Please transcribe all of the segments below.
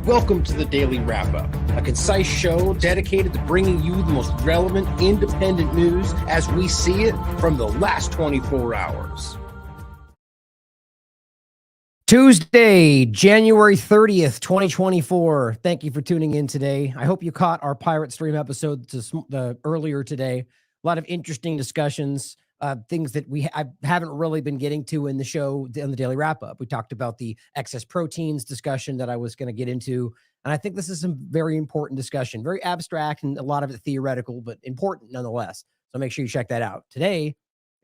Welcome to the Daily Wrap-Up, a concise show dedicated to bringing you the most relevant independent news as we see it from the last 24 hours. Tuesday, January 30th, 2024. Thank you for tuning in today. I hope you caught our Pirate Stream episode earlier today. A lot of interesting discussions, things that I haven't really been getting to in the show on the Daily Wrap-Up. We talked about the excess proteins discussion that I was going to get into, and I think this is some very important discussion, very abstract and a lot of it theoretical, but important nonetheless. So make sure you check that out. Today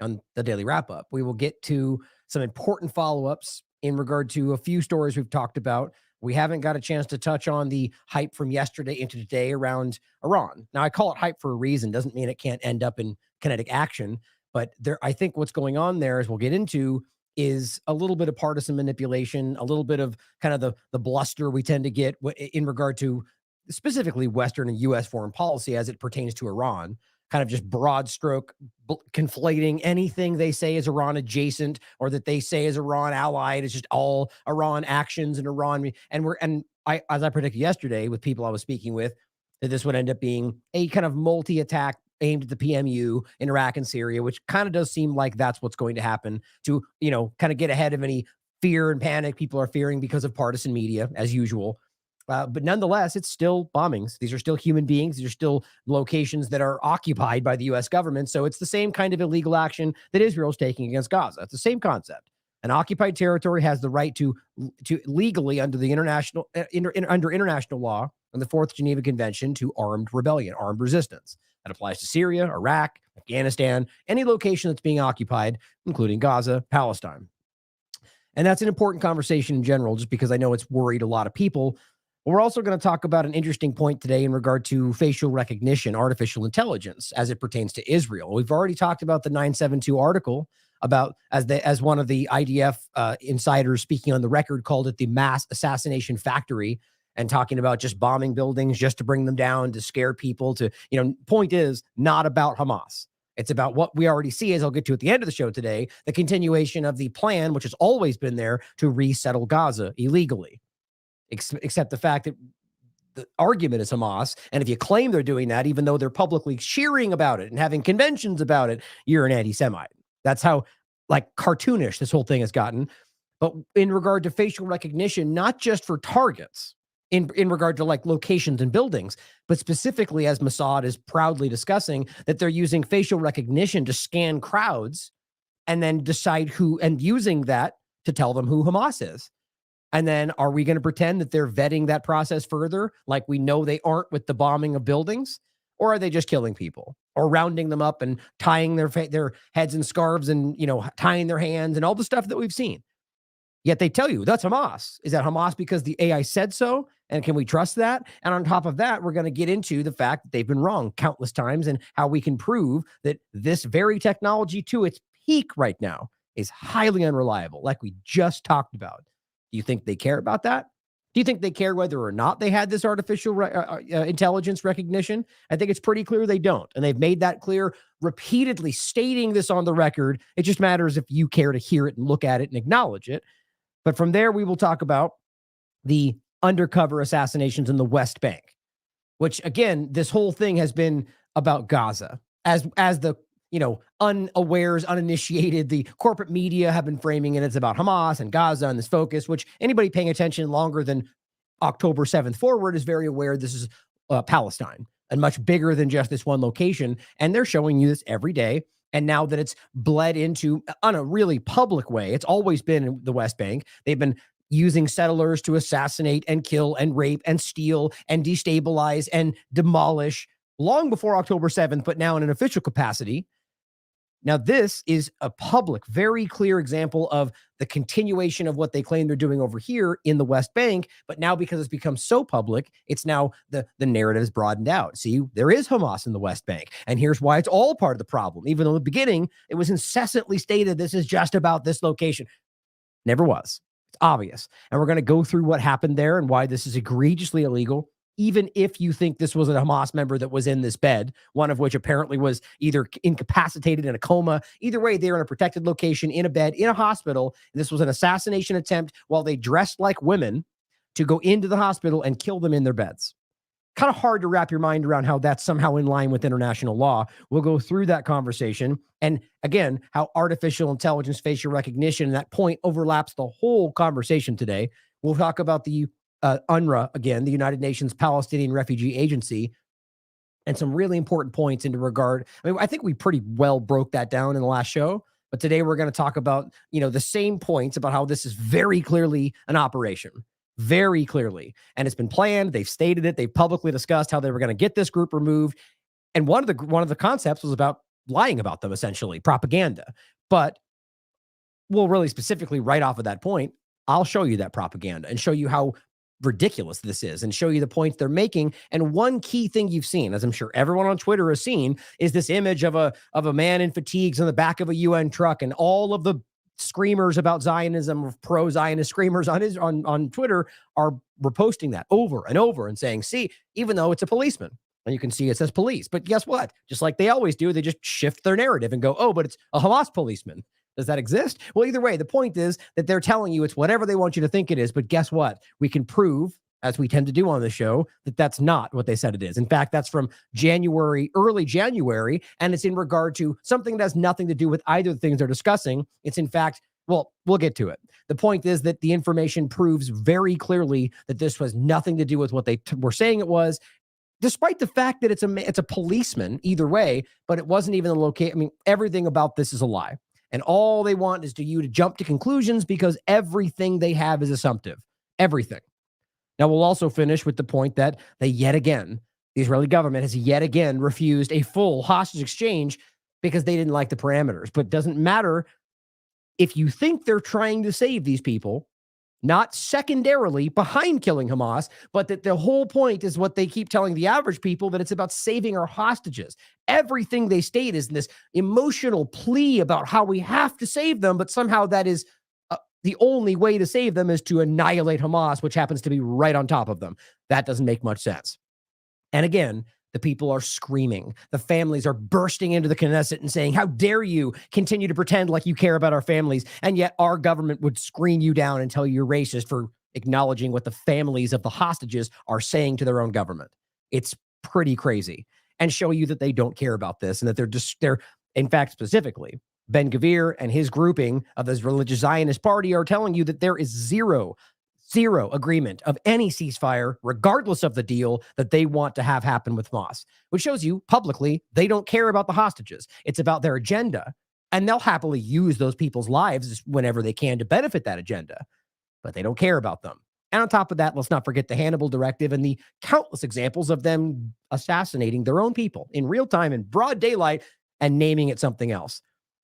on the Daily Wrap-Up, we will get to some important follow-ups in regard to a few stories we've talked about. We haven't got a chance to touch on the hype from yesterday into today around Iran. Now, I call it hype for a reason. Doesn't mean it can't end up in kinetic action. But I think what's going on there, as we'll get into, is a little bit of partisan manipulation, a little bit of kind of the bluster we tend to get in regard to specifically Western and U.S. foreign policy as it pertains to Iran. Kind of just broad stroke conflating anything they say is Iran adjacent or that they say is Iran allied. It's just all Iran actions and Iran. And as I predicted yesterday with people I was speaking with, that this would end up being a kind of multi-attack aimed at the PMU in Iraq and Syria, which kind of does seem like that's what's going to happen to, kind of get ahead of any fear and panic people are fearing because of partisan media as usual. But nonetheless, it's still bombings. These are still human beings. These are still locations that are occupied by the U.S. government. So it's the same kind of illegal action that Israel's taking against Gaza. It's the same concept. An occupied territory has the right to legally under the international law and the Fourth Geneva Convention to armed rebellion, armed resistance. That applies to Syria, Iraq, Afghanistan, any location that's being occupied, including Gaza, Palestine. And that's an important conversation in general, just because I know it's worried a lot of people. We're also going to talk about an interesting point today in regard to facial recognition, artificial intelligence, as it pertains to Israel. We've already talked about the 972 article about, as one of the IDF insiders speaking on the record called it the mass assassination factory, and talking about just bombing buildings just to bring them down, to scare people, to, point is not about Hamas. It's about what we already see, as I'll get to at the end of the show today, the continuation of the plan, which has always been there, to resettle Gaza illegally. Except the fact that the argument is Hamas. And if you claim they're doing that, even though they're publicly cheering about it and having conventions about it, you're an anti-Semite. That's how cartoonish this whole thing has gotten. But in regard to facial recognition, not just for targets, in regard to locations and buildings, but specifically, as Mossad is proudly discussing, that they're using facial recognition to scan crowds and then decide who, and using that to tell them who Hamas is. And then are we going to pretend that they're vetting that process further, like we know they aren't with the bombing of buildings? Or are they just killing people or rounding them up and tying their heads in scarves and, tying their hands and all the stuff that we've seen? Yet they tell you that's Hamas. Is that Hamas because the AI said so? And can we trust that? And on top of that, we're going to get into the fact that they've been wrong countless times and how we can prove that this very technology to its peak right now is highly unreliable, like we just talked about. Do you think they care about that? Do you think they care whether or not they had this artificial intelligence recognition? I think it's pretty clear they don't. And they've made that clear, repeatedly stating this on the record. It just matters if you care to hear it and look at it and acknowledge it. But from there, we will talk about the undercover assassinations in the West Bank, which, again, this whole thing has been about Gaza. As the unawares, uninitiated, the corporate media have been framing it. It's about Hamas and Gaza and this focus, which anybody paying attention longer than October 7th forward is very aware this is Palestine and much bigger than just this one location. And they're showing you this every day. And now that it's bled into on a really public way, it's always been in the West Bank. They've been using settlers to assassinate and kill and rape and steal and destabilize and demolish long before October 7th, but now in an official capacity. Now, this is a public, very clear example of the continuation of what they claim they're doing over here in the West Bank. But now, because it's become so public, it's now the narrative is broadened out. See, there is Hamas in the West Bank. And here's why it's all part of the problem. Even though in the beginning, it was incessantly stated this is just about this location. Never was. It's obvious. And we're going to go through what happened there and why this is egregiously illegal. Even if you think this was a Hamas member that was in this bed, one of which apparently was either incapacitated in a coma. Either way, they're in a protected location, in a bed, in a hospital. And this was an assassination attempt while they dressed like women to go into the hospital and kill them in their beds. Kind of hard to wrap your mind around how that's somehow in line with international law. We'll go through that conversation. And again, how artificial intelligence, facial recognition, and that point overlaps the whole conversation today. We'll talk about the UNRWA, again, the United Nations Palestinian Refugee Agency, and some really important points into regard. I mean, I think we pretty well broke that down in the last show, but today we're going to talk about, the same points about how this is very clearly an operation. Very clearly. And it's been planned. They've stated it. They've publicly discussed how they were going to get this group removed. And one of the concepts was about lying about them, essentially, propaganda. But we'll really specifically right off of that point, I'll show you that propaganda and show you how ridiculous this is and show you the points they're making. And one key thing you've seen, as I'm sure everyone on Twitter has seen, is this image of a man in fatigues in the back of a UN truck, and all of the screamers about Zionism, pro-Zionist screamers on Twitter are reposting that over and over and saying, see, even though it's a policeman, and you can see it says police, but guess what? Just like they always do, they just shift their narrative and go, oh, but it's a Hamas policeman. Does that exist? Well, either way, the point is that they're telling you it's whatever they want you to think it is, but guess what? We can prove, as we tend to do on the show, that that's not what they said it is. In fact, that's from early January, and it's in regard to something that has nothing to do with either of the things they're discussing. It's in fact, well, we'll get to it. The point is that the information proves very clearly that this was nothing to do with what they were saying it was, despite the fact that it's a policeman either way, but it wasn't even the location. I mean, everything about this is a lie. And all they want is you to jump to conclusions because everything they have is assumptive. Everything. Now, we'll also finish with the point that the Israeli government has yet again refused a full hostage exchange because they didn't like the parameters. But it doesn't matter if you think they're trying to save these people, not secondarily behind killing Hamas, but that the whole point is what they keep telling the average people, that it's about saving our hostages. Everything they state is this emotional plea about how we have to save them, but somehow that is the only way to save them is to annihilate Hamas, which happens to be right on top of them. That doesn't make much sense. And again, the people are screaming. The families are bursting into the Knesset and saying, how dare you continue to pretend like you care about our families, and yet our government would screen you down and tell you you're racist for acknowledging what the families of the hostages are saying to their own government. It's pretty crazy. And show you that they don't care about this, and that they're in fact, specifically, Ben-Gvir and his grouping of this religious Zionist party are telling you that there is zero agreement of any ceasefire, regardless of the deal that they want to have happen with Hamas, which shows you publicly they don't care about the hostages. It's about their agenda, and they'll happily use those people's lives whenever they can to benefit that agenda, but they don't care about them. And on top of that, let's not forget the Hannibal Directive and the countless examples of them assassinating their own people in real time in broad daylight and naming it something else.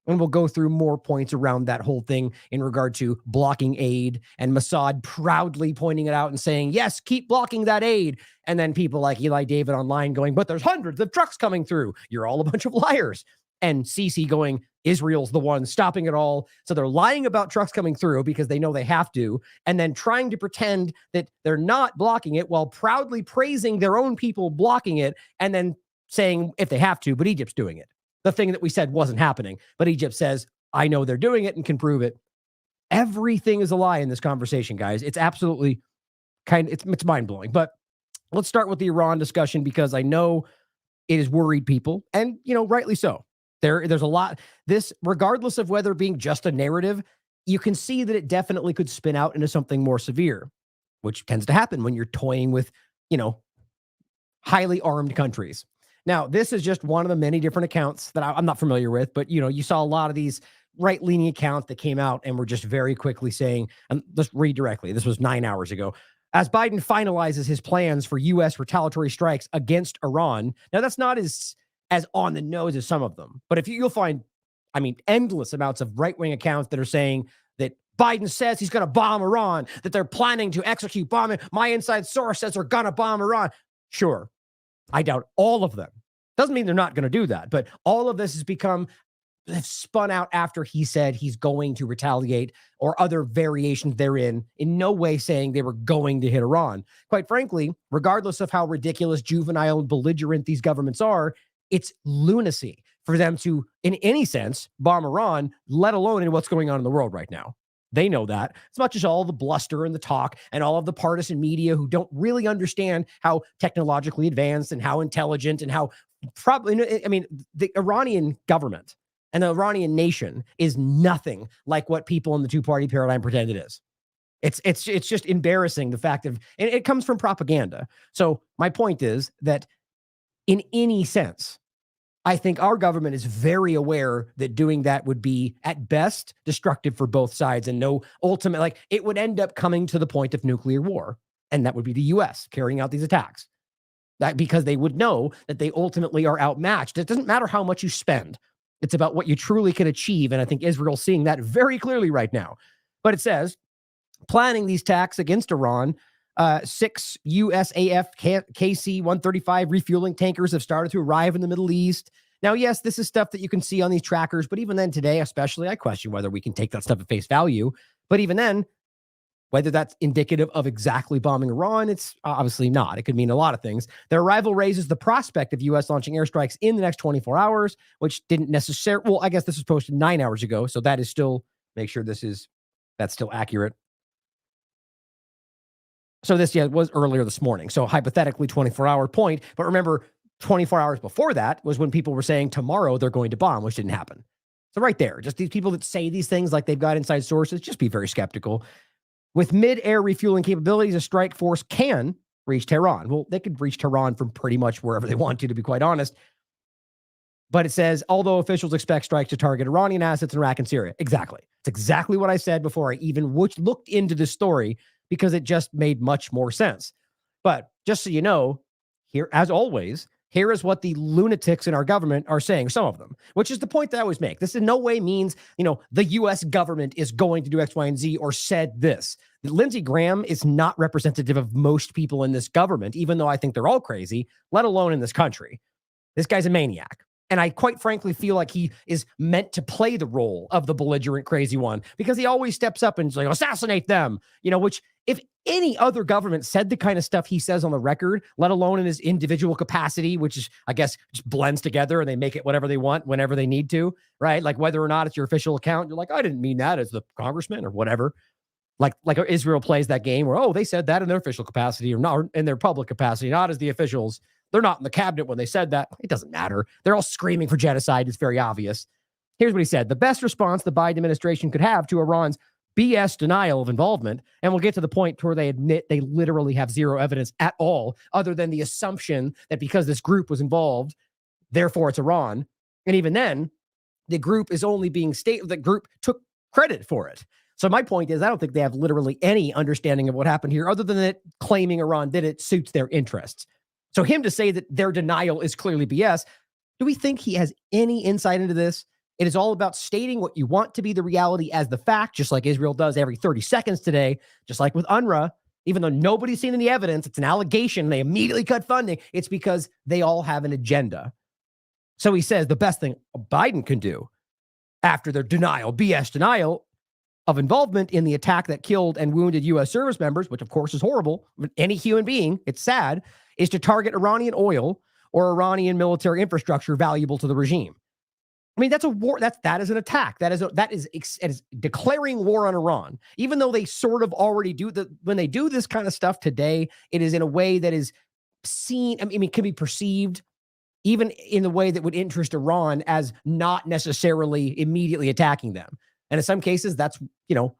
And we'll go through more points around that whole thing in regard to blocking aid and Mossad proudly pointing it out and saying, yes, keep blocking that aid. And then people like Eli David online going, but there's hundreds of trucks coming through. You're all a bunch of liars. And Sisi going, Israel's the one stopping it all. So they're lying about trucks coming through because they know they have to, and then trying to pretend that they're not blocking it while proudly praising their own people blocking it, and then saying if they have to, but Egypt's doing it. The thing that we said wasn't happening, but Egypt says, I know they're doing it and can prove it. Everything is a lie in this conversation, guys. It's absolutely it's mind-blowing. But let's start with the Iran discussion, because I know it has worried people, and, rightly so. There's a lot. This, regardless of whether being just a narrative, you can see that it definitely could spin out into something more severe, which tends to happen when you're toying with, highly armed countries. Now, this is just one of the many different accounts that I'm not familiar with, but, you saw a lot of these right-leaning accounts that came out and were just very quickly saying, and let's read directly. This was 9 hours ago. As Biden finalizes his plans for U.S. retaliatory strikes against Iran. Now, that's not as on the nose as some of them, but if you'll find, endless amounts of right-wing accounts that are saying that Biden says he's going to bomb Iran, that they're planning to execute bombing. My inside source says they're going to bomb Iran. Sure. I doubt all of them. Doesn't mean they're not going to do that, but all of this has spun out after he said he's going to retaliate, or other variations therein, in no way saying they were going to hit Iran. Quite frankly, regardless of how ridiculous, juvenile, and belligerent these governments are, it's lunacy for them to, in any sense, bomb Iran, let alone in what's going on in the world right now. They know that, as much as all the bluster and the talk and all of the partisan media who don't really understand how technologically advanced and how intelligent and how probably, I mean, the Iranian government and the Iranian nation is nothing like what people in the two-party paradigm pretend it is. It's just embarrassing, the fact of, and it comes from propaganda. So my point is that in any sense, I think our government is very aware that doing that would be at best destructive for both sides, and no ultimate, like, it would end up coming to the point of nuclear war. And that would be the US carrying out these attacks. That because they would know that they ultimately are outmatched. It doesn't matter how much you spend. It's about what you truly can achieve. And I think Israel's seeing that very clearly right now. But it says, planning these attacks against Iran, 6 USAF KC-135 refueling tankers have started to arrive in the Middle East. Now, yes, this is stuff that you can see on these trackers, but even then today, especially, I question whether we can take that stuff at face value. But even then, whether that's indicative of exactly bombing Iran, it's obviously not. It could mean a lot of things. Their arrival raises the prospect of U.S. launching airstrikes in the next 24 hours, which didn't necessarily, well, I guess this was posted 9 hours ago, so that is still, make sure that's still accurate. So this, was earlier this morning. So hypothetically 24-hour point. But remember, 24 hours before that was when people were saying tomorrow they're going to bomb, which didn't happen. So right there, just these people that say these things like they've got inside sources, just be very skeptical. With mid-air refueling capabilities, a strike force can reach Tehran. Well, they could reach Tehran from pretty much wherever they want to be quite honest. But it says, although officials expect strikes to target Iranian assets in Iraq and Syria. Exactly. It's exactly what I said before I even looked into this story, because it just made much more sense. But just so you know, here, as always, here is what the lunatics in our government are saying, some of them, which is the point that I always make. This in no way means, the U.S. government is going to do X, Y, and Z or said this. Lindsey Graham is not representative of most people in this government, even though I think they're all crazy, let alone in this country. This guy's a maniac. And I quite frankly feel like he is meant to play the role of the belligerent crazy one, because he always steps up and is like, assassinate them, which if any other government said the kind of stuff he says on the record, let alone in his individual capacity, which is, I guess, just blends together and they make it whatever they want whenever they need to, right? Like whether or not it's your official account, you're like, I didn't mean that as the congressman or whatever. Like Israel plays that game where, they said that in their official capacity or not in their public capacity, not as the officials. They're not in the cabinet when they said that. It doesn't matter. They're all screaming for genocide. It's very obvious. Here's what he said. The best response the Biden administration could have to Iran's BS denial of involvement, and we'll get to the point where they admit they literally have zero evidence at all, other than the assumption that because this group was involved, therefore it's Iran. And even then, the group is only being stated, the group took credit for it. So my point is, I don't think they have literally any understanding of what happened here, other than that claiming Iran did it suits their interests. So him to say that their denial is clearly BS, do we think he has any insight into this? It is all about stating what you want to be the reality as the fact, just like Israel does every 30 seconds today, just like with UNRWA. Even though nobody's seen any evidence, it's an allegation, they immediately cut funding. It's because they all have an agenda. So he says the best thing Biden can do after their denial, BS denial of involvement in the attack that killed and wounded U.S. service members, which of course is horrible, any human being, it's sad, is to target Iranian oil or Iranian military infrastructure valuable to the regime. I mean, that's a war. That is an attack. That is declaring war on Iran. Even though they sort of already do when they do this kind of stuff today, it is in a way that is seen. I mean, can be perceived even in the way that would interest Iran as not necessarily immediately attacking them. And in some cases, that's,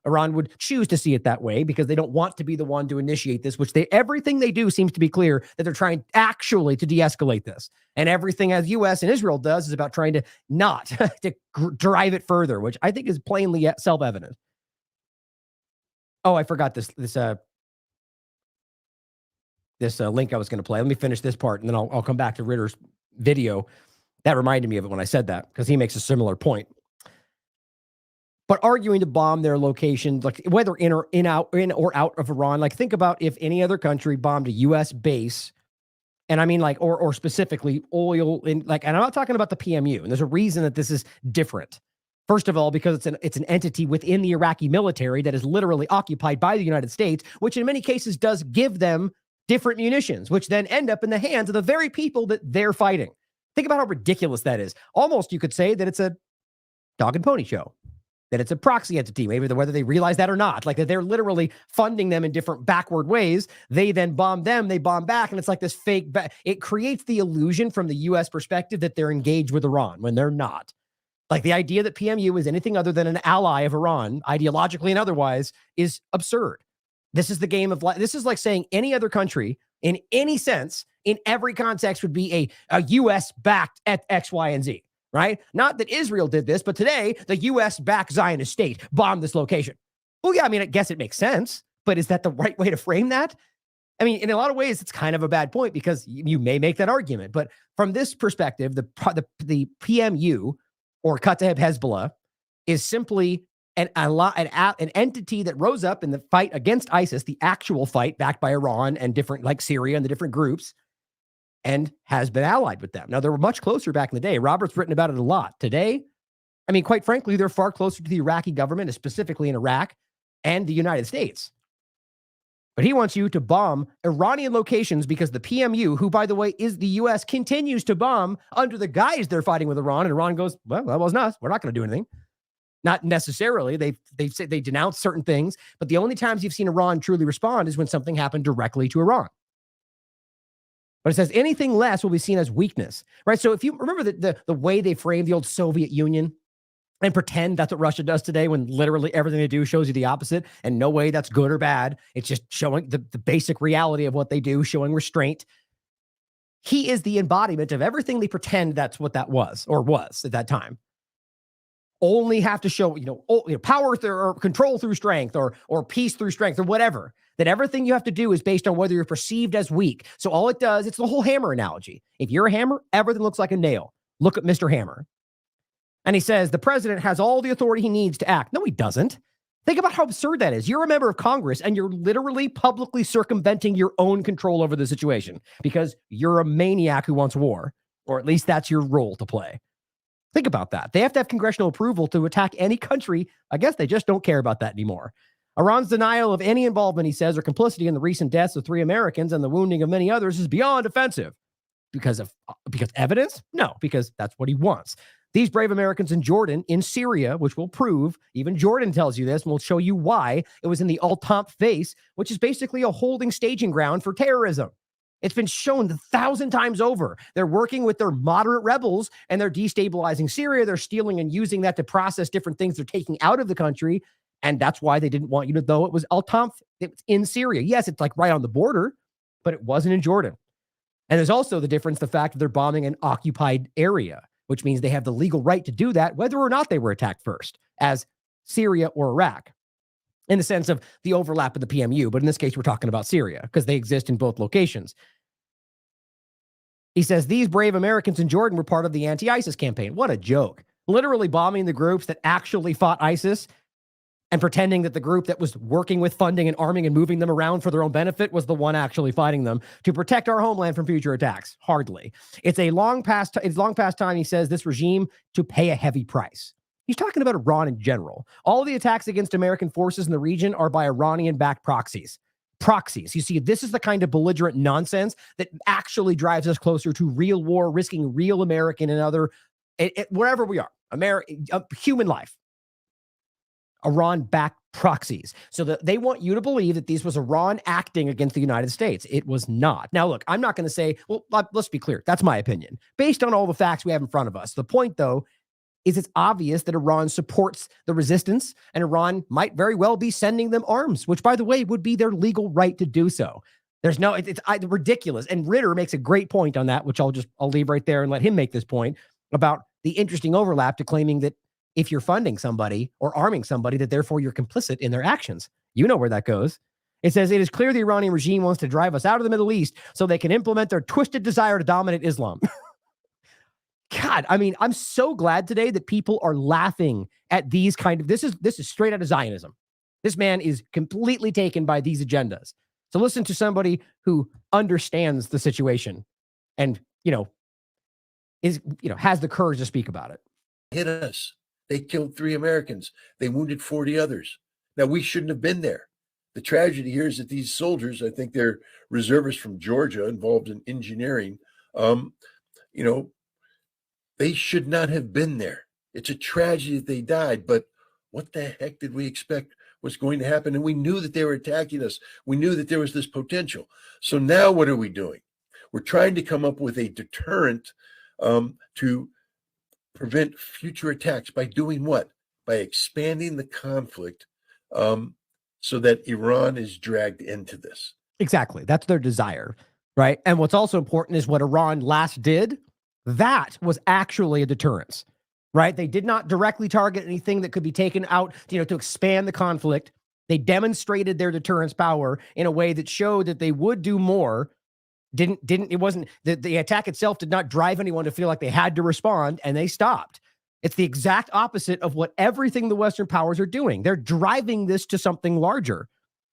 Iran would choose to see it that way because they don't want to be the one to initiate this, which everything they do seems to be clear that they're trying actually to de-escalate this. And everything as U.S. and Israel does is about trying to not to drive it further, which I think is plainly self-evident. Oh, I forgot this link I was going to play. Let me finish this part and then I'll come back to Ritter's video. That reminded me of it when I said that, because he makes a similar point. But arguing to bomb their location, like whether in or out of Iran, like think about if any other country bombed a U.S. base, and I mean like, or specifically oil in and I'm not talking about the PMU. And there's a reason that this is different. First of all, because it's an entity within the Iraqi military that is literally occupied by the United States, which in many cases does give them different munitions, which then end up in the hands of the very people that they're fighting. Think about how ridiculous that is. Almost you could say that it's a dog and pony show. that it's a proxy entity, maybe whether they realize that or not, like that they're literally funding them in different backward ways. They then bomb them, they bomb back, and it's like this fake. It creates the illusion from the U.S. perspective that they're engaged with Iran when they're not. Like the idea that PMU is anything other than an ally of Iran, ideologically and otherwise, is absurd. This is the game of life. This is like saying any other country in any sense, in every context, would be a U.S. backed at X, Y, and Z, right? Not that Israel did this, but today the U.S. backed Zionist state bombed this location. Well, yeah, I mean, I guess it makes sense, but is that the right way to frame that? I mean, in a lot of ways, it's kind of a bad point because you may make that argument. But from this perspective, the PMU or Kataib Hezbollah is simply an entity that rose up in the fight against ISIS, the actual fight backed by Iran and different, like Syria and the different groups, and has been allied with them. Now, they were much closer back in the day. Robert's written about it a lot. Today, I mean, quite frankly, they're far closer to the Iraqi government, specifically in Iraq and the United States. But he wants you to bomb Iranian locations because the PMU, who, by the way, is the U.S., continues to bomb under the guise they're fighting with Iran. And Iran goes, well, that wasn't us. We're not going to do anything. Not necessarily. They say they denounce certain things, but the only times you've seen Iran truly respond is when something happened directly to Iran. But it says anything less will be seen as weakness, right? So if you remember the way they framed the old Soviet Union and pretend that's what Russia does today, when literally everything they do shows you the opposite, and no way that's good or bad. It's just showing the basic reality of what they do, showing restraint. He is the embodiment of everything they pretend that's what that was or was at that time. Only have to show, power or control through strength or peace through strength or whatever. That everything you have to do is based on whether you're perceived as weak. So all it does, it's the whole hammer analogy. If you're a hammer, everything looks like a nail. Look at Mr. Hammer. And he says the president has all the authority he needs to act. No, he doesn't. Think about how absurd that is. You're a member of Congress and you're literally publicly circumventing your own control over the situation because you're a maniac who wants war, or at least that's your role to play. Think about that. They have to have congressional approval to attack any country. I guess they just don't care about that anymore. Iran's denial of any involvement, he says, or complicity in the recent deaths of 3 Americans and the wounding of many others is beyond offensive. Because evidence? No, because that's what he wants. These brave Americans in Jordan, in Syria, which will prove, even Jordan tells you this, and we'll show you why, it was in the Al-Tamp face, which is basically a holding staging ground for terrorism. It's been shown 1,000 times over. They're working with their moderate rebels, and they're destabilizing Syria. They're stealing and using that to process different things they're taking out of the country, and that's why they didn't want you to know it was Al-Tamp. It's in Syria. Yes, it's like right on the border, but it wasn't in Jordan. And there's also the difference, the fact that they're bombing an occupied area, which means they have the legal right to do that, whether or not they were attacked first, as Syria or Iraq, in the sense of the overlap of the PMU. But in this case, we're talking about Syria because they exist in both locations. He says, these brave Americans in Jordan were part of the anti-ISIS campaign. What a joke. Literally bombing the groups that actually fought ISIS and pretending that the group that was working with funding and arming and moving them around for their own benefit was the one actually fighting them to protect our homeland from future attacks. Hardly. It's long past time, he says, this regime to pay a heavy price. He's talking about Iran in general. All the attacks against American forces in the region are by Iranian-backed proxies. You see, this is the kind of belligerent nonsense that actually drives us closer to real war, risking real American and other, wherever we are, human life. Iran-backed proxies. So that they want you to believe that this was Iran acting against the United States. It was not. Now, look, I'm not going to say, well, let's be clear. That's my opinion. Based on all the facts we have in front of us. The point, though, is it's obvious that Iran supports the resistance, and Iran might very well be sending them arms, which, by the way, would be their legal right to do so. There's no, it's ridiculous. And Ritter makes a great point on that, which I'll leave right there and let him make this point about the interesting overlap to claiming that if you're funding somebody or arming somebody, that therefore you're complicit in their actions. You know where that goes. It says, it is clear the Iranian regime wants to drive us out of the Middle East so they can implement their twisted desire to dominate Islam. God, I mean, I'm so glad today that people are laughing at these kind of, this is straight out of Zionism. This man is completely taken by these agendas. So listen to somebody who understands the situation and, has the courage to speak about it. Hit us. They killed 3 Americans. They wounded 40 others. Now, we shouldn't have been there. The tragedy here is that these soldiers, I think they're reservists from Georgia involved in engineering, they should not have been there. It's a tragedy that they died, but What the heck did we expect was going to happen? And we knew that they were attacking us. We knew that there was this potential. So now what are we doing? We're trying to come up with a deterrent to prevent future attacks by doing what? By expanding the conflict so that Iran is dragged into this. Exactly. That's their desire, right? And what's also important is what Iran last did. That was actually a deterrence, right? They did not directly target anything that could be taken out, to expand the conflict. They demonstrated their deterrence power in a way that showed that they would do more. It wasn't the attack itself did not drive anyone to feel like they had to respond, and they stopped. It's the exact opposite of what everything the Western powers are doing. They're driving this to something larger.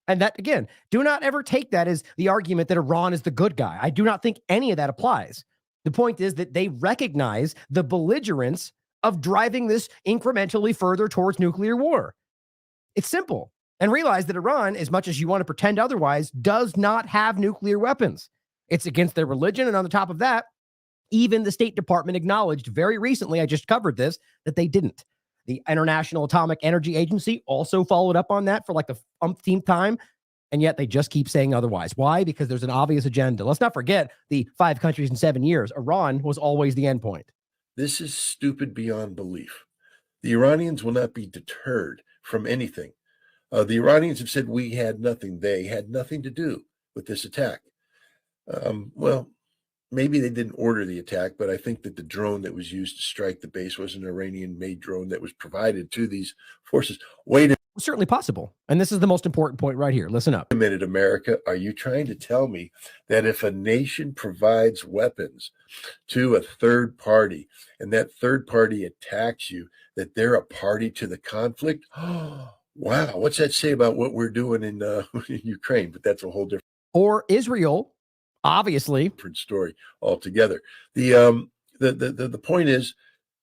And that, again, do not ever take that as the argument that Iran is the good guy. I do not think any of that applies. The point is that they recognize the belligerence of driving this incrementally further towards nuclear war. It's simple. And realize that Iran, as much as you want to pretend otherwise, does not have nuclear weapons. It's against their religion. And on the top of that, even the State Department acknowledged very recently, I just covered this, that they didn't. The International Atomic Energy Agency also followed up on that for like the umpteenth time, and yet they just keep saying otherwise. Why? Because there's an obvious agenda. Let's not forget the 5 countries in 7 years. Iran was always the endpoint. This is stupid beyond belief. The Iranians will not be deterred from anything. The Iranians have said we had nothing. They had nothing to do with this attack. Well, maybe they didn't order the attack, but I think that the drone that was used to strike the base was an Iranian-made drone that was provided to these forces. Wait a Certainly possible. And this is the most important point right here. Listen up. minute, America. Are you trying to tell me that if a nation provides weapons to a third party and that third party attacks you, that they're a party to the conflict? Wow. What's that say about what we're doing in Ukraine? But that's a whole Or Israel, obviously. different story altogether. The point is,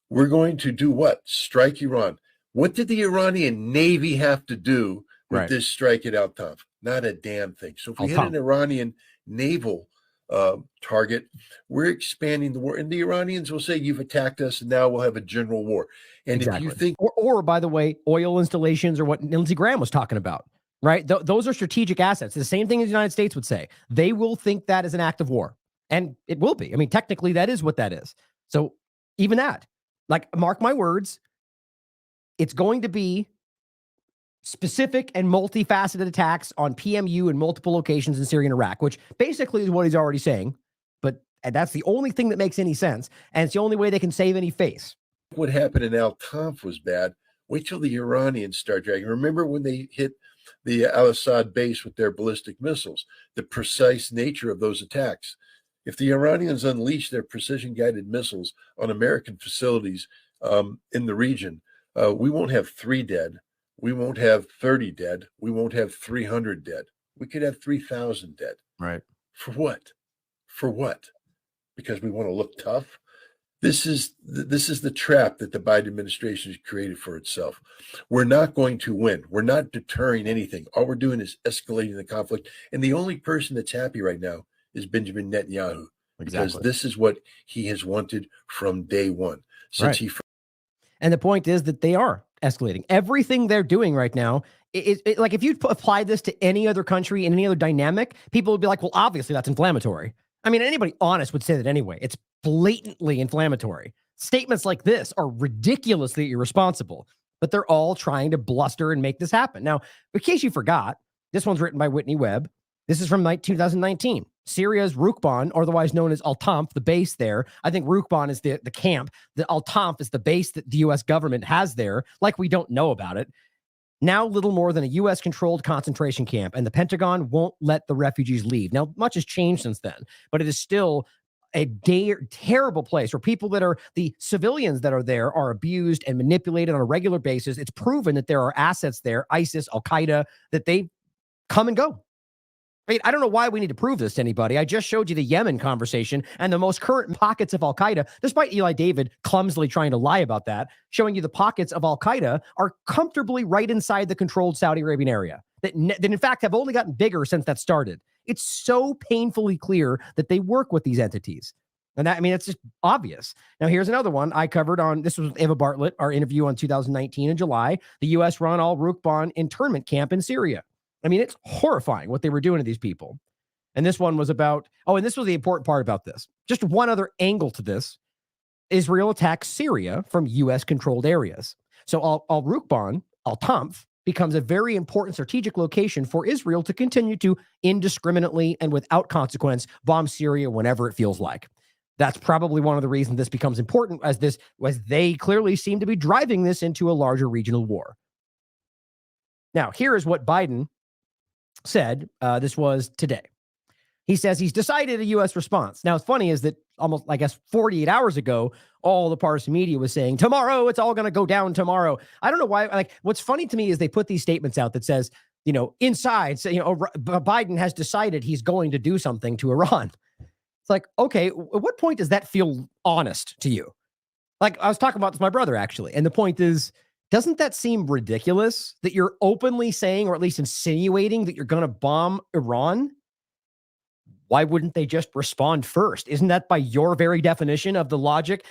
we're going to do what? Strike Iran. What did the Iranian Navy have to do with this strike at Al-Tanf? Not a damn thing. So if we hit an Iranian naval target, we're expanding the war. And the Iranians will say, you've attacked us, and now we'll have a general war. And if you think... Or, by the way, oil installations or what Lindsey Graham was talking about, right? Those are strategic assets. The same thing as the United States would say. They will think that is an act of war. And it will be. I mean, technically, that is what that is. So even that, like, mark my words, it's going to be specific and multifaceted attacks on PMU in multiple locations in Syria and Iraq, which basically is what he's already saying. But that's the only thing that makes any sense. And it's the only way they can save any face. What happened in Al-Tanf was bad. Wait till the Iranians start dragging. Remember when they hit the al-Assad base with their ballistic missiles, the precise nature of those attacks. If the Iranians unleash their precision-guided missiles on American facilities in the region, we won't have 3 dead. We won't have 30 dead. We won't have 300 dead. We could have 3,000 dead. Right. For what? For what? Because we want to look tough? This is the trap that the Biden administration has created for itself. We're not going to win. We're not deterring anything. All we're doing is escalating the conflict. And the only person that's happy right now is Benjamin Netanyahu. Because this is what he has wanted from day one. Since And the point is that they are escalating. Everything they're doing right now, like if you apply this to any other country in any other dynamic, people would be like, well, obviously that's inflammatory. I mean, anybody honest would say that anyway. It's blatantly inflammatory. Statements like this are ridiculously irresponsible, but they're all trying to bluster and make this happen. Now, in case you forgot, this one's written by Whitney Webb. This is from 2019. Syria's Rukban, otherwise known as Al-Tanf, the base there. I think Rukban is the camp. The Al-Tanf is the base that the U.S. government has there, like we don't know about it. Now little more than a U.S.-controlled concentration camp, and the Pentagon won't let the refugees leave. Now, much has changed since then, but it is still a terrible place where people that are the civilians that are there are abused and manipulated on a regular basis. It's proven that there are assets there, ISIS, Al-Qaeda, that they come and go. I mean, I don't know why we need to prove this to anybody. I just showed you the Yemen conversation and the most current pockets of Al-Qaeda, despite Eli David clumsily trying to lie about that, showing you the pockets of Al-Qaeda are comfortably right inside the controlled Saudi Arabian area that in fact have only gotten bigger since that started. It's so painfully clear that they work with these entities. And that, I mean, it's just obvious. Now, here's another one I covered on, this was Eva Bartlett, our interview on 2019 in July. The U.S. run al-Rukban internment camp in Syria. I mean, it's horrifying what they were doing to these people. And this one was about, and this was the important part about this. Just one other angle to this. Israel attacks Syria from U.S.-controlled areas. So al-Rukban, al-Tanf, becomes a very important strategic location for Israel to continue to indiscriminately and without consequence bomb Syria whenever it feels like. That's probably one of the reasons this becomes important, as they clearly seem to be driving this into a larger regional war. Now, here is what Biden said. This was today. He says he's decided a U.S. response. Now, what's funny is that almost, 48 hours ago, all the partisan media was saying, tomorrow, it's all going to go down tomorrow. I don't know why. What's funny to me is they put these statements out that says, inside, Biden has decided he's going to do something to Iran. It's like, okay, at what point does that feel honest to you? I was talking about this with my brother, actually. And the point is, doesn't that seem ridiculous that you're openly saying, or at least insinuating, that you're going to bomb Iran? Why wouldn't they just respond first? Isn't that, by your very definition of the logic,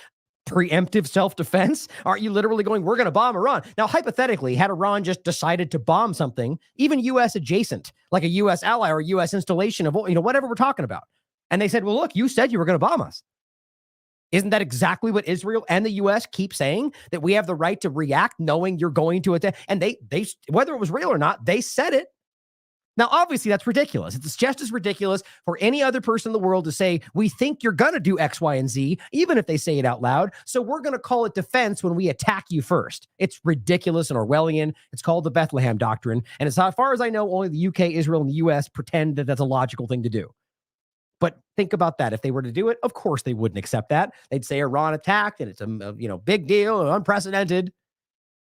preemptive self-defense? Aren't you literally going, we're going to bomb Iran? Now, hypothetically, had Iran just decided to bomb something, even U.S. adjacent, like a U.S. ally or a U.S. installation of, whatever we're talking about, and they said, well, look, you said you were going to bomb us. Isn't that exactly what Israel and the U.S. keep saying? That we have the right to react knowing you're going to attack? And they whether it was real or not, they said it. Now, obviously, that's ridiculous. It's just as ridiculous for any other person in the world to say, we think you're going to do X, Y, and Z, even if they say it out loud. So we're going to call it defense when we attack you first. It's ridiculous and Orwellian. It's called the Bethlehem Doctrine. And as far as I know, only the UK, Israel, and the US pretend that that's a logical thing to do. But think about that. If they were to do it, of course they wouldn't accept that. They'd say Iran attacked and it's a big deal, unprecedented.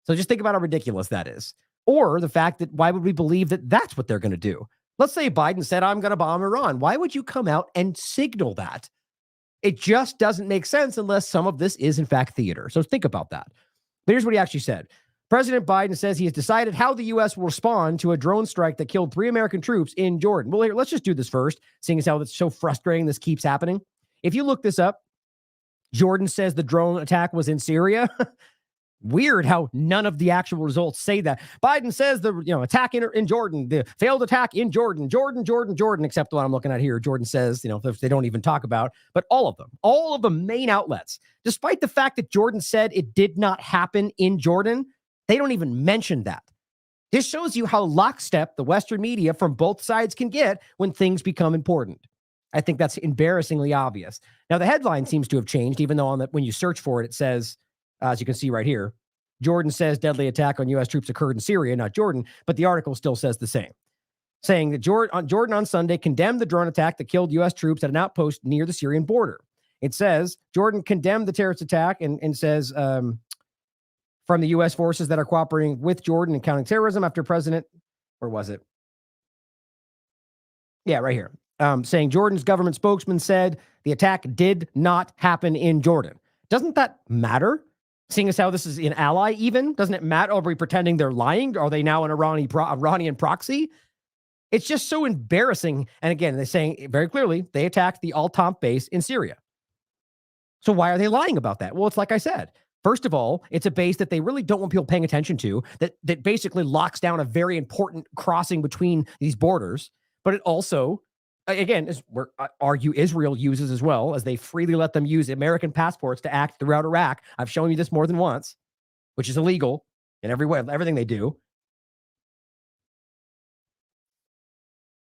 So just think about how ridiculous that is. Or the fact that why would we believe that that's what they're going to do? Let's say Biden said, I'm going to bomb Iran. Why would you come out and signal that? It just doesn't make sense unless some of this is in fact theater. So think about that. But here's what he actually said. President Biden says he has decided how the U.S. will respond to a drone strike that killed 3 American troops in Jordan. Well, here, let's just do this first, seeing as how it's so frustrating this keeps happening. If you look this up, Jordan says the drone attack was in Syria. Weird how none of the actual results say that. Biden says the attack in Jordan, the failed attack in Jordan, except the one I'm looking at here. Jordan says, they don't even talk about, but all of the main outlets, despite the fact that Jordan said it did not happen in Jordan, they don't even mention that. This shows you how lockstep the Western media from both sides can get when things become important. I think that's embarrassingly obvious. Now, the headline seems to have changed, even though when you search for it, it says, as you can see right here, Jordan says deadly attack on U.S. troops occurred in Syria, not Jordan, but the article still says the same, saying that Jordan on Sunday condemned the drone attack that killed U.S. troops at an outpost near the Syrian border. It says Jordan condemned the terrorist attack and says from the U.S. forces that are cooperating with Jordan in counting terrorism after President, or was it? Yeah, right here. Saying Jordan's government spokesman said the attack did not happen in Jordan. Doesn't that matter? Seeing as how this is an ally even? Doesn't it matter? Are we pretending they're lying? Are they now an Iranian proxy? It's just so embarrassing. And again, they're saying very clearly they attacked the Al-Tanf base in Syria. So why are they lying about that? Well, it's like I said. First of all, it's a base that they really don't want people paying attention to, that basically locks down a very important crossing between these borders. But it also, again, is where argue Israel uses as well, as they freely let them use American passports to act throughout Iraq. I've shown you this more than once, which is illegal in every way, everything they do.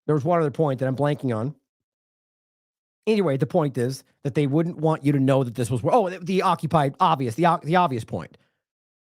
There was one other point that I'm blanking on. Anyway, the point is that they wouldn't want you to know that this was, the occupied, the obvious point.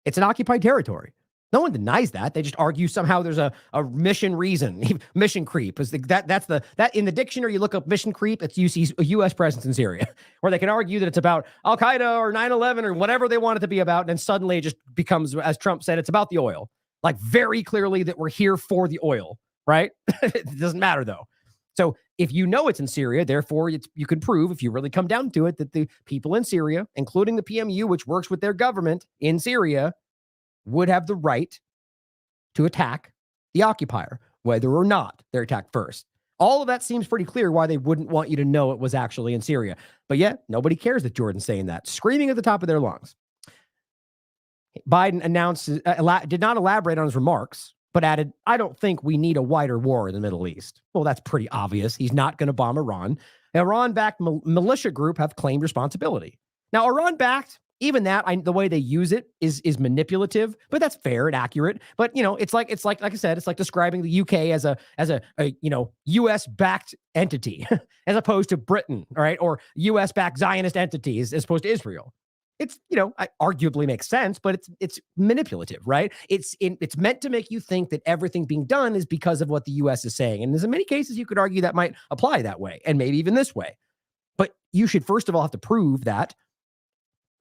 It's an occupied territory. No one denies that. They just argue somehow there's a mission reason. Mission creep is that in the dictionary you look up mission creep, it's you see a U.S. presence in Syria, where they can argue that it's about Al Qaeda or 9/11 or whatever they want it to be about, and then suddenly it just becomes, as Trump said, it's about the oil. Like very clearly that we're here for the oil, right? It doesn't matter though. So if you know it's in Syria, therefore you can prove, if you really come down to it, that the people in Syria, including the PMU, which works with their government in Syria, would have the right to attack the occupier, whether or not they're attacked first. All of that seems pretty clear why they wouldn't want you to know it was actually in Syria. But yet, nobody cares that Jordan's saying that, screaming at the top of their lungs. Biden announced, did not elaborate on his remarks, but added, I don't think we need a wider war in the Middle East. Well, that's pretty obvious. He's not going to bomb Iran. Iran-backed militia group have claimed responsibility. Now, Iran-backed, even that, the way they use it is manipulative, but that's fair and accurate. But it's like I said, it's like describing the UK as a US-backed entity as opposed to Britain, all right, or US-backed Zionist entities as opposed to Israel. It's arguably makes sense, but it's manipulative, right? It's meant to make you think that everything being done is because of what the US is saying, and in many cases you could argue that might apply that way, and maybe even this way. But you should first of all have to prove that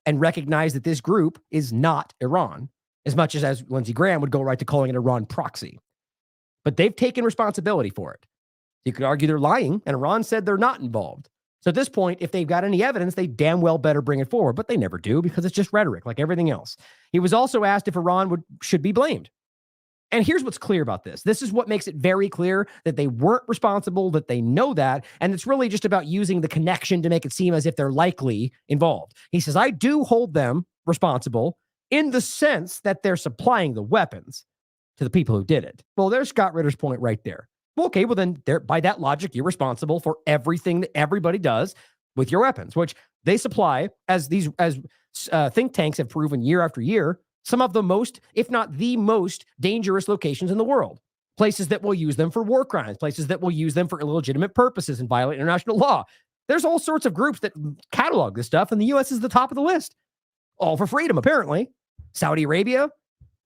and recognize that this group is not Iran, as much as Lindsey Graham would go right to calling it Iran proxy. But they've taken responsibility for it. You could argue they're lying, and Iran said they're not involved. So at this point, if they've got any evidence, they damn well better bring it forward, but they never do because it's just rhetoric like everything else. He was also asked if Iran should be blamed. And here's what's clear about this. This is what makes it very clear that they weren't responsible, that they know that, and it's really just about using the connection to make it seem as if they're likely involved. He says, I do hold them responsible in the sense that they're supplying the weapons to the people who did it. Well, there's Scott Ritter's point right there. Well, okay, well then, by that logic, you're responsible for everything that everybody does with your weapons, which they supply, as think tanks have proven year after year, some of the most, if not the most, dangerous locations in the world. Places that will use them for war crimes, places that will use them for illegitimate purposes and violate international law. There's all sorts of groups that catalog this stuff, and the U.S. is the top of the list. All for freedom, apparently. Saudi Arabia,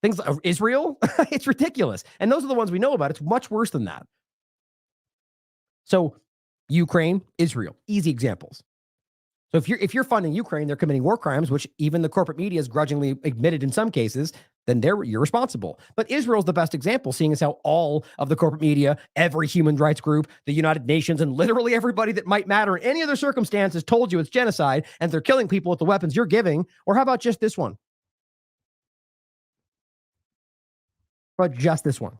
things like Israel. It's ridiculous. And those are the ones we know about. It's much worse than that. So Ukraine, Israel, easy examples. So if you're funding Ukraine, they're committing war crimes, which even the corporate media has grudgingly admitted in some cases, then you're responsible. But Israel's the best example, seeing as how all of the corporate media, every human rights group, the United Nations, and literally everybody that might matter in any other circumstances told you it's genocide and they're killing people with the weapons you're giving. Or how about just this one? But just this one.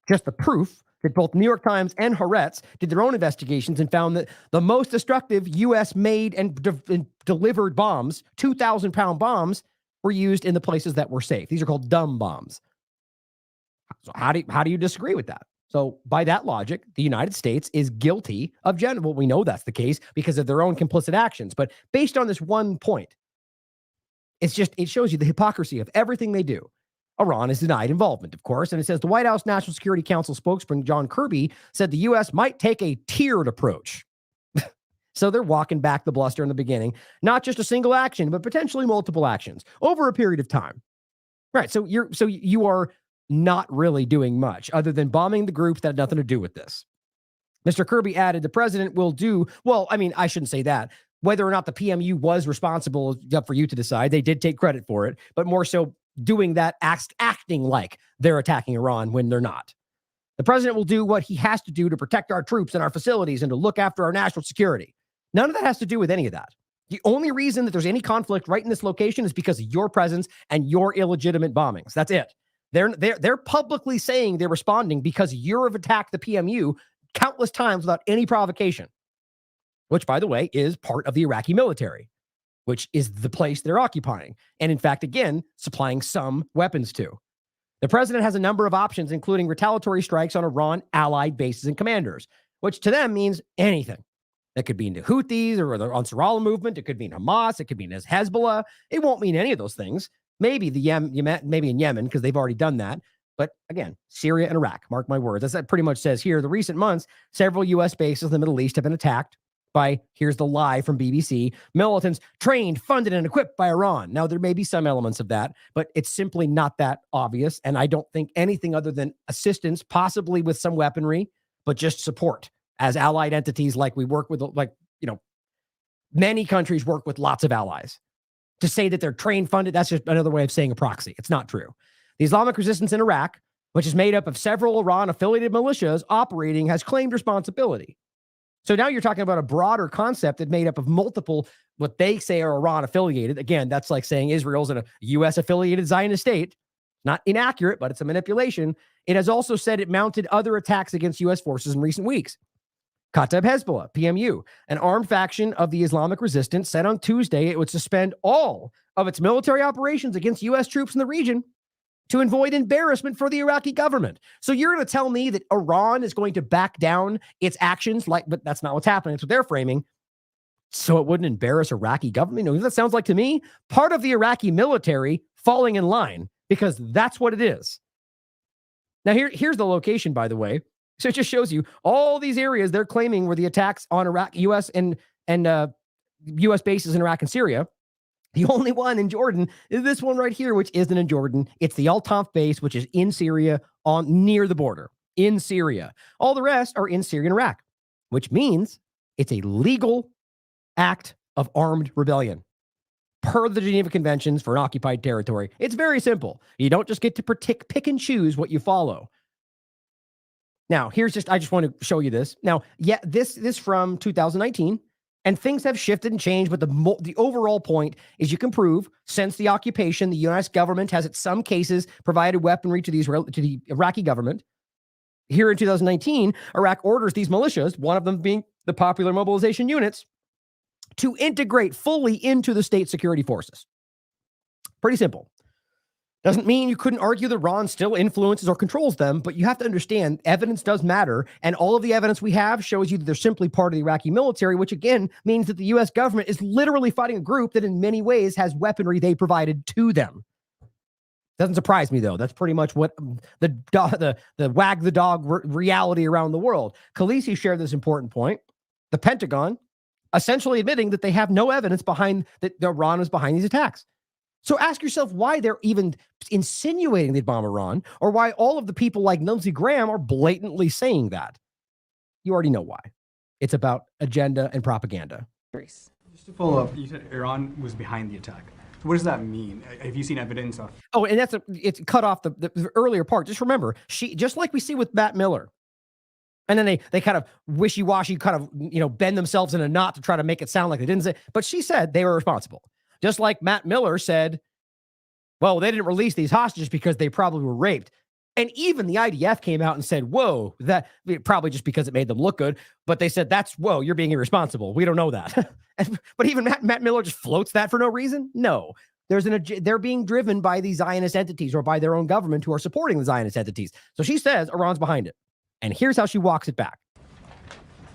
Just the proof that both New York Times and Haaretz did their own investigations and found that the most destructive U.S.-made and delivered bombs, 2,000-pound bombs, were used in the places that were safe. These are called dumb bombs. So how do you disagree with that? So by that logic, the United States is guilty of well, we know that's the case because of their own complicit actions. But based on this one point, it shows you the hypocrisy of everything they do. Iran is denied involvement, of course, and it says the White House National Security Council spokesman John Kirby said the U.S. might take a tiered approach. So they're walking back the bluster in the beginning, not just a single action, but potentially multiple actions over a period of time. Right. So you are not really doing much other than bombing the groups that had nothing to do with this. Mr. Kirby added the president will do, well, I mean, I shouldn't say that. Whether or not the PMU was responsible is up for you to decide. They did take credit for it, but more so doing that, acting like they're attacking Iran when they're not. The president will do what he has to do to protect our troops and our facilities and to look after our national security. None of that has to do with any of that. The only reason that there's any conflict right in this location is because of your presence and your illegitimate bombings. That's it. They're publicly saying they're responding because you have attacked the PMU countless times without any provocation, which, by the way, is part of the Iraqi military, which is the place they're occupying. And in fact, again, supplying some weapons to. The president has a number of options, including retaliatory strikes on Iran allied bases and commanders, which to them means anything. That could mean the Houthis or the Ansarullah movement. It could mean Hamas. It could mean Hezbollah. It won't mean any of those things. Maybe maybe in Yemen, because they've already done that. But again, Syria and Iraq, mark my words. As that pretty much says here, the recent months, several U.S. bases in the Middle East have been attacked by, here's the lie from BBC, militants trained, funded, and equipped by Iran. Now, there may be some elements of that, but it's simply not that obvious. And I don't think anything other than assistance, possibly with some weaponry, but just support as allied entities like we work with, many countries work with lots of allies. To say that they're trained, funded, that's just another way of saying a proxy. It's not true. The Islamic resistance in Iraq, which is made up of several Iran-affiliated militias operating, has claimed responsibility. So now you're talking about a broader concept that made up of multiple, what they say are Iran-affiliated. Again, that's like saying Israel's in a U.S.-affiliated Zionist state. Not inaccurate, but it's a manipulation. It has also said it mounted other attacks against U.S. forces in recent weeks. Kataib Hezbollah, PMU, an armed faction of the Islamic resistance, said on Tuesday it would suspend all of its military operations against U.S. troops in the region to avoid embarrassment for the Iraqi government. So you're going to tell me that Iran is going to back down its actions, but that's not what's happening. That's what they're framing. So it wouldn't embarrass Iraqi government. You know, that sounds like to me part of the Iraqi military falling in line, because that's what it is. Now here's the location, by the way. So it just shows you all these areas they're claiming were the attacks on Iraq, U.S. and U.S. bases in Iraq and Syria. The only one in Jordan is this one right here, which isn't in Jordan. It's the Al-Tanf base, which is in Syria, near the border, in Syria. All the rest are in Syria and Iraq, which means it's a legal act of armed rebellion per the Geneva Conventions for an occupied territory. It's very simple. You don't just get to pick and choose what you follow. Now, I just want to show you this. Now, yeah, this from 2019. And things have shifted and changed, but the overall point is you can prove since the occupation, the U.S. government has in some cases provided weaponry to the Iraqi government. Here in 2019, Iraq orders these militias, one of them being the Popular Mobilization Units, to integrate fully into the state security forces. Pretty simple. Doesn't mean you couldn't argue that Iran still influences or controls them, but you have to understand evidence does matter. And all of the evidence we have shows you that they're simply part of the Iraqi military, which again means that the U.S. government is literally fighting a group that in many ways has weaponry they provided to them. Doesn't surprise me, though. That's pretty much what the wag the dog reality around the world. Khaleesi shared this important point. The Pentagon essentially admitting that they have no evidence that Iran is behind these attacks. So ask yourself why they're even insinuating they'd bomb Iran, or why all of the people like Lindsey Graham are blatantly saying that. You already know why. It's about agenda and propaganda. Just to follow up, you said Iran was behind the attack. So what does that mean? Have you seen evidence of? Oh, and it's cut off the earlier part. Just remember, just like we see with Matt Miller, and then they kind of wishy-washy, kind of bend themselves in a knot to try to make it sound like they didn't say. But she said they were responsible. Just like Matt Miller said, well, they didn't release these hostages because they probably were raped. And even the IDF came out and said, whoa, that probably just because it made them look good. But they said, whoa, you're being irresponsible. We don't know that. But even Matt Miller just floats that for no reason? No. They're being driven by these Zionist entities or by their own government who are supporting the Zionist entities. So she says Iran's behind it. And here's how she walks it back.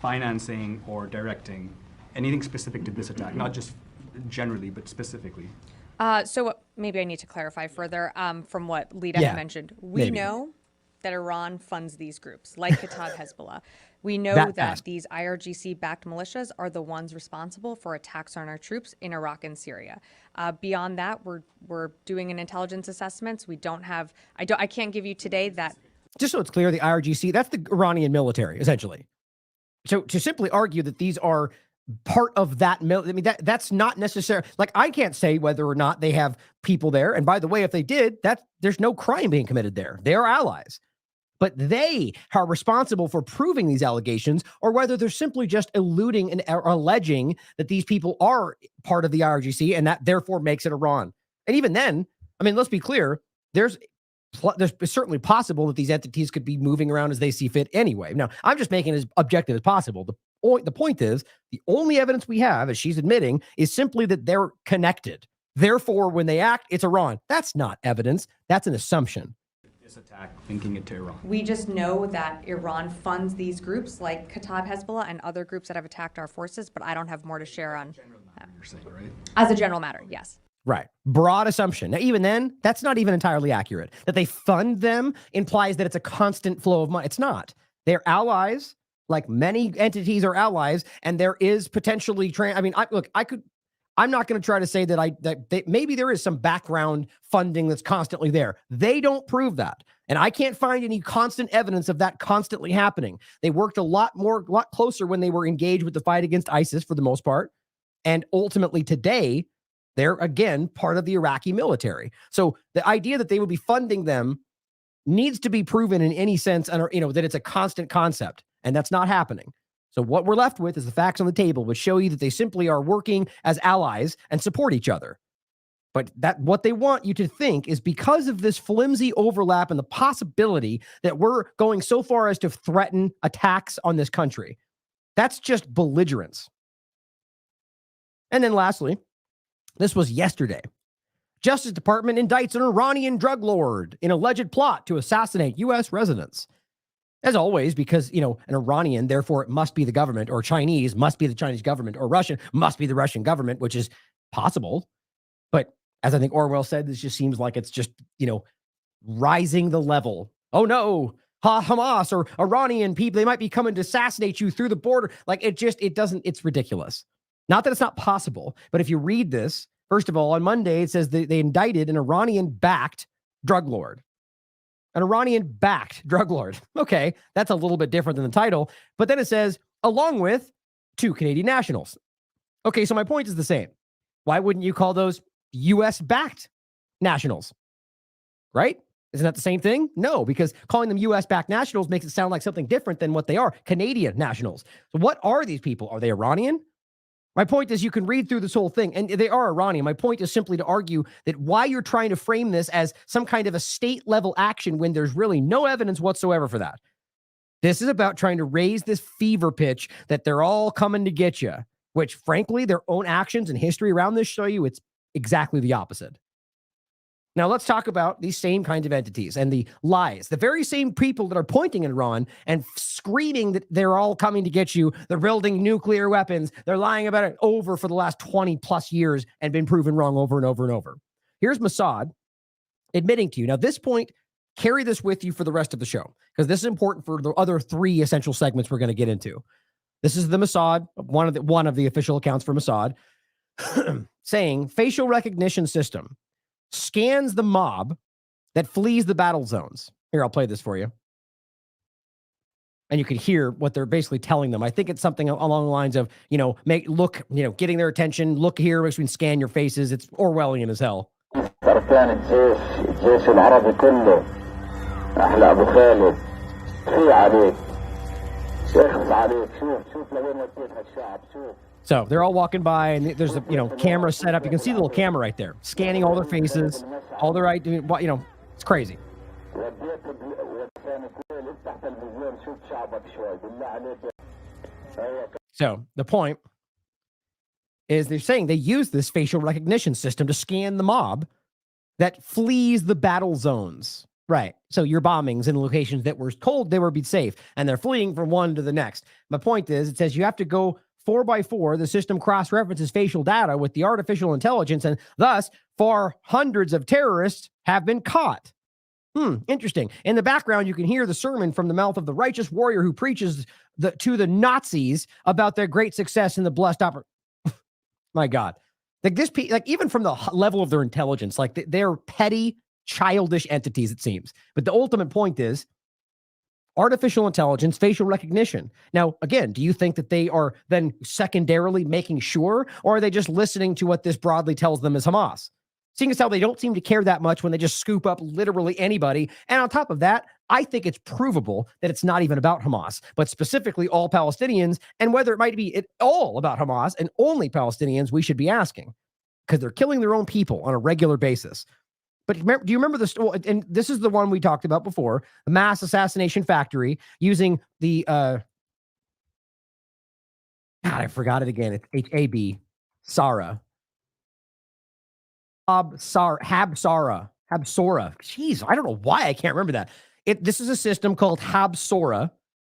Financing or directing anything specific to this attack, not just generally, but specifically. So maybe I need to clarify further from what Lita mentioned. We know that Iran funds these groups, like Kataib Hezbollah. We know that these IRGC-backed militias are the ones responsible for attacks on our troops in Iraq and Syria. Beyond that, we're doing an intelligence assessments. We don't have. I can't give you today that. Just so it's clear, the IRGC, that's the Iranian military, essentially. So to simply argue that these are part of that, that's not necessary. Like, I can't say whether or not they have people there. And by the way, if they did, there's no crime being committed there. They are allies. But they are responsible for proving these allegations, or whether they're simply just eluding and alleging that these people are part of the IRGC and that therefore makes it Iran. And even then, let's be clear, there's certainly possible that these entities could be moving around as they see fit anyway. Now, I'm just making it as objective as possible. The point is, the only evidence we have, as she's admitting, is simply that they're connected. Therefore, when they act, it's Iran. That's not evidence. That's an assumption. This attack, linking it to Iran. We just know that Iran funds these groups like Kataib Hezbollah and other groups that have attacked our forces, but I don't have more to share on that. You're saying, right? As a general matter, yes. Right. Broad assumption. Now, even then, that's not even entirely accurate. That they fund them implies that it's a constant flow of money. It's not. They're allies. Like many entities are allies, and there is potentially I'm not going to try to say that maybe there is some background funding that's constantly there. They don't prove that, and I can't find any constant evidence of that constantly happening. They worked a lot closer when they were engaged with the fight against ISIS for the most part, and ultimately today they're again part of the Iraqi military. So the idea that they would be funding them needs to be proven in any sense, that it's a constant concept. And that's not happening. So what we're left with is the facts on the table, which show you that they simply are working as allies and support each other. But what they want you to think is because of this flimsy overlap and the possibility that we're going so far as to threaten attacks on this country, That's just belligerence. And then lastly, this was yesterday. Justice Department indicts an Iranian drug lord in alleged plot to assassinate U.S. residents. As always, because, an Iranian, therefore it must be the government, or Chinese must be the Chinese government, or Russian must be the Russian government, which is possible. But as I think Orwell said, this just seems like it's just, rising the level. Oh no, Hamas or Iranian people, they might be coming to assassinate you through the border. Like it's ridiculous. Not that it's not possible, but if you read this, first of all, on Monday, it says they indicted an Iranian-backed drug lord. An Iranian-backed drug lord. Okay, that's a little bit different than the title. But then it says, along with 2 Canadian nationals. Okay, so my point is the same. Why wouldn't you call those U.S.-backed nationals? Right? Isn't that the same thing? No, because calling them U.S.-backed nationals makes it sound like something different than what they are. Canadian nationals. So what are these people? Are they Iranian? My point is you can read through this whole thing, and they are Iranian. My point is simply to argue that why you're trying to frame this as some kind of a state-level action when there's really no evidence whatsoever for that. This is about trying to raise this fever pitch that they're all coming to get you, which, frankly, their own actions and history around this show you it's exactly the opposite. Now, let's talk about these same kinds of entities and the lies. The very same people that are pointing at Iran and screaming that they're all coming to get you, they're building nuclear weapons, they're lying about it over for the last 20 plus years and been proven wrong over and over and over. Here's Mossad admitting to you. Now, this point, carry this with you for the rest of the show, because this is important for the other 3 essential segments we're going to get into. This is the Mossad, one of the official accounts for Mossad, saying facial recognition system scans the mob that flees the battle zones. Here, I'll play this for you. And you can hear what they're basically telling them. I think it's something along the lines of, getting their attention. Look here, we can scan your faces. It's Orwellian as hell. So they're all walking by, and there's a camera set up. You can see the little camera right there, scanning all their faces, all their it's crazy. So the point is they're saying they use this facial recognition system to scan the mob that flees the battle zones. Right. So your bombings in locations that were told they would be safe, and they're fleeing from one to the next. My point is, it says you have to go 4 by 4. The system cross-references facial data with the artificial intelligence, and thus far hundreds of terrorists have been caught. Interesting. In the background, you can hear the sermon from the mouth of the righteous warrior who preaches to the Nazis about their great success in the blessed My God. Even from the level of their intelligence, they're petty, childish entities, it seems. But the ultimate point is artificial intelligence, facial recognition. Now, again, do you think that they are then secondarily making sure, or are they just listening to what this broadly tells them is Hamas? Seeing as how they don't seem to care that much when they just scoop up literally anybody. And on top of that, I think it's provable that it's not even about Hamas, but specifically all Palestinians, and whether it might be at all about Hamas and only Palestinians, we should be asking, because they're killing their own people on a regular basis. But do you remember this? And this is the one we talked about before, the mass assassination factory using the, God, I forgot it again. It's HAB, Sara. Habsora. Jeez, I don't know why I can't remember that. This is a system called Habsora,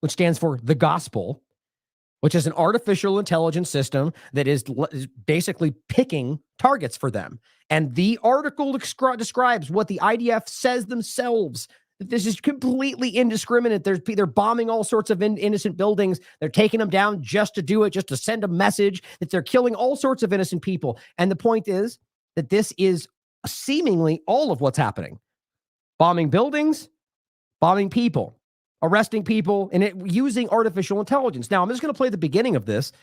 which stands for the gospel, which is an artificial intelligence system that is basically picking targets for them. And the article describes what the IDF says themselves. This is completely indiscriminate. They're bombing all sorts of innocent buildings. They're taking them down just to do it, just to send a message that they're killing all sorts of innocent people. And the point is that this is seemingly all of what's happening. Bombing buildings, bombing people, arresting people, and using artificial intelligence. Now, I'm just going to play the beginning of this.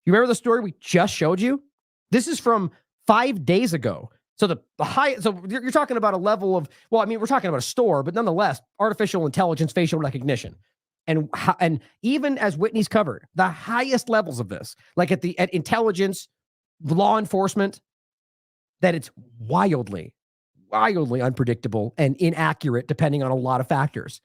You remember the story we just showed you? This is from 5 days ago. So so you're talking about a level of, we're talking about a store, but nonetheless, artificial intelligence, facial recognition. And even as Whitney's covered, the highest levels of this, like at intelligence, law enforcement, that it's wildly unpredictable and inaccurate depending on a lot of factors.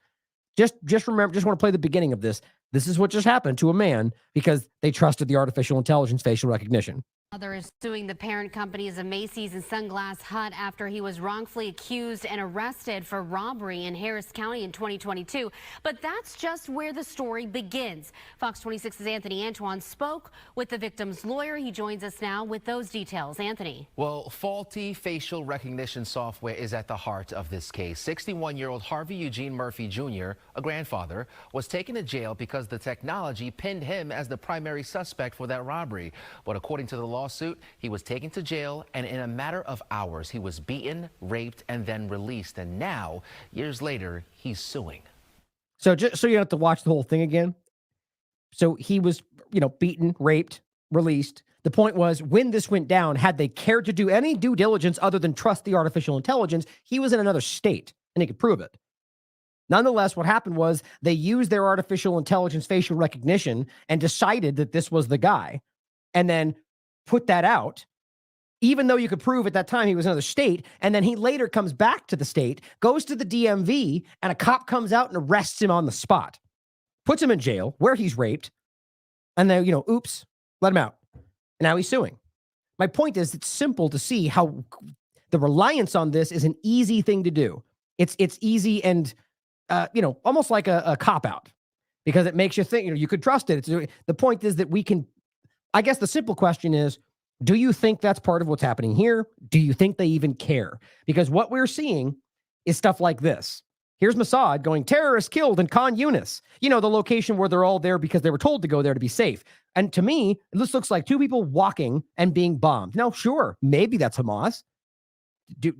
Just remember, just want to play the beginning of this. This is what just happened to a man because they trusted the artificial intelligence facial recognition. Mother is suing the parent companies of Macy's and Sunglass Hut after he was wrongfully accused and arrested for robbery in Harris County in 2022. But that's just where the story begins. Fox 26's Anthony Antoine spoke with the victim's lawyer. He joins us now with those details. Anthony. Well, faulty facial recognition software is at the heart of this case. 61-year-old Harvey Eugene Murphy Jr., a grandfather, was taken to jail because the technology pinned him as the primary suspect for that robbery. But according to the lawsuit, he was taken to jail, and in a matter of hours, he was beaten, raped, and then released. And now, years later, he's suing. So just so you don't have to watch the whole thing again. So he was, beaten, raped, released. The point was, when this went down, had they cared to do any due diligence other than trust the artificial intelligence, he was in another state, and he could prove it. Nonetheless, what happened was they used their artificial intelligence facial recognition and decided that this was the guy, and then put that out, even though you could prove at that time he was in another state. And then he later comes back to the state, goes to the DMV, and a cop comes out and arrests him on the spot, puts him in jail where he's raped. And then, oops, let him out. And now he's suing. My point is, it's simple to see how the reliance on this is an easy thing to do. It's easy and, almost like a cop out, because it makes you think, you could trust it. The point is that we can, I guess the simple question is, do you think that's part of what's happening here? Do you think they even care? Because what we're seeing is stuff like this. Here's Mossad going, terrorists killed in Khan Yunis, the location where they're all there because they were told to go there to be safe. And to me, this looks like two people walking and being bombed. Now, sure, maybe that's Hamas.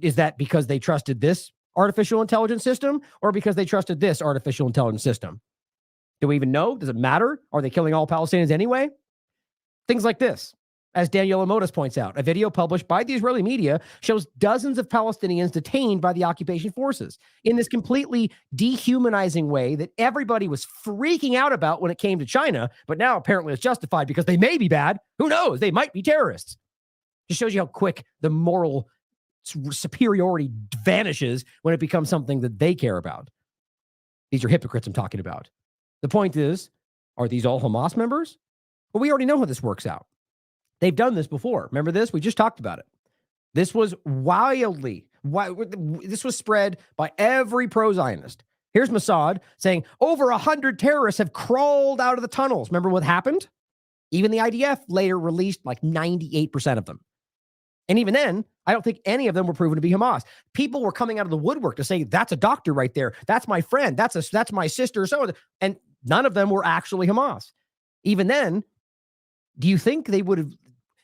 Is that because they trusted this artificial intelligence system or because they trusted this artificial intelligence system? Do we even know? Does it matter? Are they killing all Palestinians anyway? Things like this. As Daniel Amotis points out, a video published by the Israeli media shows dozens of Palestinians detained by the occupation forces in this completely dehumanizing way that everybody was freaking out about when it came to China, but now apparently it's justified because they may be bad. Who knows? They might be terrorists. Just shows you how quick the moral superiority vanishes when it becomes something that they care about. These are hypocrites I'm talking about. The point is, are these all Hamas members? Well, we already know how this works out. They've done this before. Remember this? We just talked about it. This was this was spread by every pro-Zionist. Here's Mossad saying over 100 terrorists have crawled out of the tunnels. Remember what happened? Even the IDF later released like 98% of them. And even then, I don't think any of them were proven to be Hamas. People were coming out of the woodwork to say, that's a doctor right there. That's my friend. That's my sister. And none of them were actually Hamas. Even then, do you think they would have,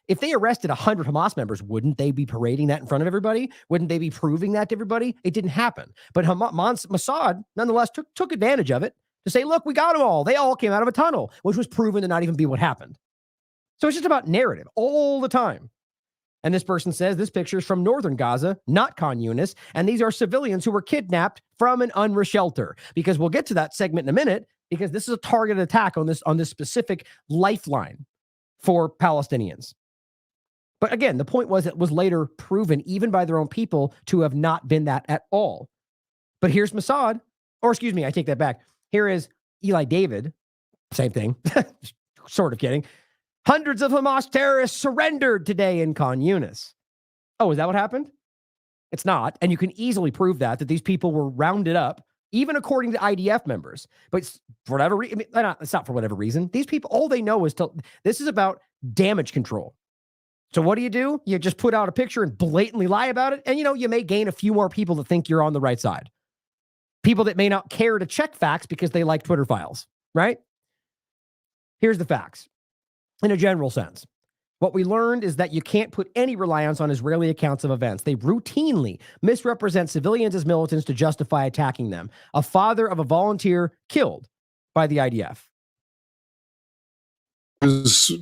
if they arrested 100 Hamas members, wouldn't they be parading that in front of everybody? Wouldn't they be proving that to everybody? It didn't happen. But Mossad, nonetheless, took advantage of it to say, look, we got them all. They all came out of a tunnel, which was proven to not even be what happened. So it's just about narrative all the time. And this person says this picture is from northern Gaza, not Khan Yunis, and these are civilians who were kidnapped from an UNRWA shelter. Because we'll get to that segment in a minute, because this is a targeted attack on this specific lifeline for Palestinians. But again, the point was it was later proven, even by their own people, to have not been that at all. But here's Mossad, or excuse me, I take that back. Here is Eli David, same thing, sort of kidding. Hundreds of Hamas terrorists surrendered today in Khan Yunis. Oh, is that what happened? It's not. And you can easily prove that these people were rounded up, even according to IDF members. But for whatever reason, it's not for whatever reason. These people, all they know is this is about damage control. So what do? You just put out a picture and blatantly lie about it. And, you may gain a few more people that think you're on the right side. People that may not care to check facts because they like Twitter files, right? Here's the facts. In a general sense, what we learned is that you can't put any reliance on Israeli accounts of events. They routinely misrepresent civilians as militants to justify attacking them. A father of a volunteer killed by the IDF. There was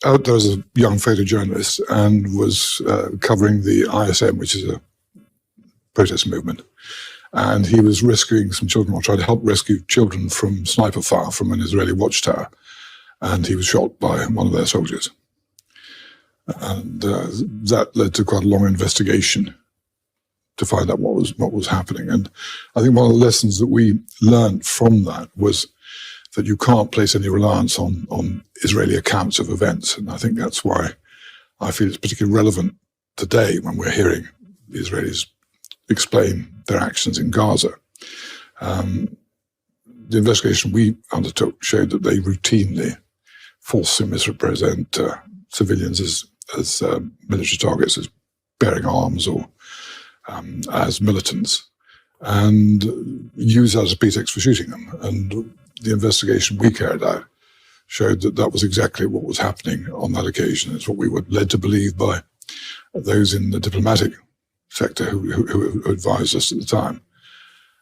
a young photojournalist and was covering the ISM, which is a protest movement. And he was rescuing some children, or trying to help rescue children from sniper fire from an Israeli watchtower. And he was shot by one of their soldiers. And that led to quite a long investigation to find out what was happening. And I think one of the lessons that we learned from that was that you can't place any reliance on Israeli accounts of events. And I think that's why I feel it's particularly relevant today when we're hearing the Israelis explain their actions in Gaza. The investigation we undertook showed that they routinely falsely misrepresent civilians as military targets, as bearing arms or as militants, and use that as a pretext for shooting them. And the investigation we carried out showed that that was exactly what was happening on that occasion. It's what we were led to believe by those in the diplomatic sector who advised us at the time.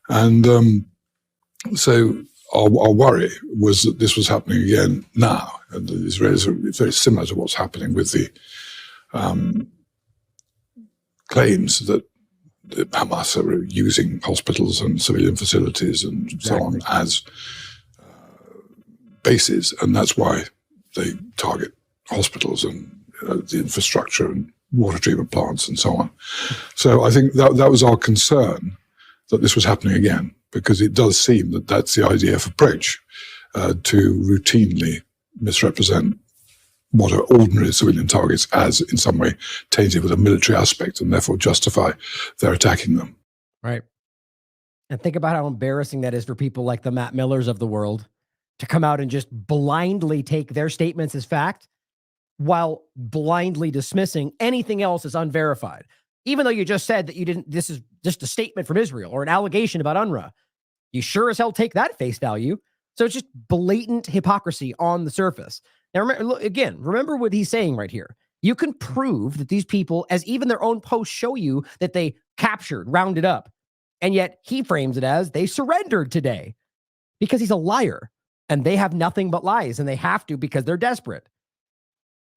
And so our worry was that this was happening again now. And the Israelis are very similar to what's happening with the claims that Hamas are using hospitals and civilian facilities and so on as bases. And that's why they target hospitals and the infrastructure and water treatment plants and so on. So I think that was our concern, that this was happening again, because it does seem that that's the IDF approach, to routinely misrepresent what are ordinary civilian targets as in some way tainted with a military aspect, and therefore justify their attacking them. Right. And think about how embarrassing that is for people like the Matt Millers of the world to come out and just blindly take their statements as fact while blindly dismissing anything else as unverified. Even though you just said that you didn't, this is just a statement from Israel or an allegation about UNRWA. You sure as hell take that at face value. So it's just blatant hypocrisy on the surface. Now, remember what he's saying right here. You can prove that these people, as even their own posts show you, that they captured, rounded up, and yet he frames it as they surrendered today because he's a liar and they have nothing but lies, and they have to because they're desperate.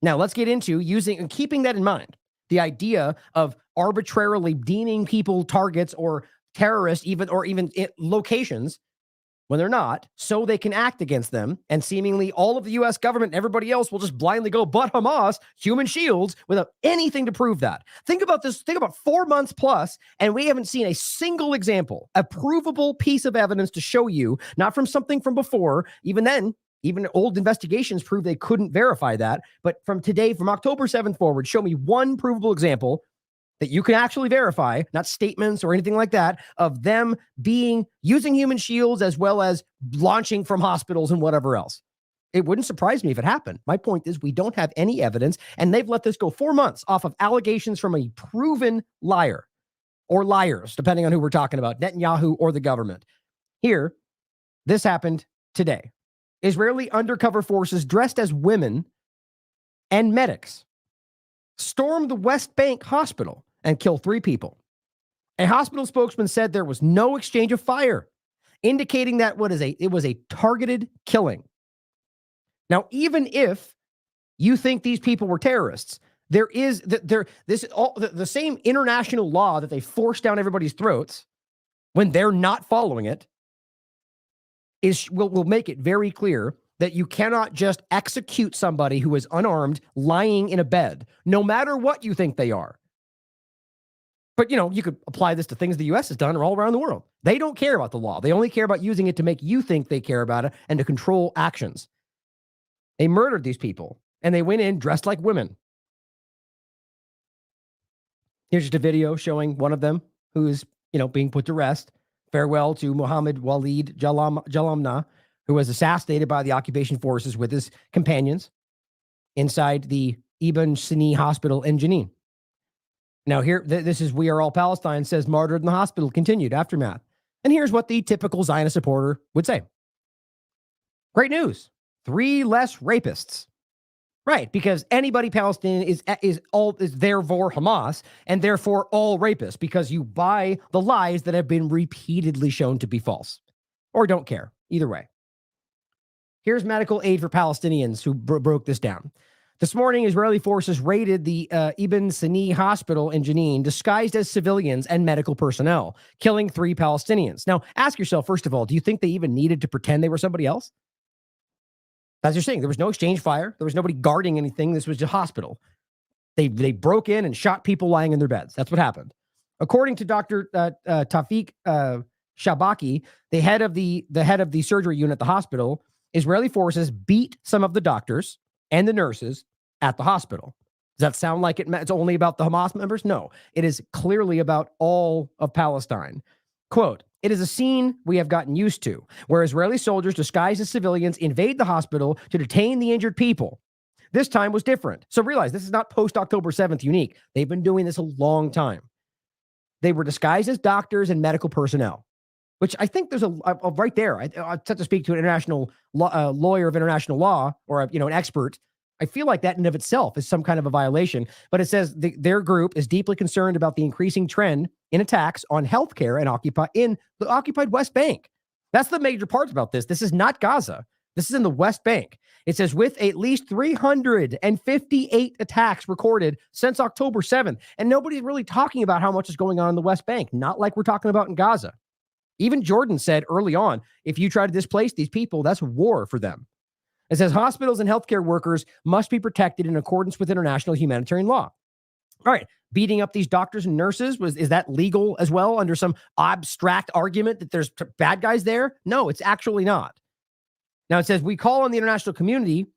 Now, let's get into using and keeping that in mind. The idea of arbitrarily deeming people targets or terrorists, even locations when they're not, so they can act against them, and seemingly all of the U.S. government and everybody else will just blindly go, but Hamas, human shields, without anything to prove that. Think about this. Think about 4 months plus, and we haven't seen a single example, a provable piece of evidence to show you, not from something from before. Even then, even old investigations prove they couldn't verify that. But from today, from October 7th forward, show me one provable example that you can actually verify, not statements or anything like that, of them using human shields as well as launching from hospitals and whatever else. It wouldn't surprise me if it happened. My point is we don't have any evidence, and they've let this go 4 months off of allegations from a proven liar or liars, depending on who we're talking about, Netanyahu or the government. Here, this happened today. Israeli undercover forces dressed as women and medics stormed the West Bank hospital and kill 3 people. A hospital spokesman said there was no exchange of fire, indicating that it was a targeted killing. Now, even if you think these people were terrorists, there is the same international law that they force down everybody's throats when they're not following it will make it very clear that you cannot just execute somebody who is unarmed lying in a bed, no matter what you think they are. But, you could apply this to things the U.S. has done all around the world. They don't care about the law. They only care about using it to make you think they care about it and to control actions. They murdered these people, and they went in dressed like women. Here's just a video showing one of them who is, being put to rest. Farewell to Mohammed Walid Jalamna, who was assassinated by the occupation forces with his companions inside the Ibn Sina hospital in Jenin. Now here, this is We Are All Palestine says martyred in the hospital, continued aftermath. And here's what the typical Zionist supporter would say. Great news. 3 less rapists. Right, because anybody Palestinian is therefore Hamas, and therefore all rapists, because you buy the lies that have been repeatedly shown to be false. Or don't care. Either way. Here's medical aid for Palestinians who broke this down. This morning, Israeli forces raided the Ibn Sina hospital in Jenin, disguised as civilians and medical personnel, killing 3 Palestinians. Now, ask yourself, first of all, do you think they even needed to pretend they were somebody else? As you're saying, there was no exchange fire. There was nobody guarding anything. This was a hospital. They broke in and shot people lying in their beds. That's what happened. According to Dr. Tafik Shabaki, the head of the surgery unit at the hospital, Israeli forces beat some of the doctors and the nurses at the hospital. Does that sound like it's only about the Hamas members? No, it is clearly about all of Palestine. Quote, "It is a scene we have gotten used to, where Israeli soldiers disguised as civilians invade the hospital to detain the injured people. This time was different." So realize this is not post-October 7th unique. They've been doing this a long time. They were disguised as doctors and medical personnel, which I think there's a right there. I have to speak to an international lawyer of international law or an expert. I feel like that in of itself is some kind of a violation. But it says their group is deeply concerned about the increasing trend in attacks on healthcare in the occupied West Bank. That's the major part about this. This is not Gaza. This is in the West Bank. It says with at least 358 attacks recorded since October 7th. And nobody's really talking about how much is going on in the West Bank, not like we're talking about in Gaza. Even Jordan said early on, if you try to displace these people, that's war for them. It says hospitals and healthcare workers must be protected in accordance with international humanitarian law. All right, beating up these doctors and nurses, is that legal as well under some abstract argument that there's bad guys there? No, it's actually not. Now it says we call on the international community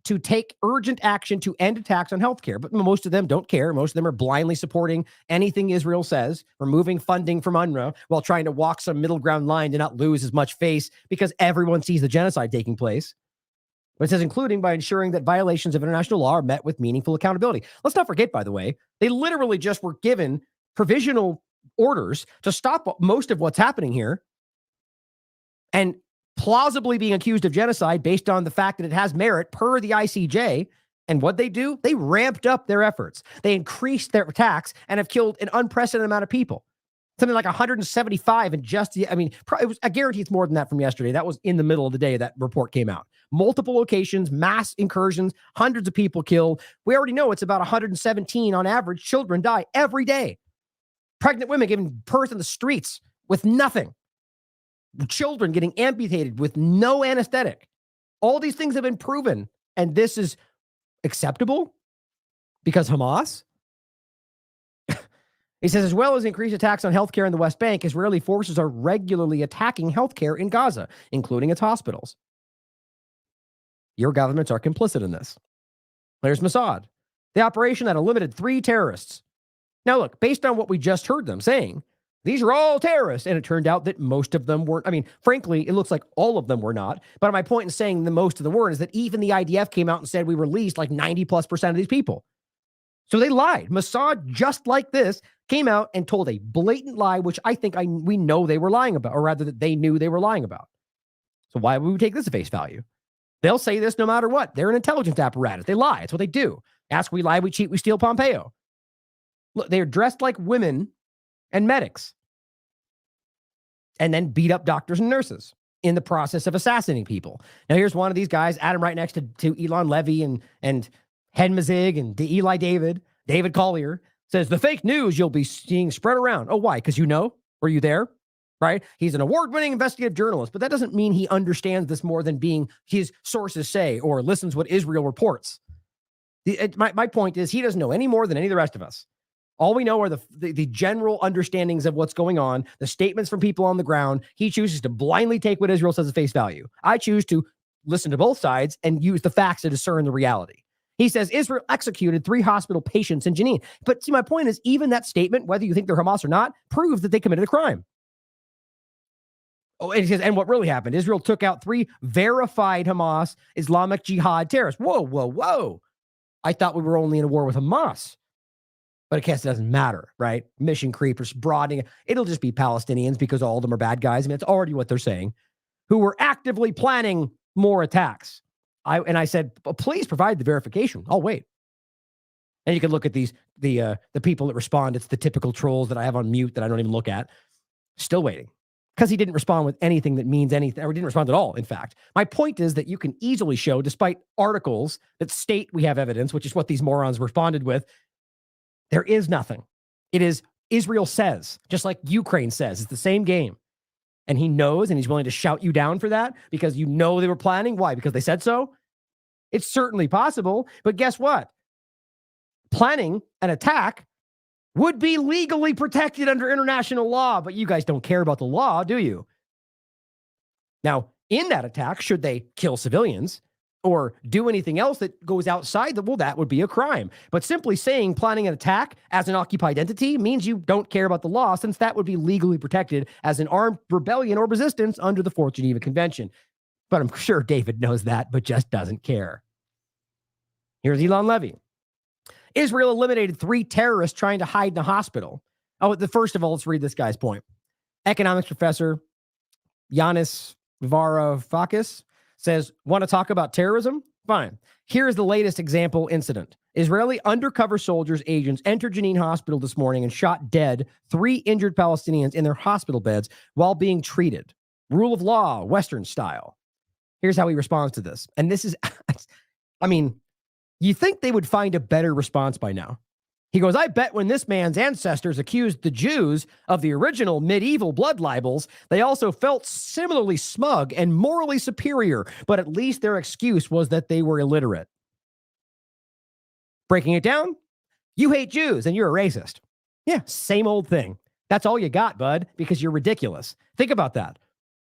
to take urgent action to end attacks on healthcare, but most of them don't care. Most of them are blindly supporting anything Israel says, removing funding from UNRWA while trying to walk some middle ground line to not lose as much face because everyone sees the genocide taking place. But it says including by ensuring that violations of international law are met with meaningful accountability. Let's not forget, by the way, they literally just were given provisional orders to stop most of what's happening here and plausibly being accused of genocide based on the fact that it has merit per the ICJ. And what they do, they ramped up their efforts. They increased their attacks and have killed an unprecedented amount of people. Something like 175 in just, I guarantee it's more than that from yesterday. That was in the middle of the day that report came out. Multiple locations, mass incursions, hundreds of people killed. We already know it's about 117 on average. Children die every day. Pregnant women giving birth in the streets with nothing. Children getting amputated with no anesthetic. All these things have been proven. And this is acceptable because Hamas? He says, as well as increased attacks on healthcare in the West Bank, Israeli forces are regularly attacking healthcare in Gaza, including its hospitals. Your governments are complicit in this. There's Mossad, the operation that eliminated 3 terrorists. Now, look, based on what we just heard them saying, these are all terrorists. And it turned out that most of them weren't. I mean, frankly, it looks like all of them were not. But my point in saying the most of them weren't is that even the IDF came out and said we released like 90+% of these people. So they lied. Mossad, just like this, came out and told a blatant lie, which I think we know they were lying about, or rather that they knew they were lying about. So why would we take this at face value? They'll say this no matter what. They're an intelligence apparatus. They lie. It's what they do. Ask, we lie, we cheat, we steal Pompeo. Look, they're dressed like women and medics and then beat up doctors and nurses in the process of assassinating people. Now, here's one of these guys, Adam, right next to Elon Levy and Hen Mazig and Eli David Collier, says the fake news you'll be seeing spread around. Oh, why? Because were you there? Right? He's an award-winning investigative journalist, but that doesn't mean he understands this more than being his sources say or listens what Israel reports. My point is he doesn't know any more than any of the rest of us. All we know are the general understandings of what's going on, the statements from people on the ground. He chooses to blindly take what Israel says at face value. I choose to listen to both sides and use the facts to discern the reality. He says Israel executed 3 hospital patients in Jenin. But see, my point is even that statement, whether you think they're Hamas or not, proves that they committed a crime. Oh, and he says, and what really happened, Israel took out 3 verified Hamas Islamic Jihad terrorists. Whoa. I thought we were only in a war with Hamas. But I guess it doesn't matter, right? Mission creep or broadening. It'll just be Palestinians because all of them are bad guys. I mean, it's already what they're saying, who were actively planning more attacks. I said, please provide the verification. I'll wait. And you can look at the people that respond. It's the typical trolls that I have on mute that I don't even look at. Still waiting. Because he didn't respond with anything that means anything, or didn't respond at all, in fact. My point is that you can easily show, despite articles that state we have evidence, which is what these morons responded with, there is nothing. It is Israel says, just like Ukraine says. It's the same game. And he knows, and he's willing to shout you down for that because you know they were planning. Why? Because they said so? It's certainly possible. But guess what? Planning an attack would be legally protected under international law, but you guys don't care about the law, do you? Now, in that attack, should they kill civilians or do anything else that goes outside that, well, that would be a crime. But simply saying planning an attack as an occupied entity means you don't care about the law, since that would be legally protected as an armed rebellion or resistance under the Fourth Geneva Convention. But I'm sure David knows that, but just doesn't care. Here's Elon Levy. Israel eliminated 3 terrorists trying to hide in a hospital. Oh, first of all, let's read this guy's point. Economics professor Yanis Varoufakis says, want to talk about terrorism? Fine. Here's the latest example incident. Israeli undercover soldiers, agents entered Jenin Hospital this morning and shot dead 3 injured Palestinians in their hospital beds while being treated. Rule of law, Western style. Here's how he responds to this. And this is, I mean, you think they would find a better response by now. He goes, I bet when this man's ancestors accused the Jews of the original medieval blood libels, they also felt similarly smug and morally superior, but at least their excuse was that they were illiterate. Breaking it down, you hate Jews and you're a racist. Yeah, same old thing. That's all you got, bud, because you're ridiculous. Think about that.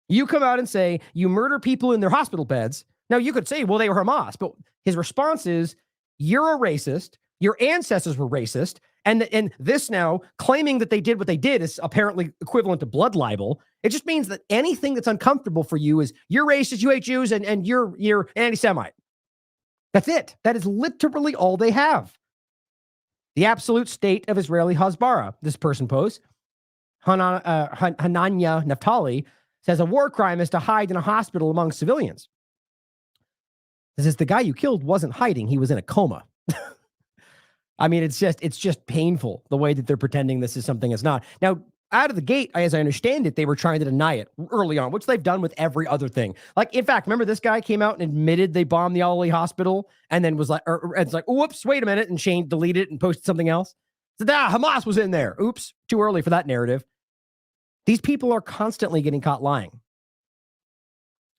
You come out and say you murder people in their hospital beds. Now, you could say, well, they were Hamas, but his response is, you're a racist. Your ancestors were racist, and this now claiming that they did what they did is apparently equivalent to blood libel. It just means that anything that's uncomfortable for you is you're racist, you hate Jews, and you're an anti-Semite. That's it. That is literally all they have. The absolute state of Israeli Hasbara, this person posts. Hananya Naftali says a war crime is to hide in a hospital among civilians. This is the guy you killed wasn't hiding. He was in a coma. I mean, it's just painful the way that they're pretending this is something it's not. Now, out of the gate, as I understand it, they were trying to deny it early on, which they've done with every other thing. Like, in fact, remember this guy came out and admitted they bombed the Al-Ali hospital and then was like, it's like, whoops, wait a minute, and Shane deleted it and posted something else. Said, Hamas was in there. Oops, too early for that narrative. These people are constantly getting caught lying.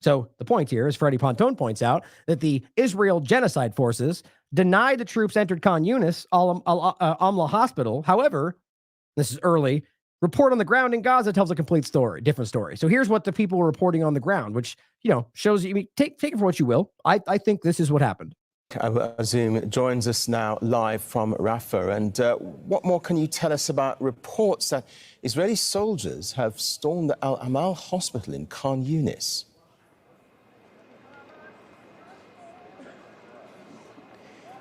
So the point here, as Freddie Pontone points out, that the Israel genocide forces denied the troops entered Khan Yunis, Amla Hospital. However, this is early, report on the ground in Gaza tells a complete story, different story. So here's what the people were reporting on the ground, which, shows you, take it for what you will. I think this is what happened. Azim joins us now live from Rafah. And what more can you tell us about reports that Israeli soldiers have stormed the Al Amal hospital in Khan Yunis?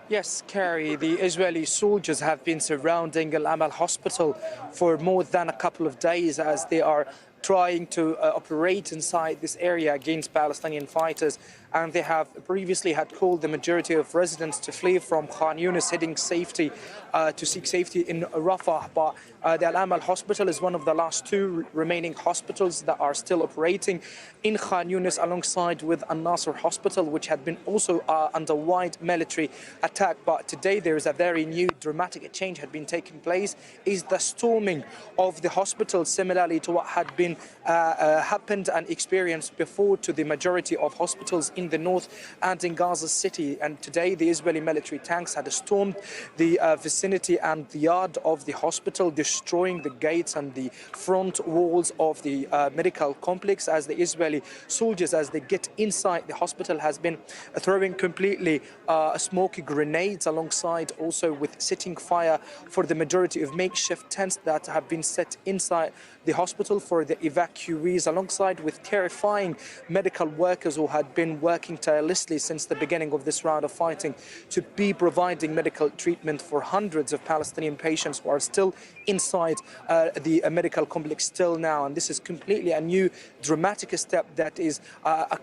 Yes, Carrie, the Israeli soldiers have been surrounding Al Amal hospital for more than a couple of days as they are trying to operate inside this area against Palestinian fighters. And they have previously had called the majority of residents to flee from Khan Yunis, to seek safety in Rafah. But the Al Amal hospital is one of the last 2 remaining hospitals that are still operating in Khan Yunis, alongside with Al Nasser hospital, which had been also under wide military attack. But today there is a very new dramatic change had been taking place, is the storming of the hospital, similarly to what had been happened and experienced before to the majority of hospitals in the north and in Gaza City. And today the Israeli military tanks had stormed the vicinity and the yard of the hospital, destroying the gates and the front walls of the medical complex, as the Israeli soldiers, as they get inside the hospital, has been throwing completely smoky grenades, alongside also with setting fire for the majority of makeshift tents that have been set inside the hospital for the evacuees, alongside with terrifying medical workers who had been working tirelessly since the beginning of this round of fighting to be providing medical treatment for hundreds of Palestinian patients who are still inside the medical complex still now. And this is completely a new dramatic step that is a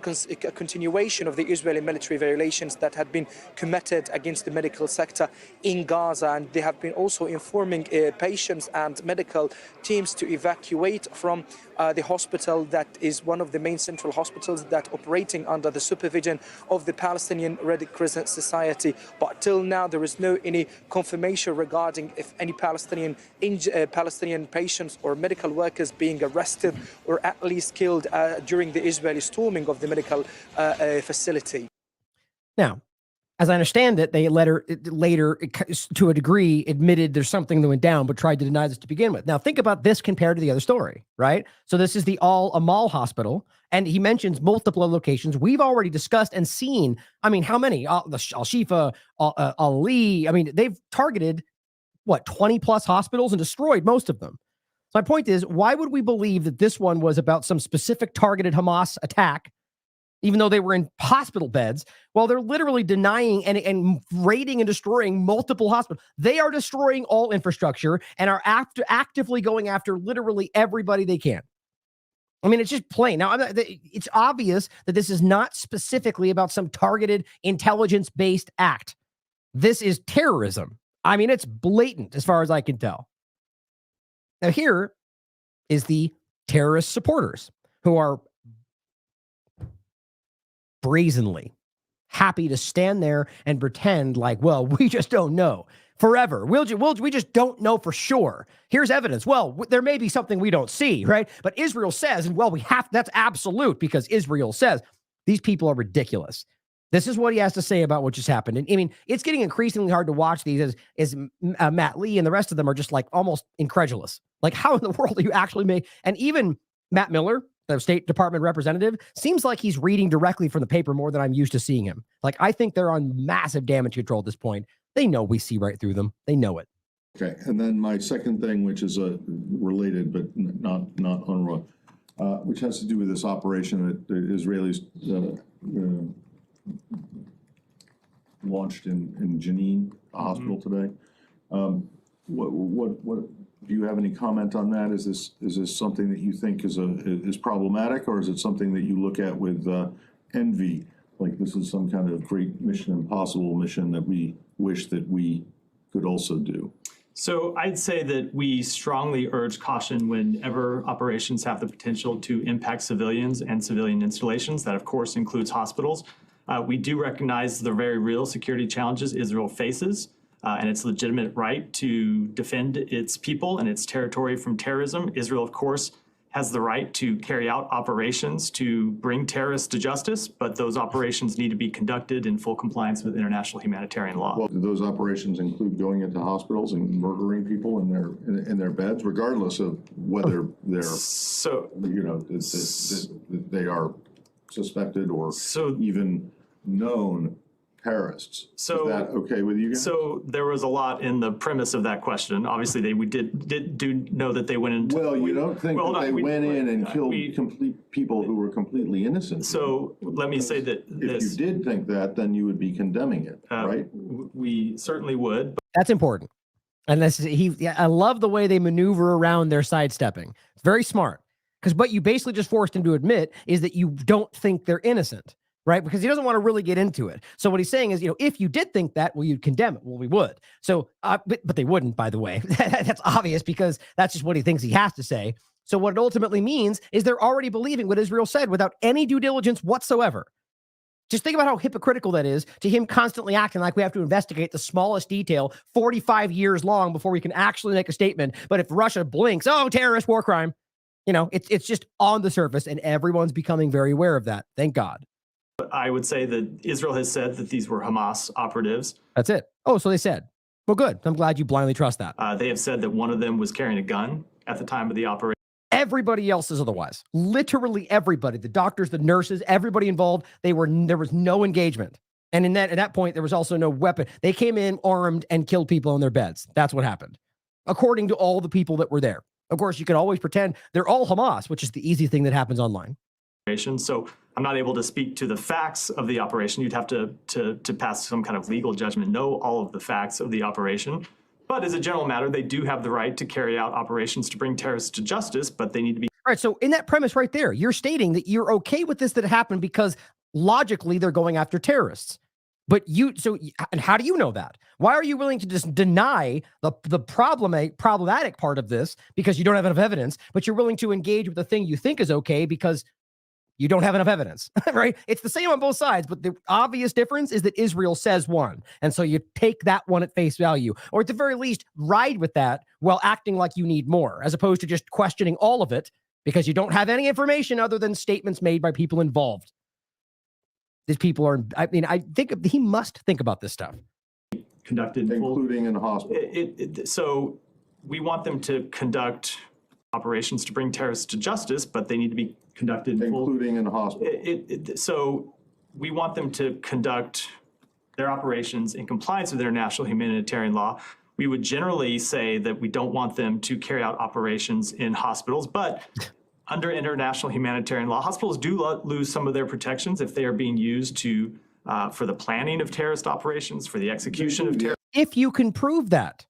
continuation of the Israeli military violations that had been committed against the medical sector in Gaza. And they have been also informing patients and medical teams to evacuate from the hospital that is one of the main central hospitals that operating under the supervision of the Palestinian Red Crescent Society. But till now there is no any confirmation regarding if any Palestinian patients or medical workers being arrested or at least killed during the Israeli storming of the medical facility. Now, As I understand it, they later, to a degree, admitted there's something that went down, but tried to deny this to begin with. Now, think about this compared to the other story, right? So this is the Al-Amal Hospital, and he mentions multiple locations. We've already discussed and seen, I mean, how many? Al-Shifa, Ali. I mean, they've targeted, 20 plus hospitals and destroyed most of them. So my point is, why would we believe that this one was about some specific targeted Hamas attack, even though they were in hospital beds? Well, they're literally denying and raiding and destroying multiple hospitals. They are destroying all infrastructure and are actively going after literally everybody they can. I mean, it's just plain. Now, it's obvious that this is not specifically about some targeted intelligence-based act. This is terrorism. I mean, it's blatant as far as I can tell. Now, here is the terrorist supporters who are brazenly happy to stand there and pretend like, well, we just don't know forever. We just don't know for sure. Here's evidence. Well, there may be something we don't see, right? But Israel says, and well, that's absolute because Israel says. These people are ridiculous. This is what he has to say about what just happened. And I mean, it's getting increasingly hard to watch these as Matt Lee and the rest of them are just like almost incredulous. Like, how in the world do you actually and even Matt Miller, the State Department representative, seems like he's reading directly from the paper more than I'm used to seeing him. Like, I think they're on massive damage control at this point. They know we see right through them. They know it. Okay, and then my second thing, which is related but not UNRWA, which has to do with this operation that the Israelis launched in Jenin, a hospital today. What do you have any comment on that? Is this something that you think is problematic, or is it something that you look at with envy? Like this is some kind of great Mission Impossible mission that we wish that we could also do? So I'd say that we strongly urge caution whenever operations have the potential to impact civilians and civilian installations. That, of course, includes hospitals. We do recognize the very real security challenges Israel faces and its legitimate right to defend its people and its territory from terrorism. Israel, of course, has the right to carry out operations to bring terrorists to justice, but those operations need to be conducted in full compliance with international humanitarian law. Well, do those operations include going into hospitals and murdering people in their beds, regardless of whether they're they are suspected or even known terrorists? So, is that okay with you guys? So there was a lot in the premise of that question. Obviously, we did know that they went into. Well, you don't think that they went in and killed complete people who were completely innocent? So let me say that if you did think that, then you would be condemning it, right? We certainly would. That's important. And I love the way they maneuver around their sidestepping. It's very smart. Because what you basically just forced him to admit is that you don't think they're innocent. Right? Because he doesn't want to really get into it. So what he's saying is, if you did think that, well, you'd condemn it. Well, we would. So, but they wouldn't, by the way. That's obvious because that's just what he thinks he has to say. So what it ultimately means is they're already believing what Israel said without any due diligence whatsoever. Just think about how hypocritical that is to him constantly acting like we have to investigate the smallest detail 45 years long before we can actually make a statement. But if Russia blinks, oh, terrorist, war crime, it's just on the surface and everyone's becoming very aware of that. Thank God. I would say that Israel has said that these were Hamas operatives. That's it. Oh, so they said. Well, good. I'm glad you blindly trust that. They have said that one of them was carrying a gun at the time of the operation. Everybody else is otherwise. Literally everybody. The doctors, the nurses, everybody involved. There was no engagement. And at that point, there was also no weapon. They came in armed and killed people in their beds. That's what happened. According to all the people that were there. Of course, you could always pretend they're all Hamas, which is the easy thing that happens online. So I'm not able to speak to the facts of the operation. You'd have to pass some kind of legal judgment, know all of the facts of the operation. But as a general matter, they do have the right to carry out operations to bring terrorists to justice, but they need to be. All right. So in that premise right there, you're stating that you're okay with this that happened because logically they're going after terrorists. But and how do you know that? Why are you willing to just deny the problematic part of this because you don't have enough evidence, but you're willing to engage with the thing you think is okay because you don't have enough evidence, right? It's the same on both sides, but the obvious difference is that Israel says one. And so you take that one at face value, or at the very least, ride with that while acting like you need more, as opposed to just questioning all of it because you don't have any information other than statements made by people involved. these people are, I mean, I think he must think about this stuff. Conducted including in the hospital. So we want them to conduct operations to bring terrorists to justice, but they need to be conducted including in the hospital. So we want them to conduct their operations in compliance with international humanitarian law. We would generally say that we don't want them to carry out operations in hospitals, but under international humanitarian law, hospitals do lose some of their protections if they are being used to for the planning of terrorist operations, for the execution of terrorist. If you can prove that,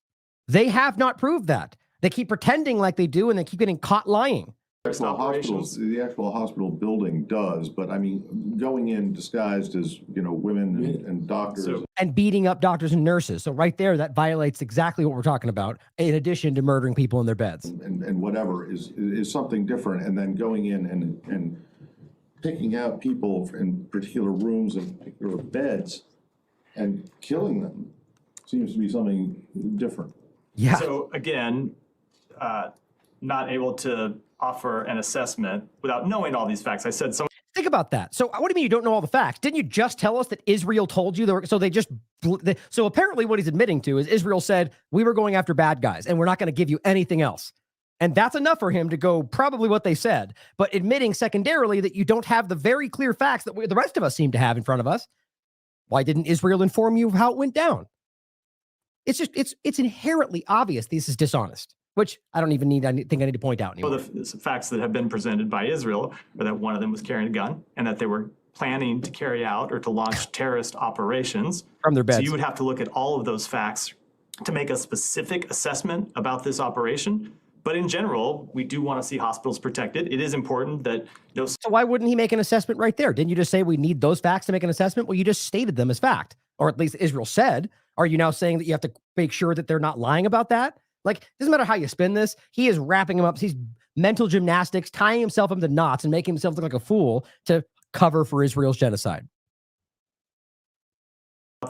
they have not proved that. They keep pretending like they do, and they keep getting caught lying. The actual hospital building does, but I mean, going in disguised as, women and doctors. And beating up doctors and nurses. So right there, that violates exactly what we're talking about, in addition to murdering people in their beds. And whatever is something different. And then going in and picking out people in particular rooms and particular beds and killing them seems to be something different. Yeah. So again, not able to offer an assessment without knowing all these facts. I said so. Think about that. So what do you mean you don't know all the facts? Didn't you just tell us that Israel told you? So apparently what he's admitting to is Israel said, we were going after bad guys and we're not going to give you anything else. And that's enough for him to go probably what they said, but admitting secondarily that you don't have the very clear facts that the rest of us seem to have in front of us. Why didn't Israel inform you of how it went down? It's inherently obvious this is dishonest, which I think I need to point out anymore. Well, the facts that have been presented by Israel are that one of them was carrying a gun and that they were planning to carry out or to launch terrorist operations from their beds. So you would have to look at all of those facts to make a specific assessment about this operation. But in general, we do want to see hospitals protected. It is important that no. So why wouldn't he make an assessment right there? Didn't you just say we need those facts to make an assessment? Well, you just stated them as fact, or at least Israel said. Are you now saying that you have to make sure that they're not lying about that? Like, doesn't matter how you spin this. He is wrapping him up. He's mental gymnastics, tying himself into knots and making himself look like a fool to cover for Israel's genocide.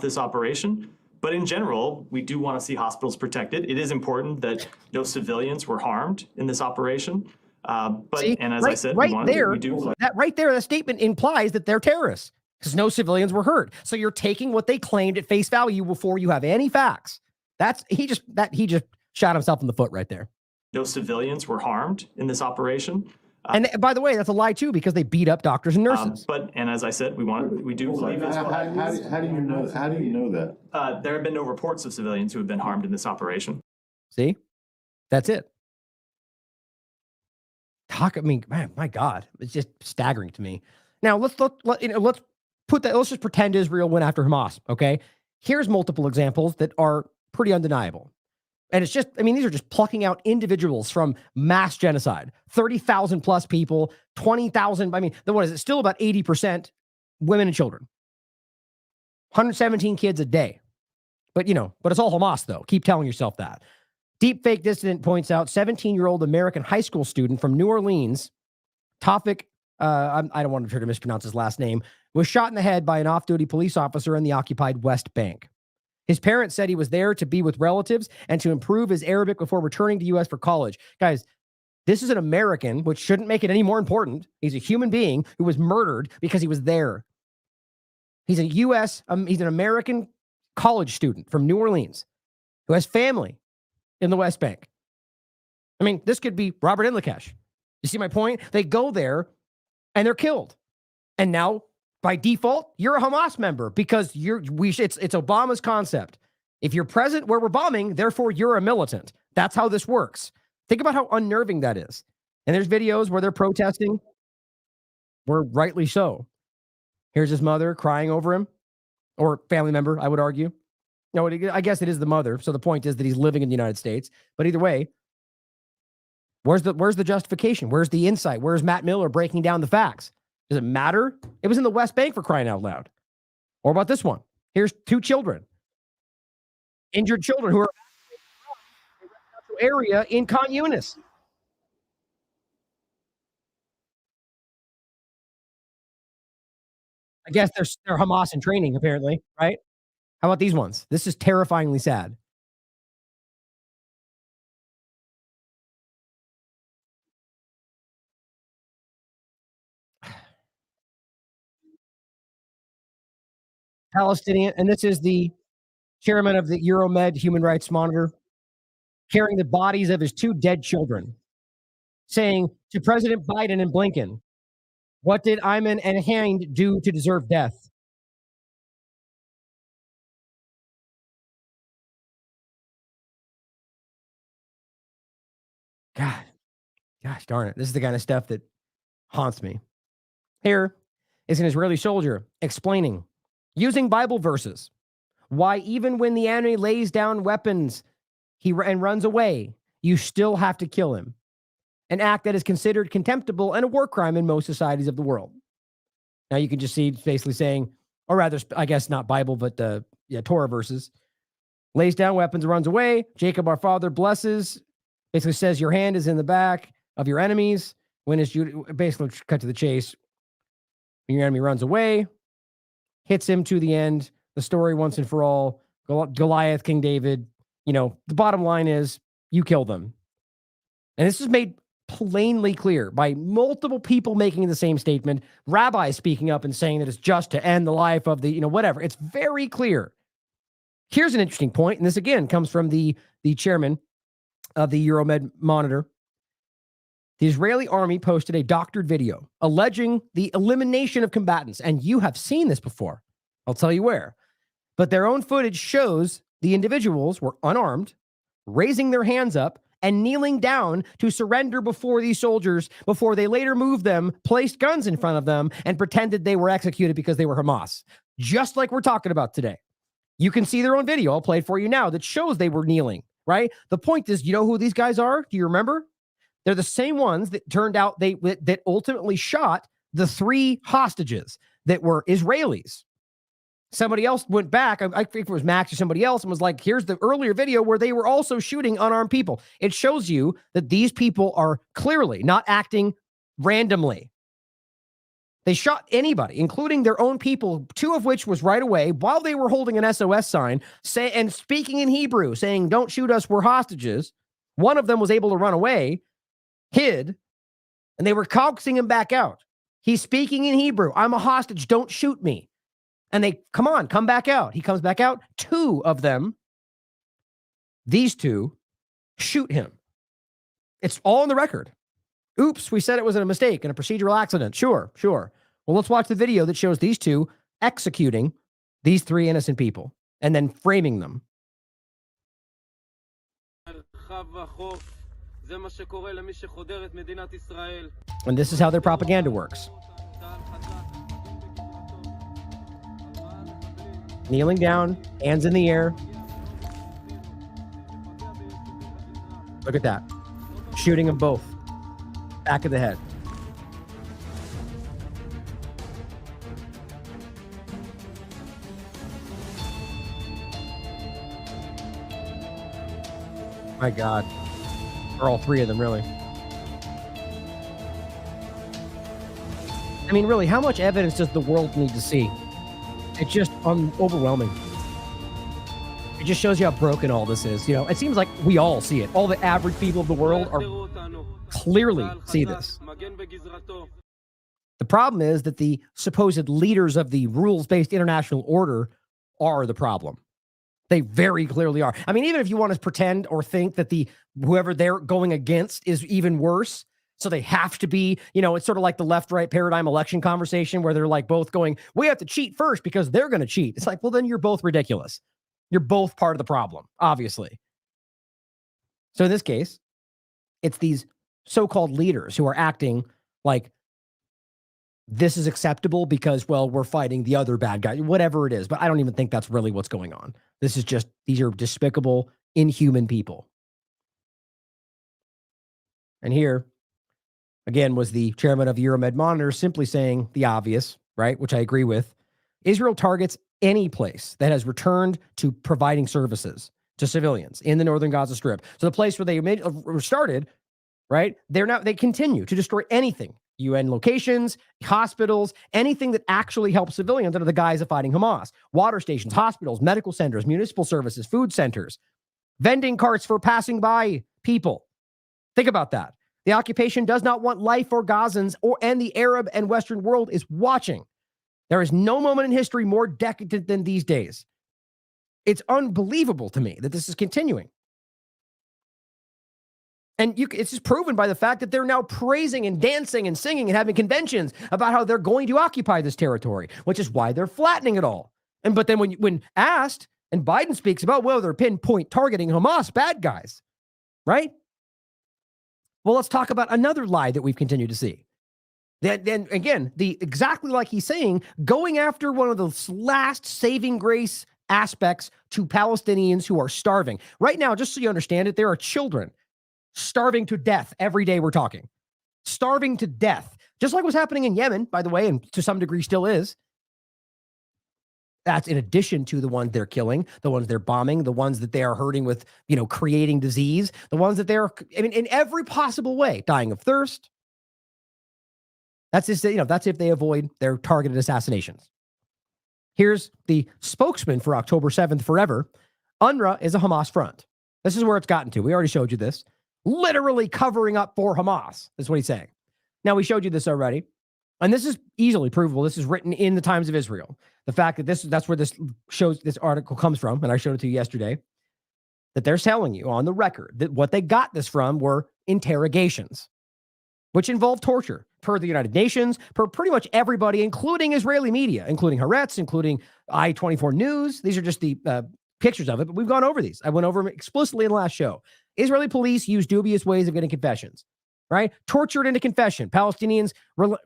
This operation. But in general, we do want to see hospitals protected. It is important that no civilians were harmed in this operation. I said, that statement implies that they're terrorists because no civilians were hurt. So you're taking what they claimed at face value before you have any facts. He just shot himself in the foot right there. No civilians were harmed in this operation. And by the way, that's a lie too, because they beat up doctors and nurses. And as I said, we do believe Israel. How do you know that? There have been no reports of civilians who have been harmed in this operation. See, that's it. Man, my God, it's just staggering to me. Now let's just pretend Israel went after Hamas. Okay, here's multiple examples that are pretty undeniable. And these are just plucking out individuals from mass genocide, 30,000 plus people, 20,000. What is it? Still about 80% women and children, 117 kids a day. But it's all Hamas though. Keep telling yourself that. Deepfake Dissident points out 17-year-old American high school student from New Orleans, Tawfiq, I don't want to try to mispronounce his last name, was shot in the head by an off-duty police officer in the occupied West Bank. His parents said he was there to be with relatives and to improve his Arabic before returning to U.S. for college. Guys, this is an American, which shouldn't make it any more important. He's a human being who was murdered because he was there. He's he's an American college student from New Orleans who has family in the West Bank. This could be Robert Inlakesh. You see my point? They go there and they're killed. And now, by default, you're a Hamas member because it's Obama's concept. If you're present where we're bombing, therefore you're a militant. That's how this works. Think about how unnerving that is. And there's videos where they're protesting. Where rightly so. Here's his mother crying over him, or family member, I would argue. No, I guess it is the mother. So the point is that he's living in the United States. But either way, where's the justification? Where's the insight? Where's Matt Miller breaking down the facts? Does it matter? It was in the West Bank, for crying out loud. Or about this one? Here's 2 children. Injured children who are in a area in Khan Yunis. I guess they're Hamas in training, apparently, right? How about these ones? This is terrifyingly sad. Palestinian, and this is the chairman of the Euromed Human Rights Monitor, carrying the bodies of his 2 dead children, saying to President Biden and Blinken, "What did Ayman and Hind do to deserve death?" God, gosh darn it. This is the kind of stuff that haunts me. Here is an Israeli soldier explaining, using Bible verses, why even when the enemy lays down weapons and runs away, you still have to kill him. An act that is considered contemptible and a war crime in most societies of the world. Now you can just see basically saying, or rather, I guess not Bible, but Torah verses. Lays down weapons, runs away. Jacob, our father, blesses. Basically says your hand is in the back of your enemies. When is you basically cut to the chase? When your enemy runs away, hits him to the end. The story once and for all. Goliath, King David. The bottom line is you kill them. And this is made plainly clear by multiple people making the same statement. Rabbis speaking up and saying that it's just to end the life of the, whatever. It's very clear. Here's an interesting point, and this again comes from the chairman of the Euromed Monitor. The Israeli army posted a doctored video alleging the elimination of combatants, and you have seen this before. I'll tell you where. But their own footage shows the individuals were unarmed, raising their hands up, and kneeling down to surrender before these soldiers before they later moved them, placed guns in front of them, and pretended they were executed because they were Hamas. Just like we're talking about today. You can see their own video. I'll play it for you now that shows they were kneeling, right? The point is, you know who these guys are? Do you remember? They're the same ones that turned out that ultimately shot the 3 hostages that were Israelis. Somebody else went back, I think it was Max or somebody else, and was like, here's the earlier video where they were also shooting unarmed people. It shows you that these people are clearly not acting randomly. They shot anybody, including their own people, 2 of which was right away while they were holding an SOS sign and speaking in Hebrew, saying, don't shoot us, we're hostages. One of them was able to run away, hid, and they were coaxing him back out. He's speaking in Hebrew. I'm a hostage. Don't shoot me. And they, come back out. He comes back out. 2 of them, these 2, shoot him. It's all on the record. Oops, we said it was a mistake and a procedural accident. Sure. Well, let's watch the video that shows these 2 executing these 3 innocent people and then framing them. And this is how their propaganda works. Kneeling down, hands in the air. Look at that. Shooting them both. Back of the head. My God. Or all 3 of them, really. I mean, really, how much evidence does the world need to see? It's just overwhelming. It just shows you how broken all this is. It seems like we all see it. All the average people of the world are clearly see this. The problem is that the supposed leaders of the rules-based international order are the problem. They very clearly are. I mean, even if you want to pretend or think that whoever they're going against is even worse, so they have to be, it's sort of like the left-right paradigm election conversation where they're like both going, we have to cheat first because they're going to cheat. It's like, well, then you're both ridiculous. You're both part of the problem, obviously. So in this case, it's these so-called leaders who are acting like this is acceptable because, well, we're fighting the other bad guy, whatever it is. But I don't even think that's really what's going on. This is just, these are despicable, inhuman people. And here, again, was the chairman of Euromed Monitor simply saying the obvious, right? Which I agree with. Israel targets any place that has returned to providing services to civilians in the northern Gaza Strip. So the place where they started, right? They continue to destroy anything. UN locations, hospitals, anything that actually helps civilians under the guise of fighting Hamas. Water stations, hospitals, medical centers, municipal services, food centers, vending carts for passing by people. Think about that. The occupation does not want life for Gazans and the Arab and Western world is watching. There is no moment in history more decadent than these days. It's unbelievable to me that this is continuing. And it's just proven by the fact that they're now praising and dancing and singing and having conventions about how they're going to occupy this territory, which is why they're flattening it all. But then when asked, and Biden speaks about, well, they're pinpoint targeting Hamas bad guys, right? Well, let's talk about another lie that we've continued to see. Then again, exactly like he's saying, going after one of the last saving grace aspects to Palestinians who are starving. Right now, just so you understand it, there are children starving to death every day we're talking. Starving to death. Just like what's happening in Yemen, by the way, and to some degree still is. That's in addition to the ones they're killing, the ones they're bombing, the ones that they are hurting with, creating disease, the ones that they're, in every possible way, dying of thirst. That's just, that's if they avoid their targeted assassinations. Here's the spokesman for October 7th Forever. UNRWA is a Hamas front. This is where it's gotten to. We already showed you this. Literally covering up for Hamas. That's what he's saying. Now, we showed you this already. And this is easily provable. This is written in the Times of Israel. The fact that that's where this article comes from, and I showed it to you yesterday, that they're telling you on the record that what they got this from were interrogations, which involved torture, per the United Nations, per pretty much everybody, including Israeli media, including Haaretz, including I-24 News. These are just the pictures of it, but we've gone over these. I went over them explicitly in the last show. Israeli police use dubious ways of getting confessions, right? Tortured into confession. Palestinians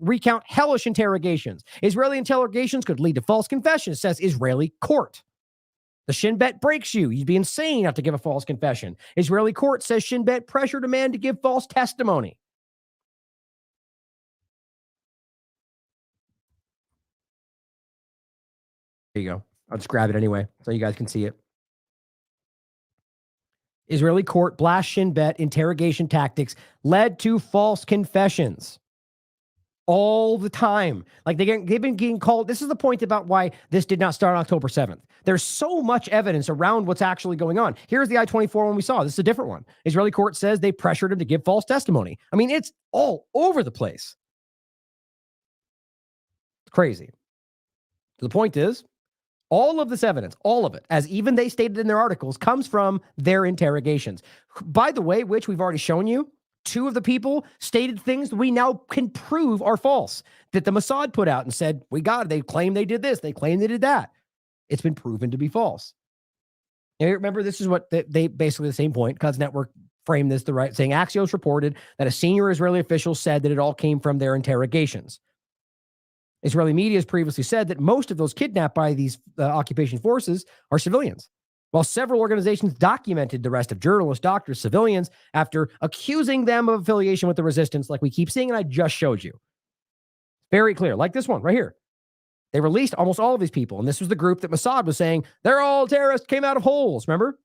recount hellish interrogations. Israeli interrogations could lead to false confessions, says Israeli court. The Shin Bet breaks you. You'd be insane not to give a false confession. Israeli court says Shin Bet pressured a man to give false testimony. There you go. I'll just grab it anyway so you guys can see it. Israeli court blasts Shin Bet interrogation tactics led to false confessions all the time. Like they've been getting called. This is the point about why this did not start on October 7th. There's so much evidence around what's actually going on. Here's the I-24 one we saw. This is a different one. Israeli court says they pressured him to give false testimony. I mean, it's all over the place. It's crazy. The point is, all of this evidence, all of it, as even they stated in their articles, comes from their interrogations. By the way, which we've already shown you, two of the people stated things that we now can prove are false, that the Mossad put out and said, we got it. They claim they did this. They claim they did that. It's been proven to be false. And remember, this is what they basically the same point. Cuz Network framed this saying Axios reported that a senior Israeli official said that it all came from their interrogations. Israeli media has previously said that most of those kidnapped by these occupation forces are civilians, while several organizations documented the arrest of journalists, doctors, civilians after accusing them of affiliation with the resistance, like we keep seeing, and I just showed you. Very clear, like this one right here. They released almost all of these people, and this was the group that Mossad was saying, they're all terrorists, came out of holes, remember?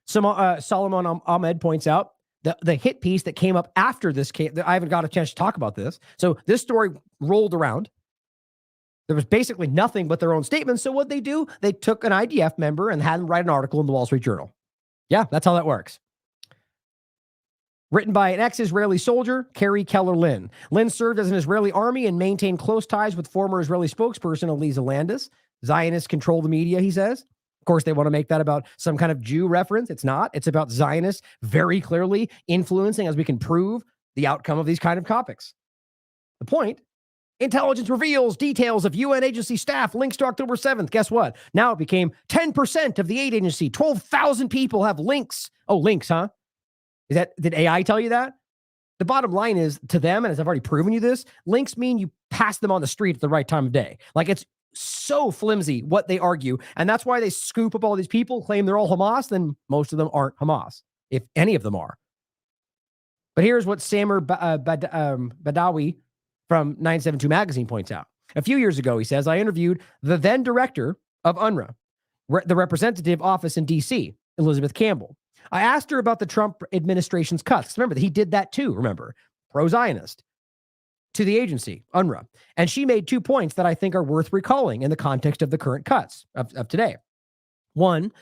Solomon Ahmed points out the hit piece that came up after this case. I haven't got a chance to talk about this. So this story rolled around. There was basically nothing but their own statements. So what they do, they took an IDF member and had him write an article in the Wall Street Journal. Yeah, that's how that works. Written by an ex-Israeli soldier, Carrie Keller-Lynn. Lynn served as an Israeli army and maintained close ties with former Israeli spokesperson Eliza Landis. Zionists control the media, he says. Of course, they want to make that about some kind of Jew reference. It's not. It's about Zionists very clearly influencing, as we can prove, the outcome of these kind of topics. The point, intelligence reveals details of UN agency staff links to October 7th. Guess what? Now it became 10% of the aid agency. 12,000 people have links. Oh, links, huh? Did AI tell you that? The bottom line is, to them, and as I've already proven you this, links mean you pass them on the street at the right time of day. Like, it's so flimsy what they argue, and that's why they scoop up all these people, claim they're all Hamas, then most of them aren't Hamas, if any of them are. But here's what Samer Badawi from 972 Magazine points out. A few years ago, he says, I interviewed the then director of UNRWA, the representative office in D.C., Elizabeth Campbell. I asked her about the Trump administration's cuts. Remember, he did that too, remember, pro-Zionist, to the agency, UNRWA. And she made 2 points that I think are worth recalling in the context of the current cuts of today. One,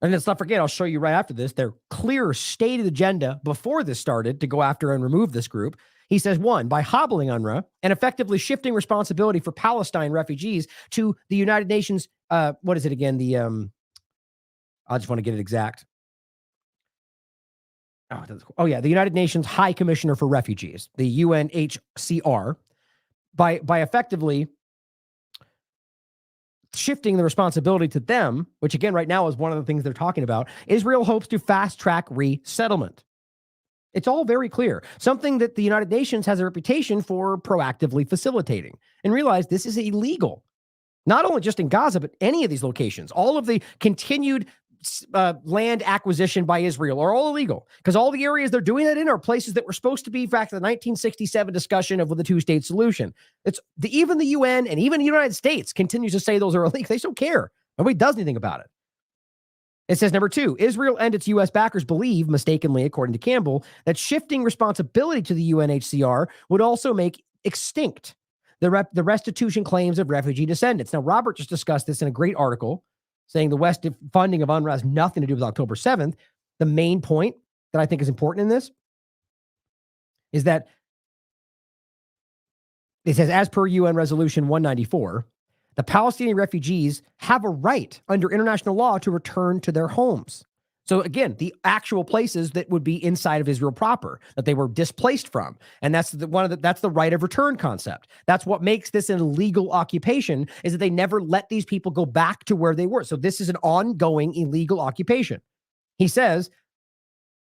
and let's not forget, I'll show you right after this, their clear stated agenda before this started to go after and remove this group. He says, one, by hobbling UNRWA and effectively shifting responsibility for Palestine refugees to the United Nations, what is it again? I just want to get it exact. The United Nations High Commissioner for Refugees, the UNHCR, by effectively shifting the responsibility to them, which again, right now is one of the things they're talking about, Israel hopes to fast-track resettlement. It's all very clear. Something that the United Nations has a reputation for proactively facilitating. And realize this is illegal. Not only just in Gaza, but any of these locations. All of the continued land acquisition by Israel are all illegal, because all the areas they're doing that in are places that were supposed to be back to the 1967 discussion of the two-state solution. Even the UN and even the United States continues to say those are illegal. They just don't care. Nobody does anything about it. It says, number two, Israel and its U.S. backers believe, mistakenly, according to Campbell, that shifting responsibility to the UNHCR would also make extinct the restitution claims of refugee descendants. Now, Robert just discussed this in a great article, saying the West funding of UNRWA has nothing to do with October 7th. The main point that I think is important in this is that it says, as per UN Resolution 194, the Palestinian refugees have a right under international law to return to their homes. So again, the actual places that would be inside of Israel proper, that they were displaced from. And that's that's the right of return concept. That's what makes this an illegal occupation, is that they never let these people go back to where they were. So this is an ongoing illegal occupation. He says,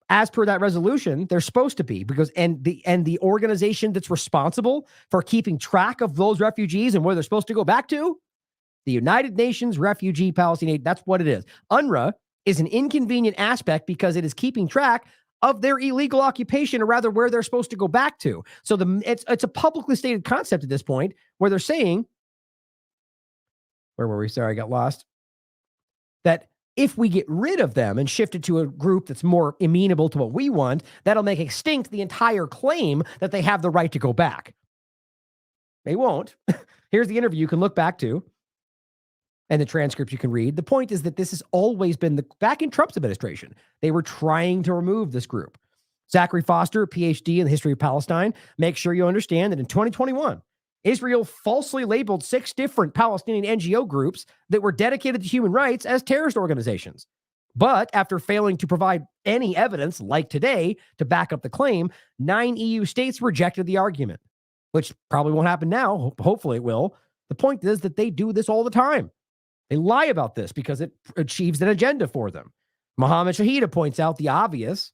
as per that resolution, they're supposed to be, because the organization that's responsible for keeping track of those refugees and where they're supposed to go back to, the United Nations Refugee Palestinian Aid, that's what it is. UNRWA is an inconvenient aspect because it is keeping track of their illegal occupation, or rather where they're supposed to go back to. So it's a publicly stated concept at this point where they're saying, where were we? Sorry, I got lost. That if we get rid of them and shift it to a group that's more amenable to what we want, that'll make extinct the entire claim that they have the right to go back. They won't. Here's the interview you can look back to, and the transcript you can read. The point is that this has always been back in Trump's administration. They were trying to remove this group. Zachary Foster, PhD in the history of Palestine, make sure you understand that in 2021, Israel falsely labeled 6 different Palestinian NGO groups that were dedicated to human rights as terrorist organizations. But after failing to provide any evidence, like today, to back up the claim, 9 EU states rejected the argument, which probably won't happen now. Hopefully it will. The point is that they do this all the time. They lie about this because it achieves an agenda for them. Mohammed Shahida points out the obvious.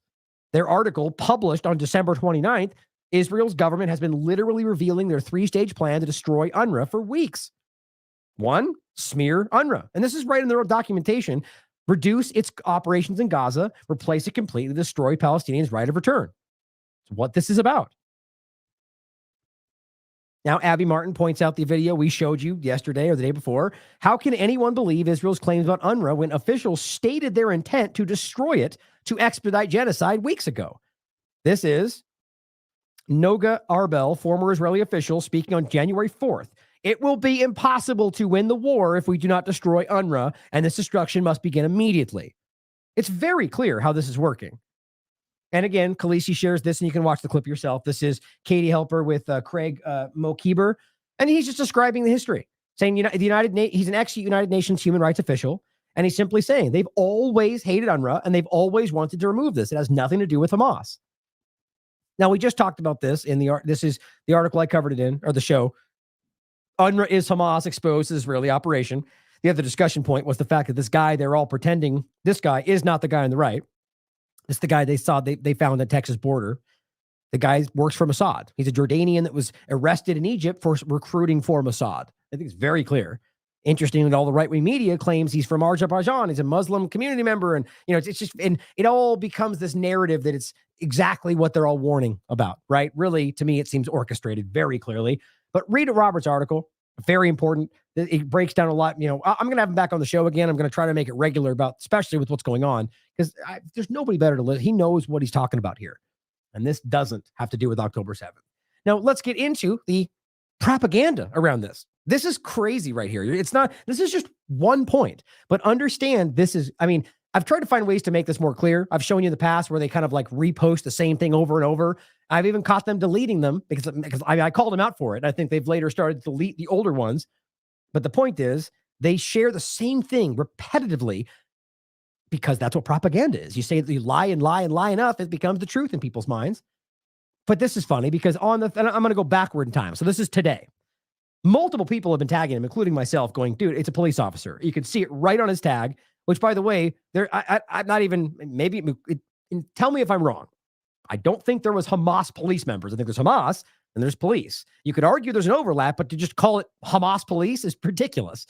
Their article, published on December 29th, Israel's government has been literally revealing their 3-stage plan to destroy UNRWA for weeks. 1, smear UNRWA. And this is right in their documentation. Reduce its operations in Gaza, replace it completely, destroy Palestinians' right of return. It's what this is about. Now, Abby Martin points out the video we showed you yesterday or the day before. How can anyone believe Israel's claims about UNRWA when officials stated their intent to destroy it to expedite genocide weeks ago? This is Noga Arbel, former Israeli official, speaking on January 4th. It will be impossible to win the war if we do not destroy UNRWA, and this destruction must begin immediately. It's very clear how this is working. And again, Khaleesi shares this, and you can watch the clip yourself. This is Katie Helper with Craig Mokeber, and he's just describing the history, saying he's an ex-United Nations human rights official, and he's simply saying they've always hated UNRWA, and they've always wanted to remove this. It has nothing to do with Hamas. Now, we just talked about this in this is the article I covered it in, or the show. UNRWA is Hamas exposed as Israeli operation. The other discussion point was the fact that this guy, they're all pretending this guy is not the guy on the right. It's the guy they found at the Texas border. The guy works for Mossad. He's a Jordanian that was arrested in Egypt for recruiting for Mossad. I think it's very clear. Interesting that all the right-wing media claims he's from Azerbaijan. He's a Muslim community member. And, it's just, and it all becomes this narrative that it's exactly what they're all warning about, right? Really, to me, it seems orchestrated very clearly. But read Robert's article. Very important. It breaks down a lot. I'm going to have him back on the show again. I'm going to try to make it regular especially with what's going on, because there's nobody better to listen. He knows what he's talking about here. And this doesn't have to do with October 7th. Now, let's get into the propaganda around this. This is crazy right here. This is just one point, but understand I've tried to find ways to make this more clear. I've shown you in the past where they kind of like repost the same thing over and over. I've even caught them deleting them because I called them out for it. I think they've later started to delete the older ones. But the point is, they share the same thing repetitively because that's what propaganda is. You say that you lie and lie and lie enough, it becomes the truth in people's minds. But this is funny because and I'm going to go backward in time. So this is today. Multiple people have been tagging him, including myself, going, dude, it's a police officer. You can see it right on his tag, which, by the way, I'm not even, maybe, tell me if I'm wrong. I don't think there was Hamas police members. I think there's Hamas and there's police. You could argue there's an overlap, but to just call it Hamas police is ridiculous.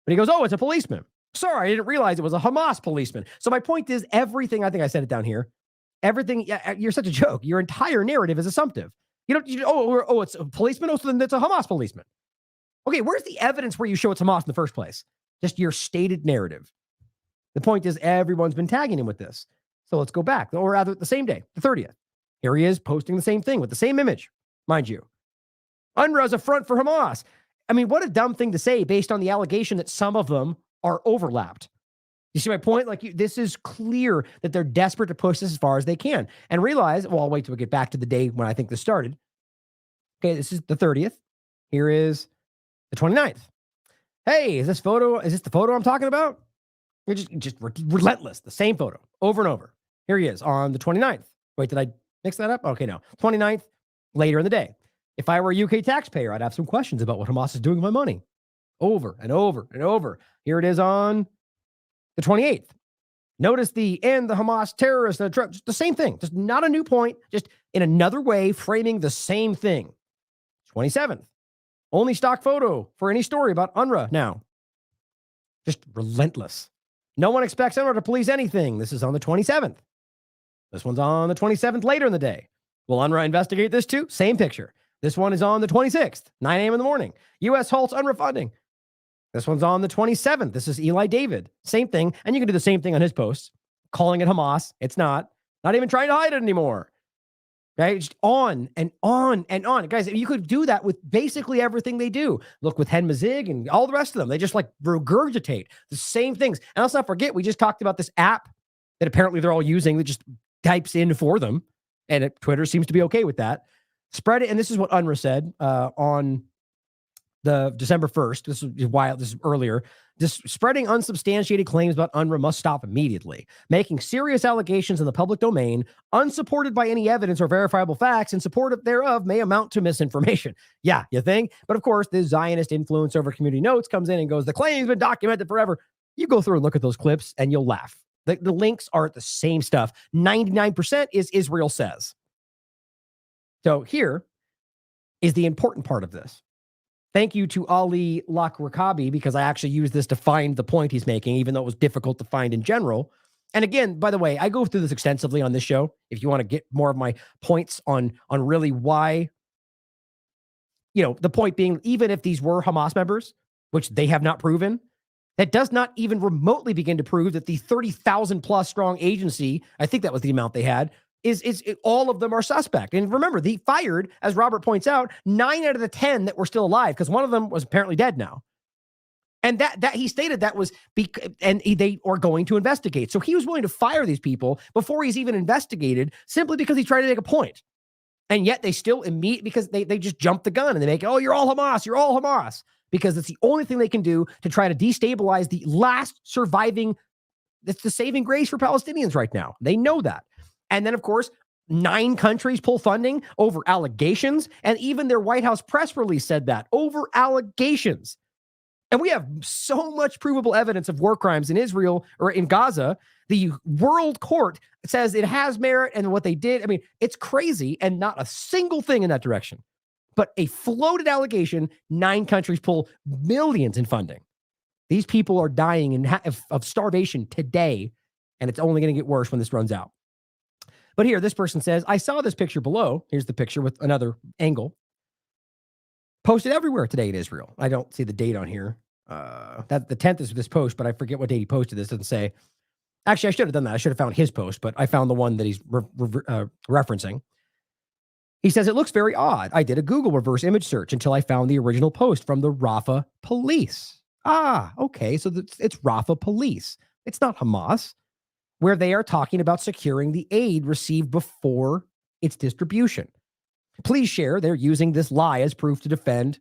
But he goes, oh, it's a policeman. Sorry, I didn't realize it was a Hamas policeman. So my point is, everything, I think I said it down here, everything, you're such a joke. Your entire narrative is assumptive. It's a policeman. Oh, so then it's a Hamas policeman. Okay, where's the evidence where you show it's Hamas in the first place? Just your stated narrative. The point is, everyone's been tagging him with this. So let's go back, or rather the same day, the 30th. Here he is posting the same thing with the same image, mind you. UNRWA is a front for Hamas. I mean, what a dumb thing to say based on the allegation that some of them are overlapped. You see my point? This is clear that they're desperate to push this as far as they can and realize, well, I'll wait till we get back to the day when I think this started. Okay, this is the 30th. Here is the 29th. Hey, is this the photo I'm talking about? You're just relentless. The same photo over and over. Here he is on the 29th. Wait, did I mix that up? Okay, no. 29th, later in the day. If I were a UK taxpayer, I'd have some questions about what Hamas is doing with my money. Over and over and over. Here it is on the 28th. Notice the Hamas terrorists, the same thing. Just not a new point, just in another way, framing the same thing. 27th. Only stock photo for any story about UNRWA now. Just relentless. No one expects UNRWA to police anything. This is on the 27th. This one's on the 27th later in the day. Will UNRWA investigate this too? Same picture. This one is on the 26th, 9 a.m. in the morning. U.S. halts UNRWA funding. This one's on the 27th. This is Eli David. Same thing. And you can do the same thing on his posts, calling it Hamas. It's not. Not even trying to hide it anymore. Right? Just on and on and on. Guys, you could do that with basically everything they do. Look with Hen Mazig and all the rest of them. They just regurgitate the same things. And let's not forget, we just talked about this app that apparently they're all using that just types in for them. And Twitter seems to be okay with that. Spread it. And this is what UNRWA said on the December 1st. This is earlier. Just spreading unsubstantiated claims about UNRWA must stop immediately. Making serious allegations in the public domain, unsupported by any evidence or verifiable facts, in support thereof may amount to misinformation. Yeah, you think? But of course, the Zionist influence over community notes comes in and goes, the claim's been documented forever. You go through and look at those clips and you'll laugh. The links are the same stuff. 99% is Israel says. So here is the important part of this. Thank you to Ali Lakrakabi, because I actually used this to find the point he's making, even though it was difficult to find in general. And again, by the way, I go through this extensively on this show. If you want to get more of my points on really why, the point being, even if these were Hamas members, which they have not proven, that does not even remotely begin to prove that the 30,000 plus strong agency, I think that was the amount they had, is all of them are suspect. And remember, they fired, as Robert points out, 9 out of the 10 that were still alive, because one of them was apparently dead now. And that he stated that was they are going to investigate. So he was willing to fire these people before he's even investigated, simply because he's trying to make a point. And yet they still because they just jump the gun and they make, oh, you're all Hamas, because it's the only thing they can do to try to destabilize the last surviving. That's the saving grace for Palestinians right now. They know that. And then, of course, 9 countries pull funding over allegations. And even their White House press release said that, over allegations. And we have so much provable evidence of war crimes in Israel or in Gaza. The World Court says it has merit, and what they did, I mean, it's crazy, and not a single thing in that direction. But a floated allegation, 9 countries pull millions in funding. These people are dying of starvation today, and it's only going to get worse when this runs out. But here, this person says, I saw this picture below. Here's the picture with another angle. Posted everywhere today in Israel. I don't see the date on here. That the 10th is this post, but I forget what date he posted this. Doesn't say. Actually, I should have done that. I should have found his post, but I found the one that he's referencing. He says, it looks very odd. I did a Google reverse image search until I found the original post from the Rafah police. Ah, okay. So it's Rafah police. It's not Hamas, where they are talking about securing the aid received before its distribution. Please share. They're using this lie as proof to defund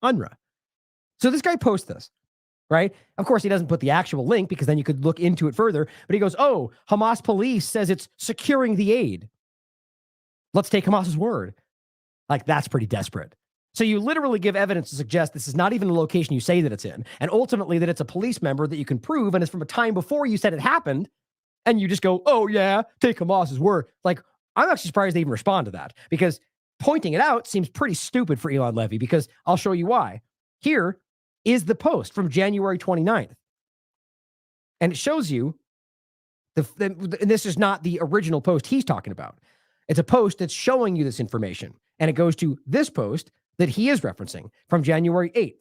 UNRWA. So this guy posts this, right? Of course, he doesn't put the actual link because then you could look into it further. But he goes, oh, Hamas police says it's securing the aid. Let's take Hamas's word. Like, that's pretty desperate. So you literally give evidence to suggest this is not even the location you say that it's in, and ultimately that it's a police member that you can prove, and it's from a time before you said it happened, and you just go, oh yeah, take Hamas's word. Like, I'm actually surprised they even respond to that, because pointing it out seems pretty stupid for Elon Levy, because I'll show you why. Here is the post from January 29th. And it shows you, and this is not the original post he's talking about. It's a post that's showing you this information. And it goes to this post that he is referencing from January 8th,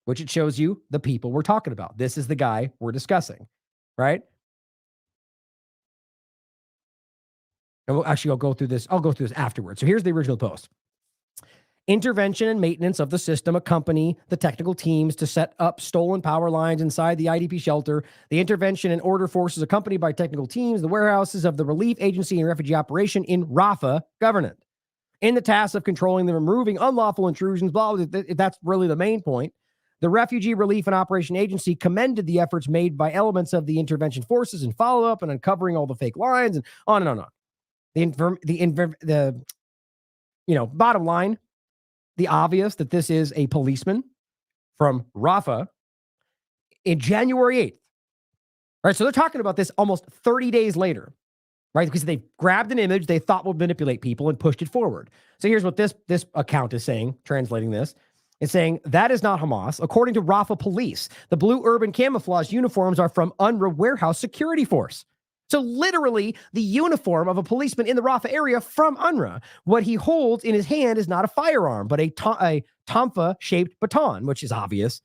which it shows you the people we're talking about. This is the guy we're discussing, right? And I'll go through this. I'll go through this afterwards. So here's the original post. Intervention and maintenance of the system accompany the technical teams to set up stolen power lines inside the IDP shelter. The intervention and order forces accompanied by technical teams, the warehouses of the relief agency and refugee operation in Rafah government. In the task of controlling the removing unlawful intrusions, blah, blah, blah, that's really the main point. The Refugee Relief and Operation Agency commended the efforts made by elements of the intervention forces in follow-up and uncovering all the fake lines and on and on and on. Bottom line, the obvious that this is a policeman from Rafah in January 8th. All right, so they're talking about this almost 30 days later, right? Because they grabbed an image they thought would manipulate people and pushed it forward. So here's what this account is saying, translating this. It's saying, that is not Hamas. According to Rafah police, the blue urban camouflage uniforms are from UNRWA warehouse security force. So literally the uniform of a policeman in the Rafah area from UNRWA. What he holds in his hand is not a firearm, but a tonfa-shaped baton, which is obvious.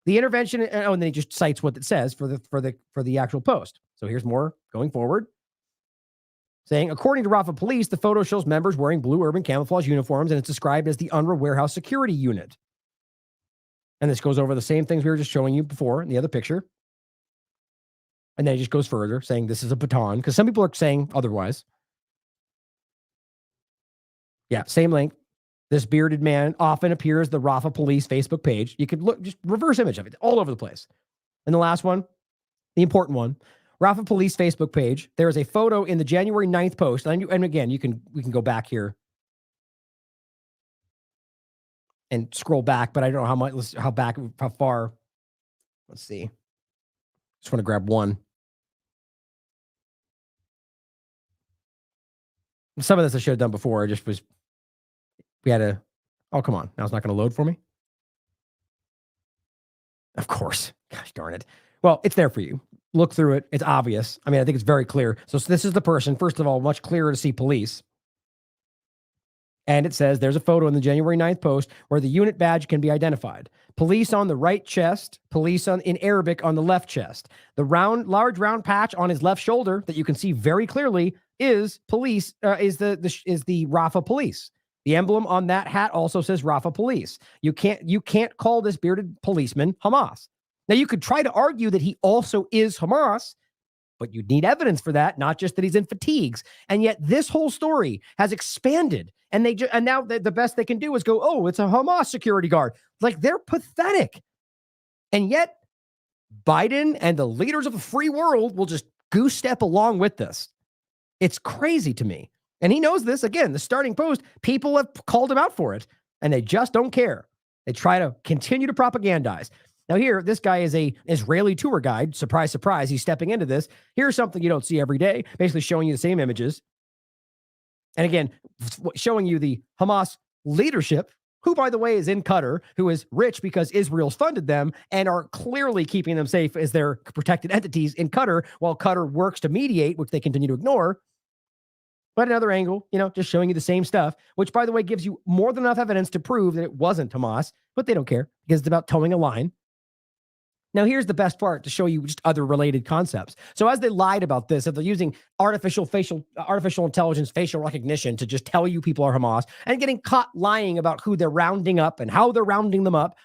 The intervention, and then he just cites what it says for the actual post. So here's more going forward. Saying, according to Rafah police, the photo shows members wearing blue urban camouflage uniforms, and it's described as the UNRWA warehouse security unit. And this goes over the same things we were just showing you before in the other picture. And then it just goes further, saying this is a baton, because some people are saying otherwise. Yeah, same link. This bearded man often appears the Rafah police Facebook page. You could look, just reverse image of it, all over the place. And the last one, the important one, Rafah police Facebook page. There is a photo in the January 9th post. And again, we can go back here and scroll back, but I don't know how much, how far. Let's see. Just want to grab one. Some of this I should have done before. I just was, we had a, oh, come on. Now it's not going to load for me. Of course. Gosh darn it. Well, it's there for you. Look through it. It's obvious. I mean, I think it's very clear. So this is the person. First of all, much clearer to see police. And it says there's a photo in the January 9th post where the unit badge can be identified. Police on the right chest, police in Arabic on the left chest. The large round patch on his left shoulder that you can see very clearly is police, is the Rafah police. The emblem on that hat also says Rafah police. You can't call this bearded policeman Hamas. Now, you could try to argue that he also is Hamas, but you'd need evidence for that, not just that he's in fatigues. And yet this whole story has expanded, and now the best they can do is go, oh, it's a Hamas security guard. Like, they're pathetic. And yet Biden and the leaders of the free world will just goose step along with this. It's crazy to me. And he knows this. Again, the starting post, people have called him out for it, and they just don't care. They try to continue to propagandize. Now here, this guy is a Israeli tour guide. Surprise, surprise. He's stepping into this. Here's something you don't see every day, basically showing you the same images. And again, showing you the Hamas leadership, who, by the way, is in Qatar, who is rich because Israel's funded them and are clearly keeping them safe as their protected entities in Qatar, while Qatar works to mediate, which they continue to ignore. But another angle, just showing you the same stuff, which, by the way, gives you more than enough evidence to prove that it wasn't Hamas, but they don't care because it's about towing a line. Now, here's the best part to show you just other related concepts. So as they lied about this, if they're using artificial intelligence, facial recognition to just tell you people are Hamas and getting caught lying about who they're rounding up and how they're rounding them up.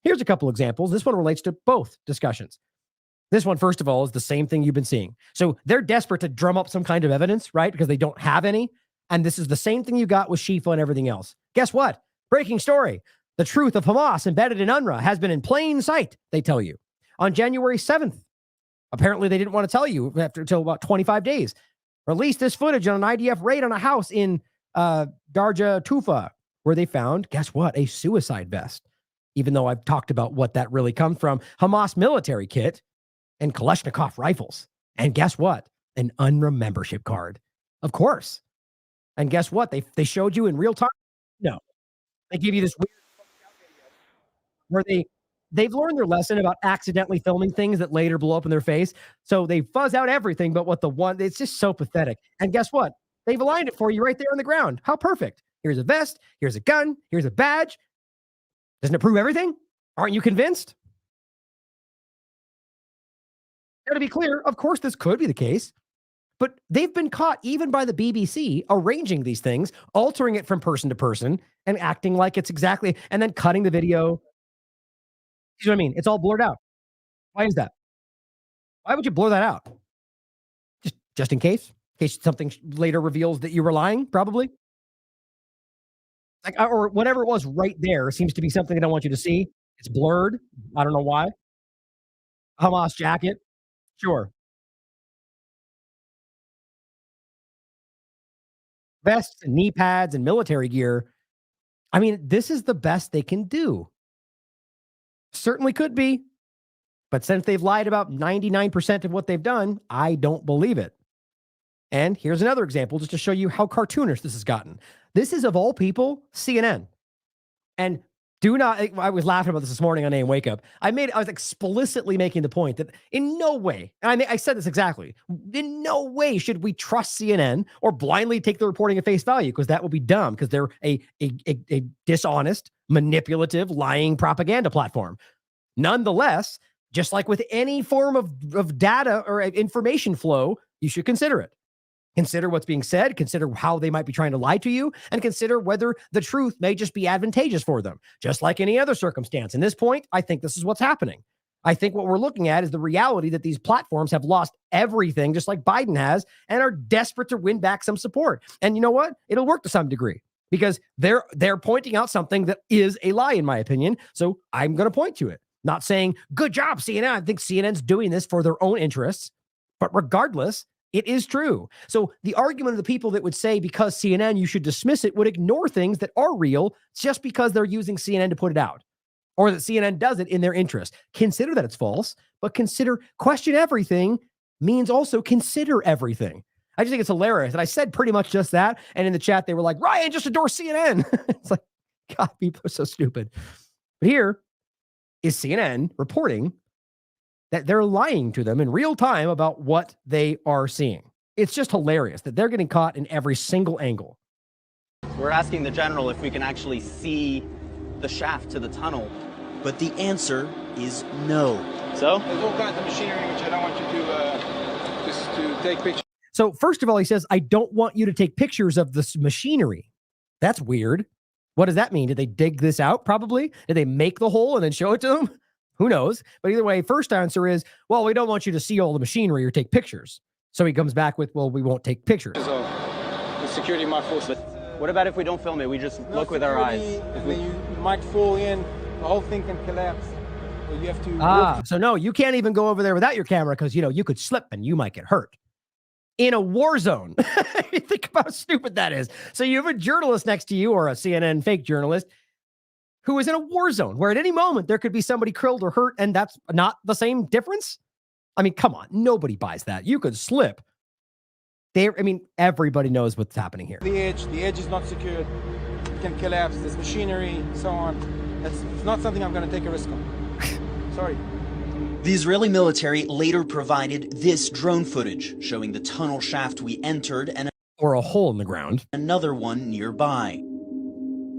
Here's a couple examples. This one relates to both discussions. This one, first of all, is the same thing you've been seeing. So they're desperate to drum up some kind of evidence, right? Because they don't have any. And this is the same thing you got with Shifa and everything else. Guess what? Breaking story. The truth of Hamas embedded in UNRWA has been in plain sight, they tell you. On January 7th, apparently they didn't want to tell you until about 25 days. Released this footage on an IDF raid on a house in Darja Tufa, where they found, guess what? A suicide vest. Even though I've talked about what that really comes from, Hamas military kit and Kalashnikov rifles. And guess what? An UNRWA membership card. Of course. And guess what? They showed you in real time? No. They give you this weird where they've learned their lesson about accidentally filming things that later blow up in their face. So they fuzz out everything but what the one, it's just so pathetic. And guess what? They've aligned it for you right there on the ground. How perfect. Here's a vest. Here's a gun. Here's a badge. Doesn't it prove everything? Aren't you convinced? Now, to be clear, of course, this could be the case, but they've been caught even by the BBC arranging these things, altering it from person to person and acting like it's exactly, and then cutting the video. You know what I mean? It's all blurred out. Why is that? Why would you blur that out? Just in case something later reveals that you were lying, probably. Like, or whatever it was right there seems to be something I don't want you to see. It's blurred. I don't know why. Hamas jacket. Sure. Vests and knee pads and military gear. I mean, this is the best they can do. Certainly could be. But since they've lied about 99% of what they've done, I don't believe it. And here's another example just to show you how cartoonish this has gotten. This is, of all people, CNN. And I was laughing about this morning on AM Wake Up. I was explicitly making the point that in no way, and I said this exactly, in no way should we trust CNN or blindly take the reporting at face value, because that would be dumb, because they're a dishonest, manipulative, lying propaganda platform. Nonetheless, just like with any form of data or information flow, you should consider it. Consider what's being said, consider how they might be trying to lie to you, and consider whether the truth may just be advantageous for them, just like any other circumstance. In this point, I think this is what's happening. I think what we're looking at is the reality that these platforms have lost everything, just like Biden has, and are desperate to win back some support. And you know what? It'll work to some degree, because they're pointing out something that is a lie, in my opinion. So I'm going to point to it. Not saying, good job, CNN. I think CNN's doing this for their own interests. But regardless, it is true. So the argument of the people that would say because CNN, you should dismiss it, would ignore things that are real just because they're using CNN to put it out, or that CNN does it in their interest. Consider that it's false, but question everything means also consider everything. I just think it's hilarious. And I said pretty much just that. And in the chat, they were like, Ryan, just adore CNN. It's like, God, people are so stupid. But here is CNN reporting that they're lying to them in real time about what they are seeing. It's just hilarious that they're getting caught in every single angle. We're asking the general if we can actually see the shaft to the tunnel. But the answer is no. So? There's all kinds of machinery which I don't want you to take pictures. So first of all, he says, I don't want you to take pictures of this machinery. That's weird. What does that mean? Did they dig this out? Probably. Did they make the hole and then show it to them? Who knows? But either way, first answer is, well, we don't want you to see all the machinery or take pictures. So he comes back with, well, we won't take pictures. The security might fall. But what about if we don't film it? We just look with our eyes. You might fall in, the whole thing can collapse. So you have to. So no, you can't even go over there without your camera, because, you could slip and you might get hurt. In a war zone. Think about how stupid that is. So you have a journalist next to you, or a CNN fake journalist, who is in a war zone where at any moment there could be somebody killed or hurt, and that's not the same difference. I mean, come on, nobody buys that. You could slip. Everybody knows what's happening here. The edge is not secured. It can collapse. There's machinery, so on. It's not something I'm going to take a risk on. Sorry. The Israeli military later provided this drone footage showing the tunnel shaft we entered or a hole in the ground. Another one nearby.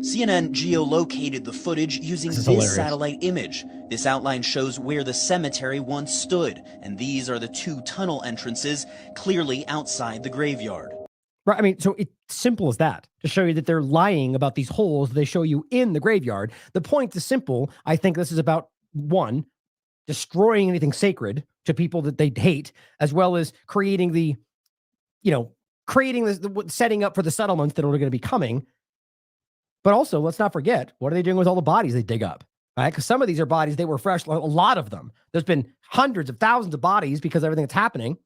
CNN geolocated the footage using this satellite image. This outline shows where the cemetery once stood, and these are the two tunnel entrances clearly outside the graveyard. Right. So it's simple as that, to show you that they're lying about these holes they show you in the graveyard. The point is simple. I think this is about, one, destroying anything sacred, to people that they hate, as well as creating the, creating this, setting up for the settlements that are going to be coming. But also, let's not forget, what are they doing with all the bodies they dig up? Right? Because some of these are bodies, they were fresh, a lot of them. There's been hundreds of thousands of bodies because of everything that's happening.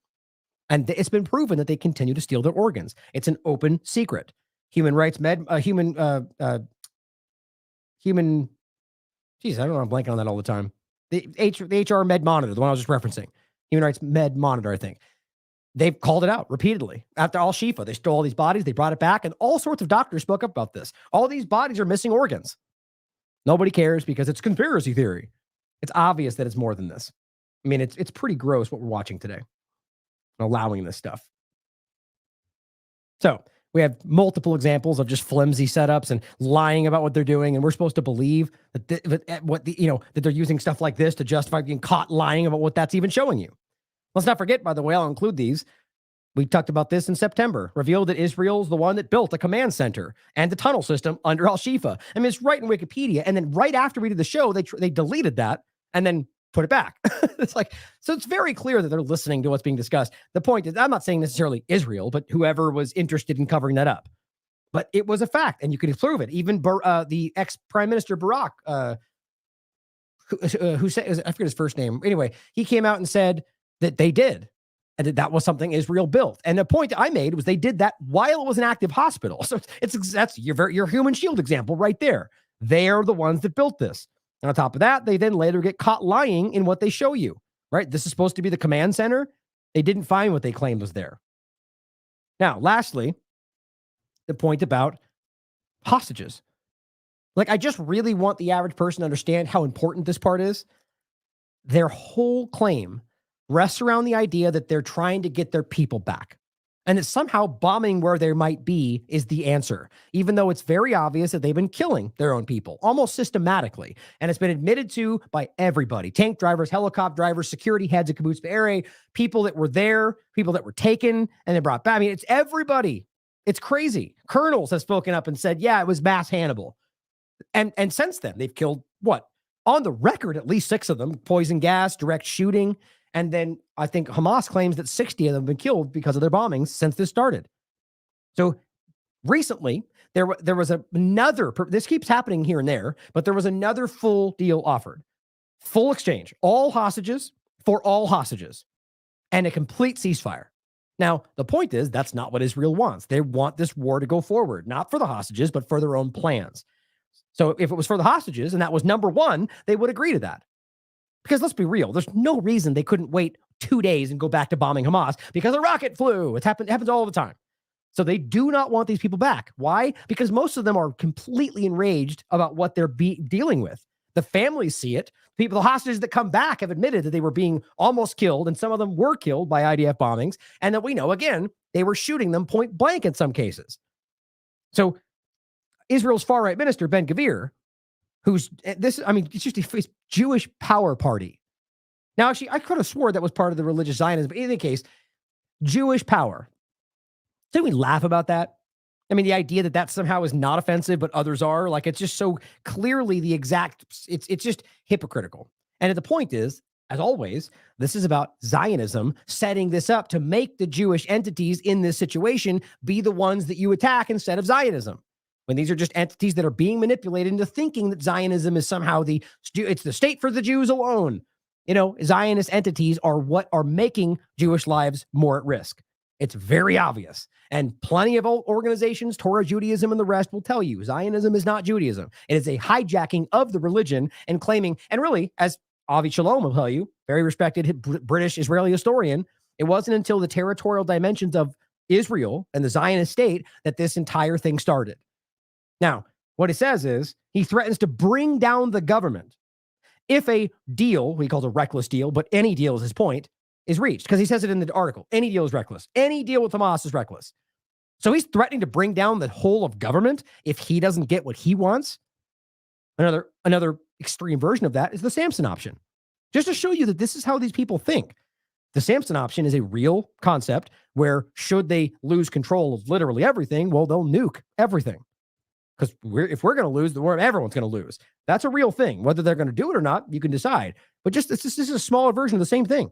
And it's been proven that they continue to steal their organs. It's an open secret. Human, geez, I don't know, I'm blanking on that all the time. The HR Med Monitor, the one I was just referencing. Human Rights Med Monitor, I think. They've called it out repeatedly. After Al-Shifa, they stole all these bodies, they brought it back, and all sorts of doctors spoke up about this. All these bodies are missing organs. Nobody cares because it's conspiracy theory. It's obvious that it's more than this. I mean, it's pretty gross what we're watching today. Allowing this stuff. So we have multiple examples of just flimsy setups and lying about what they're doing, and we're supposed to believe that that they're using stuff like this to justify being caught lying about what that's even showing you. Let's not forget, by the way, I'll include these. We talked about this in September. Revealed that Israel's the one that built a command center and the tunnel system under Al-Shifa. I mean, it's right in Wikipedia, and then right after we did the show, they deleted that and then put it back. It's like, so it's very clear that they're listening to what's being discussed. The point is, I'm not saying necessarily Israel, but whoever was interested in covering that up. But it was a fact, and you can prove it. Even the ex-Prime Minister Barack, who said, I forget his first name. Anyway, he came out and said that they did, and that was something Israel built. And the point I made was they did that while it was an active hospital. So that's your human shield example right there. They're the ones that built this. And on top of that, they then later get caught lying in what they show you, right? This is supposed to be the command center. They didn't find what they claimed was there. Now, lastly, the point about hostages. Like, I just really want the average person to understand how important this part is. Their whole claim rests around the idea that they're trying to get their people back. And that somehow bombing where there might be is the answer, even though it's very obvious that they've been killing their own people almost systematically. And it's been admitted to by everybody: tank drivers, helicopter drivers, security heads at Kibbutz Be'eri, people that were there, people that were taken and then brought back. I mean, it's everybody. It's crazy. Colonels have spoken up and said, yeah, it was mass Hannibal. And since then, they've killed, what? On the record, at least 6 of them: poison gas, direct shooting. And then I think Hamas claims that 60 of them have been killed because of their bombings since this started. So recently, there was another, this keeps happening here and there, but there was another full deal offered. Full exchange, all hostages for all hostages, and a complete ceasefire. Now, the point is, that's not what Israel wants. They want this war to go forward, not for the hostages, but for their own plans. So if it was for the hostages, and that was number one, they would agree to that. Because let's be real, there's no reason they couldn't wait 2 days and go back to bombing Hamas because a rocket flew. It happens all the time. So they do not want these people back. Why? Because most of them are completely enraged about what they're dealing with. The families see it. The hostages that come back have admitted that they were being almost killed, and some of them were killed by IDF bombings, and that we know, again, they were shooting them point blank in some cases. So Israel's far-right minister, Ben-Gvir, it's just a Jewish power party. Now, actually, I could have swore that was part of the religious Zionism, but in any case, Jewish power. Didn't we laugh about that? I mean, the idea that somehow is not offensive, but others are, like, it's just so clearly the exact, it's just hypocritical. And the point is, as always, this is about Zionism setting this up to make the Jewish entities in this situation be the ones that you attack instead of Zionism. When these are just entities that are being manipulated into thinking that Zionism is somehow it's the state for the Jews alone. Zionist entities are what are making Jewish lives more at risk. It's very obvious. And plenty of organizations, Torah Judaism and the rest, will tell you Zionism is not Judaism. It is a hijacking of the religion and claiming, and really, as Avi Shalom will tell you, very respected British Israeli historian, it wasn't until the territorial dimensions of Israel and the Zionist state that this entire thing started. Now, what it says is he threatens to bring down the government if a deal, he calls a reckless deal, but any deal is his point, is reached. Because he says it in the article. Any deal is reckless. Any deal with Hamas is reckless. So he's threatening to bring down the whole of government if he doesn't get what he wants. Another extreme version of that is the Samson option. Just to show you that this is how these people think. The Samson option is a real concept where should they lose control of literally everything, well, they'll nuke everything. Because if we're going to lose, everyone's going to lose. That's a real thing. Whether they're going to do it or not, you can decide. But this is a smaller version of the same thing.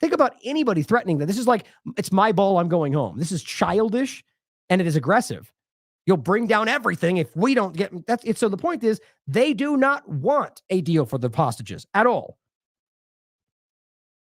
Think about anybody threatening that. This is like, it's my ball, I'm going home. This is childish and it is aggressive. You'll bring down everything if we don't get that's it. So the point is, they do not want a deal for the hostages at all.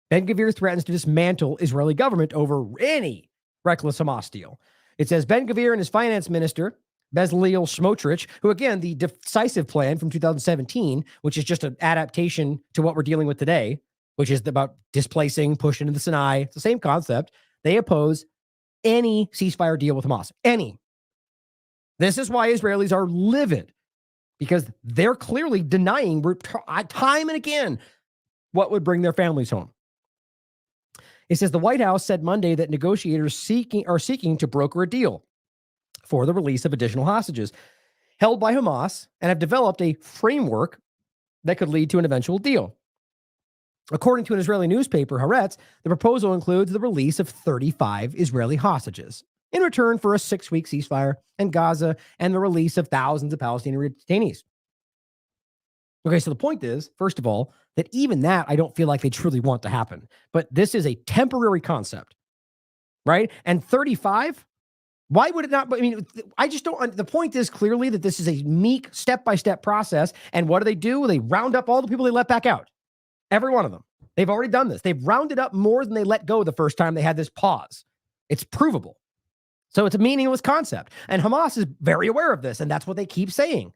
Ben-Gvir threatens to dismantle Israeli government over any reckless Hamas deal. It says Ben-Gvir and his finance minister, Bezalel Smotrich, who, again, the decisive plan from 2017, which is just an adaptation to what we're dealing with today, which is about displacing, pushing into the Sinai. It's the same concept. They oppose any ceasefire deal with Hamas. Any. This is why Israelis are livid, because they're clearly denying time and again what would bring their families home. It says the White House said Monday that negotiators are seeking to broker a deal for the release of additional hostages held by Hamas and have developed a framework that could lead to an eventual deal. According to an Israeli newspaper, Haaretz, the proposal includes the release of 35 Israeli hostages in return for a 6-week ceasefire in Gaza and the release of thousands of Palestinian detainees. Okay, so the point is, first of all, that even that I don't feel like they truly want to happen. But this is a temporary concept, right? And 35, why would it not? I mean, I just don't. The point is clearly that this is a meek step-by-step process. And what do? They round up all the people they let back out. Every one of them. They've already done this. They've rounded up more than they let go the first time they had this pause. It's provable. So it's a meaningless concept. And Hamas is very aware of this. And that's what they keep saying.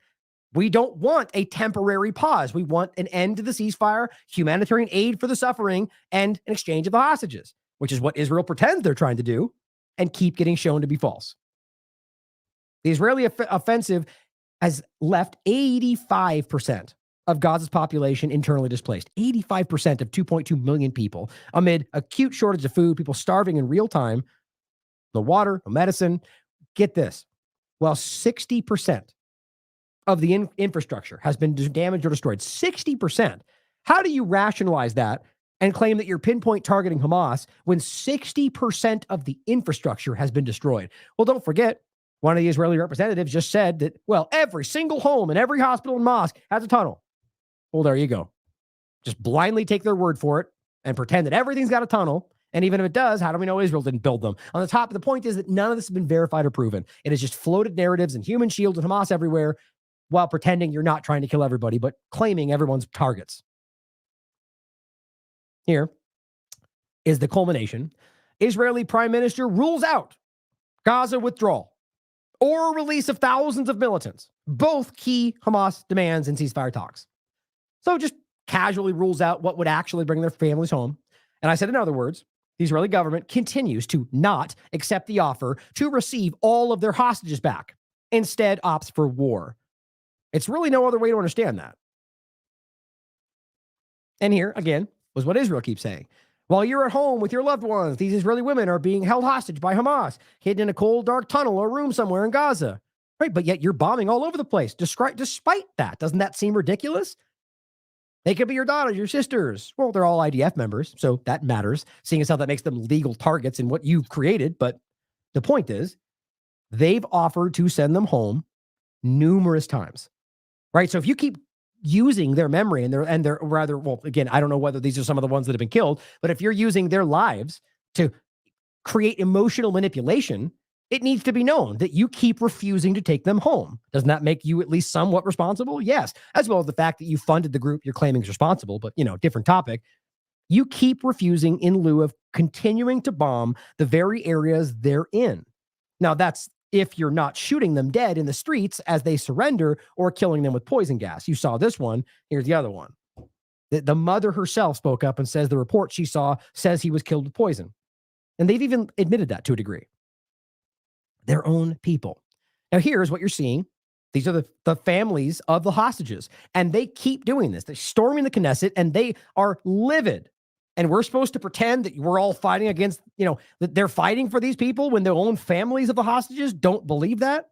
We don't want a temporary pause. We want an end to the ceasefire, humanitarian aid for the suffering, and an exchange of the hostages, which is what Israel pretends they're trying to do and keep getting shown to be false. The Israeli offensive has left 85% of Gaza's population internally displaced. 85% of 2.2 million people amid acute shortage of food, people starving in real time, no water, no medicine. Get this. While 60% of the infrastructure has been damaged or destroyed, 60%. How do you rationalize that and claim that you're pinpoint targeting Hamas when 60% of the infrastructure has been destroyed? Well, don't forget, one of the Israeli representatives just said that, well, every single home and every hospital and mosque has a tunnel. Well, there you go. Just blindly take their word for it and pretend that everything's got a tunnel. And even if it does, how do we know Israel didn't build them? On the top, the point is that none of this has been verified or proven. It is just floated narratives and human shields and Hamas everywhere, while pretending you're not trying to kill everybody, but claiming everyone's targets. Here is the culmination. Israeli Prime Minister rules out Gaza withdrawal or release of thousands of militants, both key Hamas demands in ceasefire talks. So just casually rules out what would actually bring their families home. And I said, in other words, the Israeli government continues to not accept the offer to receive all of their hostages back, instead opts for war. It's really no other way to understand that. And here, again, was what Israel keeps saying. While you're at home with your loved ones, these Israeli women are being held hostage by Hamas, hidden in a cold, dark tunnel or room somewhere in Gaza. Right? But yet you're bombing all over the place. Despite that, doesn't that seem ridiculous? They could be your daughters, your sisters. Well, they're all IDF members, so that matters, seeing as how that makes them legal targets in what you've created. But the point is, they've offered to send them home numerous times. Right. So if you keep using their memory and their rather, well, again, I don't know whether these are some of the ones that have been killed, but if you're using their lives to create emotional manipulation, it needs to be known that you keep refusing to take them home. Doesn't that make you at least somewhat responsible? Yes. As well as the fact that you funded the group you're claiming is responsible, but, different topic. You keep refusing in lieu of continuing to bomb the very areas they're in. Now, that's if you're not shooting them dead in the streets as they surrender or killing them with poison gas. You saw this one. Here's the other one. The mother herself spoke up and says the report she saw says he was killed with poison. And they've even admitted that to a degree. Their own people. Now, here's what you're seeing. These are the families of the hostages. And they keep doing this. They're storming the Knesset and they are livid. And we're supposed to pretend that we're all fighting against, that they're fighting for these people when their own families of the hostages don't believe that?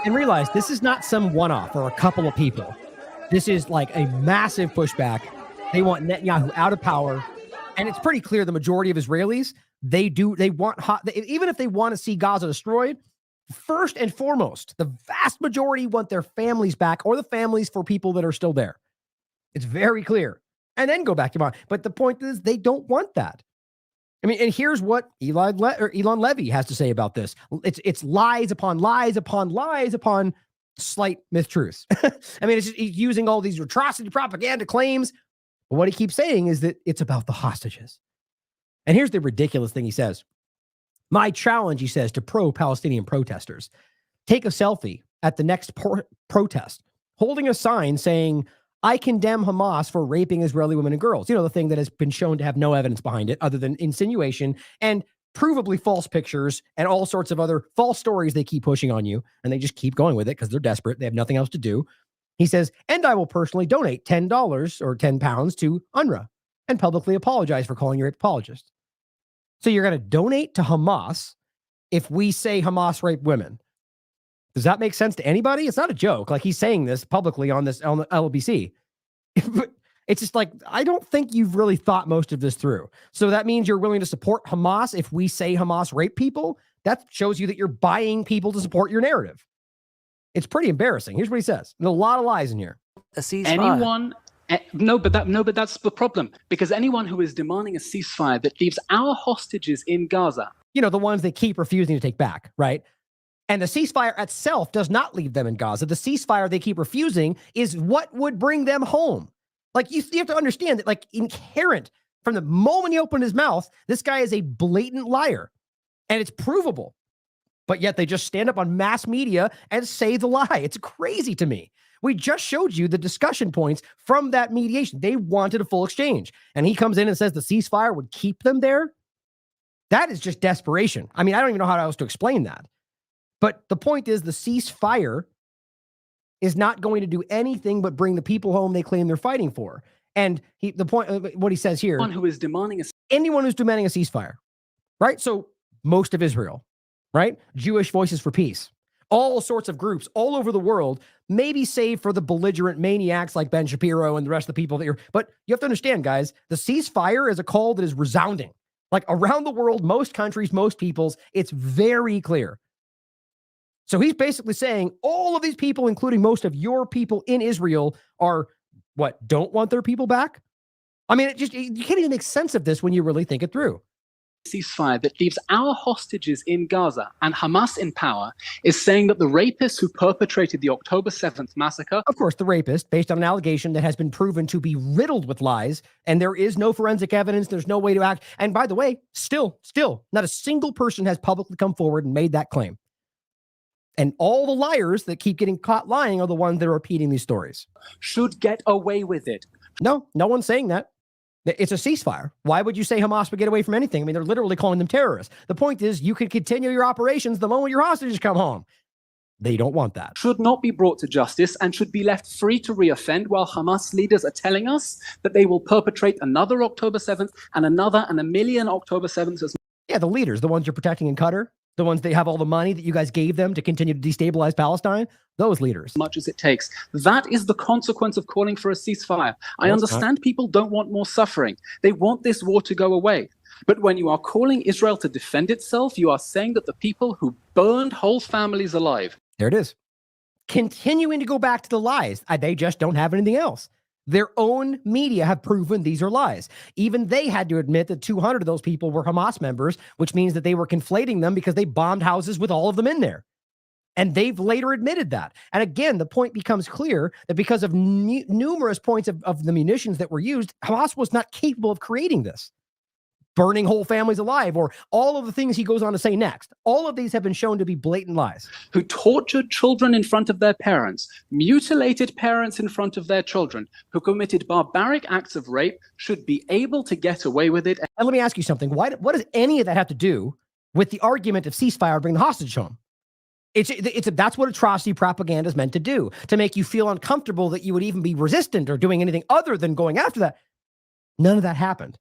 And realize this is not some one-off or a couple of people. This is like a massive pushback. They want Netanyahu out of power. And it's pretty clear the majority of Israelis, they want even if they want to see Gaza destroyed, first and foremost, the vast majority want their families back or the families for people that are still there. It's very clear. And then go back to mine. But the point is they don't want that. I mean, and here's what Elon Levy has to say about this. It's lies upon lies upon lies upon slight myth-truths. I mean, he's using all these atrocity propaganda claims. But what he keeps saying is that it's about the hostages. And here's the ridiculous thing he says. My challenge, he says, to pro-Palestinian protesters, take a selfie at the next protest, holding a sign saying, I condemn Hamas for raping Israeli women and girls. You know, the thing that has been shown to have no evidence behind it other than insinuation and provably false pictures and all sorts of other false stories they keep pushing on you. And they just keep going with it because they're desperate. They have nothing else to do. He says, and I will personally donate $10 or 10 pounds to UNRWA and publicly apologize for calling you an apologist. So you're going to donate to Hamas if we say Hamas raped women. Does that make sense to anybody? It's not a joke. Like he's saying this publicly on the LBC. It's just like, I don't think you've really thought most of this through. So that means you're willing to support Hamas if we say Hamas rape people. That shows you that you're buying people to support your narrative. It's pretty embarrassing. Here's what he says. There's a lot of lies in here. Anyone, but that's the problem, because anyone who is demanding a ceasefire that leaves our hostages in Gaza, you know, the ones they keep refusing to take back, right? And the ceasefire itself does not leave them in Gaza. The ceasefire they keep refusing is what would bring them home. Like you have to understand that, like inherent from the moment he opened his mouth, this guy is a blatant liar, and it's provable. But yet they just stand up on mass media and say the lie. It's crazy to me. We just showed you the discussion points from that mediation. They wanted a full exchange. And he comes in and says the ceasefire would keep them there. That is just desperation. I mean, I don't even know how else to explain that. But the point is the ceasefire is not going to do anything but bring the people home they claim they're fighting for. And what he says here, anyone who's demanding a ceasefire, right? So most of Israel, right? Jewish Voices for Peace, all sorts of groups all over the world, maybe save for the belligerent maniacs like Ben Shapiro and the rest of the people but you have to understand, guys, the ceasefire is a call that is resounding. Like around the world, most countries, most peoples, it's very clear. So he's basically saying all of these people, including most of your people in Israel, are don't want their people back? I mean, you can't even make sense of this when you really think it through. Ceasefire that leaves our hostages in Gaza and Hamas in power is saying that the rapist who perpetrated the October 7th massacre, of course, the rapist, based on an allegation that has been proven to be riddled with lies, and there is no forensic evidence, there's no way to act. And by the way, still, not a single person has publicly come forward and made that claim. And all the liars that keep getting caught lying are the ones that are repeating these stories. Should get away with it. No one's saying that. It's a ceasefire. Why would you say Hamas would get away from anything? I mean, they're literally calling them terrorists. The point is, you can continue your operations the moment your hostages come home. They don't want that. Should not be brought to justice and should be left free to reoffend while Hamas leaders are telling us that they will perpetrate another October 7th and another and a million October 7th. Yeah, the leaders, the ones you're protecting in Qatar, the ones that have all the money that you guys gave them to continue to destabilize Palestine, those leaders. Much as it takes. That is the consequence of calling for a ceasefire. I understand people don't want more suffering. They want this war to go away. But when you are calling Israel to defend itself, you are saying that the people who burned whole families alive. There it is. Continuing to go back to the lies. They just don't have anything else. Their own media have proven these are lies. Even they had to admit that 200 of those people were Hamas members, which means that they were conflating them because they bombed houses with all of them in there. And they've later admitted that. And again, the point becomes clear that because of numerous points of the munitions that were used, Hamas was not capable of creating this. Burning whole families alive, or all of the things he goes on to say next. All of these have been shown to be blatant lies. Who tortured children in front of their parents, mutilated parents in front of their children, who committed barbaric acts of rape should be able to get away with it. And let me ask you something. What does any of that have to do with the argument of ceasefire bring the hostage home? That's what atrocity propaganda is meant to do, to make you feel uncomfortable that you would even be resistant or doing anything other than going after that. None of that happened.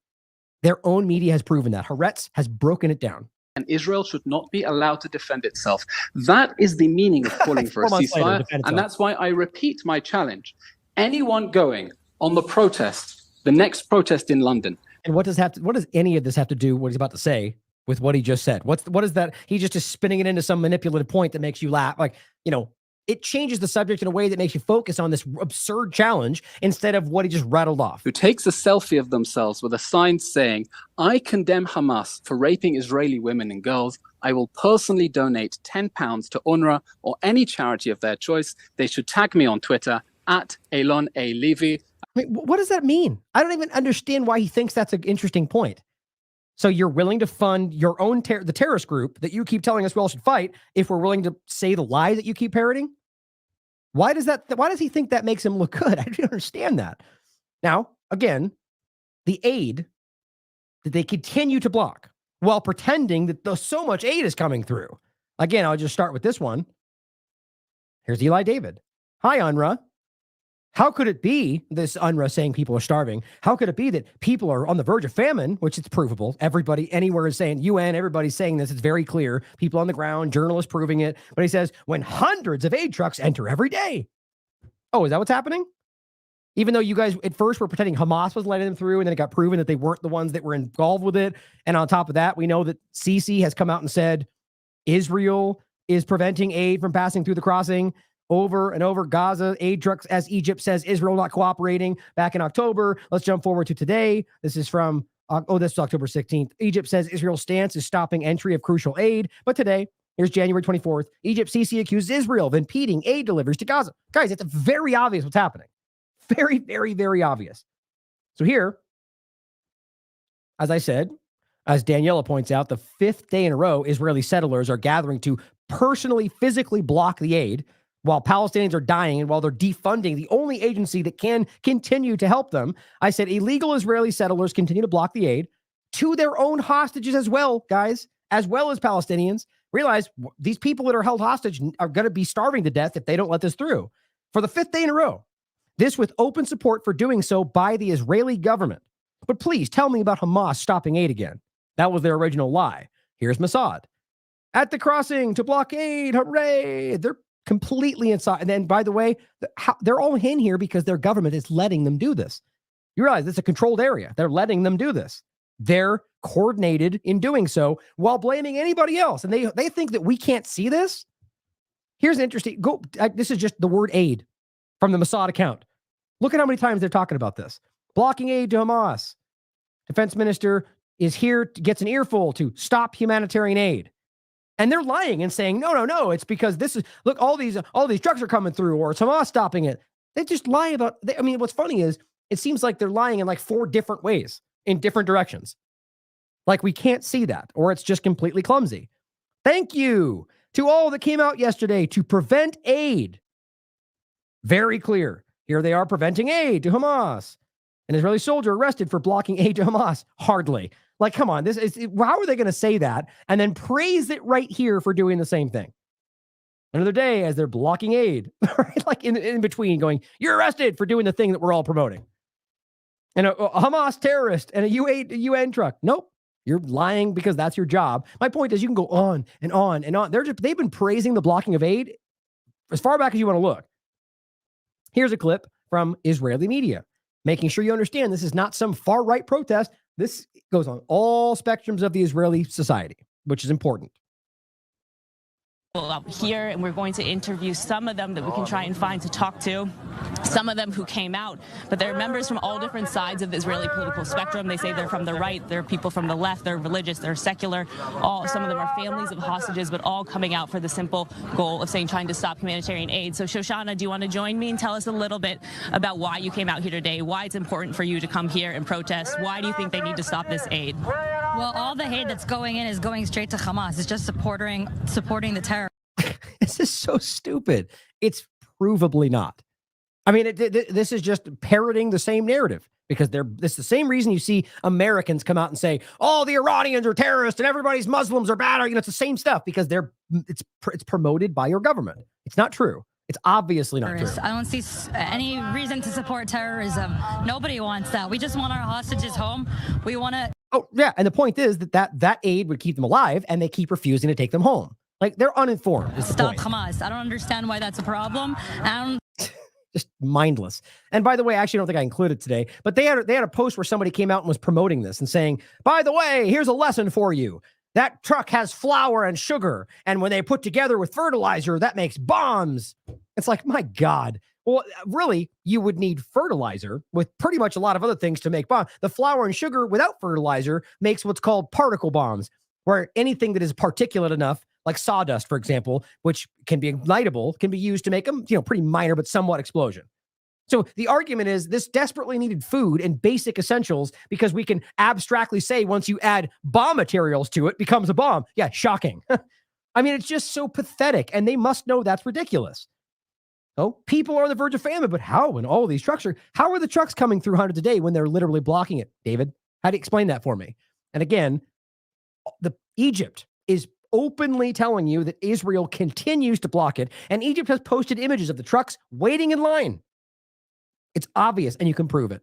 Their own media has proven that. Haaretz has broken it down. and Israel should not be allowed to defend itself. That is the meaning of calling for a 4 months later, ceasefire, defend itself. and that's why I repeat my challenge. Anyone going on the protest, the next protest in London. And what does any of this have to do, what he's about to say, with what he just said? What is that? He just is spinning it into some manipulative point that makes you laugh. Like, you know, it changes the subject in a way that makes you focus on this absurd challenge instead of what he just rattled off. Who takes a selfie of themselves with a sign saying, I condemn Hamas for raping Israeli women and girls. I will personally donate £10 to UNRWA or any charity of their choice. They should tag me on Twitter at Elon A. Levy. I mean, what does that mean? I don't even understand why he thinks that's an interesting point. So you're willing to fund your own the terrorist group that you keep telling us we all should fight if we're willing to say the lie that you keep parroting? Why does he think that makes him look good? I don't understand that. Now, again, the aid that they continue to block while pretending that so much aid is coming through. Again, I'll just start with this one. Here's Eli David. Hi, UNRWA. How could it be, this UNRWA saying people are starving, how could it be that people are on the verge of famine, which it's provable? Everybody, anywhere is saying, UN, everybody's saying this. It's very clear. People on the ground, journalists proving it. But he says, when hundreds of aid trucks enter every day. Oh, is that what's happening? Even though you guys at first were pretending Hamas was letting them through, and then it got proven that they weren't the ones that were involved with it. And on top of that, we know that Sisi has come out and said Israel is preventing aid from passing through the crossing. Over and over, Gaza, aid trucks, as Egypt says, Israel not cooperating back in October. Let's jump forward to today. This is from, this is October 16th. Egypt says Israel's stance is stopping entry of crucial aid. But today, here's January 24th. Egypt Sisi accuses Israel of impeding aid deliveries to Gaza. Guys, it's very obvious what's happening. Very, very, very obvious. So here, as I said, as Daniela points out, the 5th day in a row, Israeli settlers are gathering to personally, physically block the aid while Palestinians are dying and while they're defunding the only agency that can continue to help them. I said illegal Israeli settlers continue to block the aid to their own hostages as well, guys, as well as Palestinians. Realize these people that are held hostage are going to be starving to death if they don't let this through. For the 5th day in a row, this with open support for doing so by the Israeli government. But please tell me about Hamas stopping aid again. That was their original lie. Here's Mossad. At the crossing to block aid, hooray! They're completely inside. And then, by the way, they're all in here because their government is letting them do this. You realize it's a controlled area. They're letting them do this. They're coordinated in doing so while blaming anybody else. And they think that we can't see this. Here's an interesting, this is just the word aid from the Mossad account. Look at how many times they're talking about this. Blocking aid to Hamas. Defense minister is here, gets an earful to stop humanitarian aid. And they're lying and saying, no, it's because this is, look, all these trucks are coming through, or it's Hamas stopping it. They just lie about, I mean, what's funny is it seems like they're lying in like 4 different ways in different directions. Like we can't see that, or it's just completely clumsy. Thank you to all that came out yesterday to prevent aid. Very clear. Here they are preventing aid to Hamas. An Israeli soldier arrested for blocking aid to Hamas. Hardly. Like, come on, how are they going to say that and then praise it right here for doing the same thing? Another day as they're blocking aid, right? Like in between going, you're arrested for doing the thing that we're all promoting. And a Hamas terrorist and a UN truck. Nope. You're lying because that's your job. My point is you can go on and on and on. They've been praising the blocking of aid as far back as you want to look. Here's a clip from Israeli media, making sure you understand this is not some far-right protest. This goes on all spectrums of the Israeli society, which is important. Up here, and we're going to interview some of them that we can try and find to talk to, some of them who came out, but they're members from all different sides of the Israeli political spectrum. They say they're from the right, they're people from the left, they're religious, they're secular. Some of them are families of hostages, but all coming out for the simple goal of trying to stop humanitarian aid. So Shoshana, do you want to join me and tell us a little bit about why you came out here today, why it's important for you to come here and protest? Why do you think they need to stop this aid? Well, all the aid that's going in is going straight to Hamas. It's just supporting the terror. This is so stupid. It's provably not. I mean, this is just parroting the same narrative because this is the same reason you see Americans come out and say, "Oh, the Iranians are terrorists and everybody's Muslims are bad." It's the same stuff because it's promoted by your government. It's not true. It's obviously not true. I don't see any reason to support terrorism. Nobody wants that. We just want our hostages home. We want to. Oh, yeah. And the point is that aid would keep them alive, and they keep refusing to take them home. Like, they're uninformed. Stop Hamas. I don't understand why that's a problem. Just mindless. And by the way, I actually don't think I included today, but they had a post where somebody came out and was promoting this and saying, by the way, here's a lesson for you. That truck has flour and sugar, and when they put together with fertilizer, that makes bombs. It's like, my God. Well, really, you would need fertilizer with pretty much a lot of other things to make bombs. The flour and sugar without fertilizer makes what's called particle bombs, where anything that is particulate enough, like sawdust, for example, which can be ignitable, can be used to make them, pretty minor but somewhat explosion. So the argument is this desperately needed food and basic essentials because we can abstractly say once you add bomb materials to it, becomes a bomb. Yeah, shocking. I mean, it's just so pathetic, and they must know that's ridiculous. Oh, people are on the verge of famine, but how? When all these trucks how are the trucks coming through hundreds a day when they're literally blocking it? David, how do you explain that for me? And again, Egypt is openly telling you that Israel continues to block it, and Egypt has posted images of the trucks waiting in line. It's obvious, and you can prove it.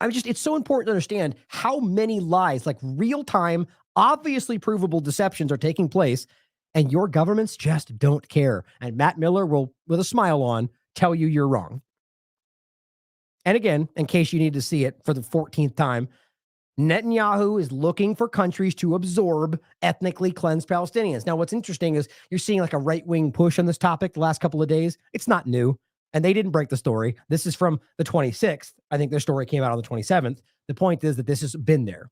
It's so important to understand how many lies, like real-time, obviously provable deceptions are taking place, and your governments just don't care. And Matt Miller will, with a smile on, tell you you're wrong. And again, in case you need to see it for the 14th time, Netanyahu is looking for countries to absorb ethnically cleansed Palestinians. Now, what's interesting is you're seeing like a right-wing push on this topic the last couple of days. It's not new, and they didn't break the story. This is from the 26th. I think their story came out on the 27th. The point is that this has been there.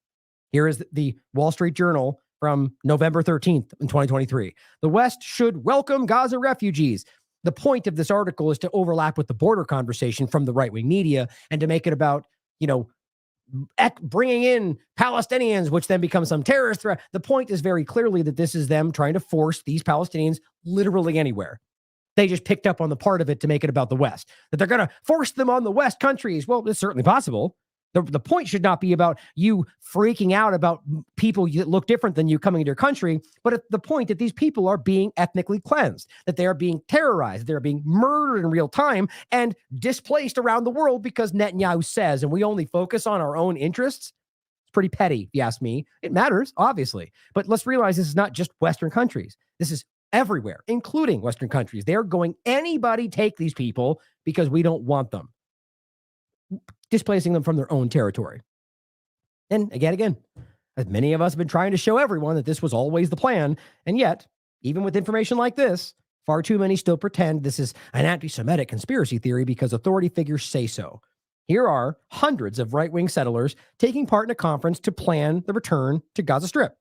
Here is the Wall Street Journal from November 13th in 2023. The West should welcome Gaza refugees. The point of this article is to overlap with the border conversation from the right-wing media and to make it about, bringing in Palestinians, which then becomes some terrorist threat. The point is very clearly that this is them trying to force these Palestinians literally anywhere. They just picked up on the part of it to make it about the West, that they're going to force them on the West countries. Well, it's certainly possible. The point should not be about you freaking out about people that look different than you coming into your country, but at the point that these people are being ethnically cleansed, that they are being terrorized, they're being murdered in real time and displaced around the world because Netanyahu says, and we only focus on our own interests. It's pretty petty, if you ask me. It matters, obviously, but let's realize this is not just Western countries. This is everywhere, including Western countries. They're going, anybody take these people because we don't want them, displacing them from their own territory. And again, as many of us have been trying to show everyone that this was always the plan, and yet, even with information like this, far too many still pretend this is an anti-Semitic conspiracy theory because authority figures say so. Here are hundreds of right-wing settlers taking part in a conference to plan the return to Gaza Strip.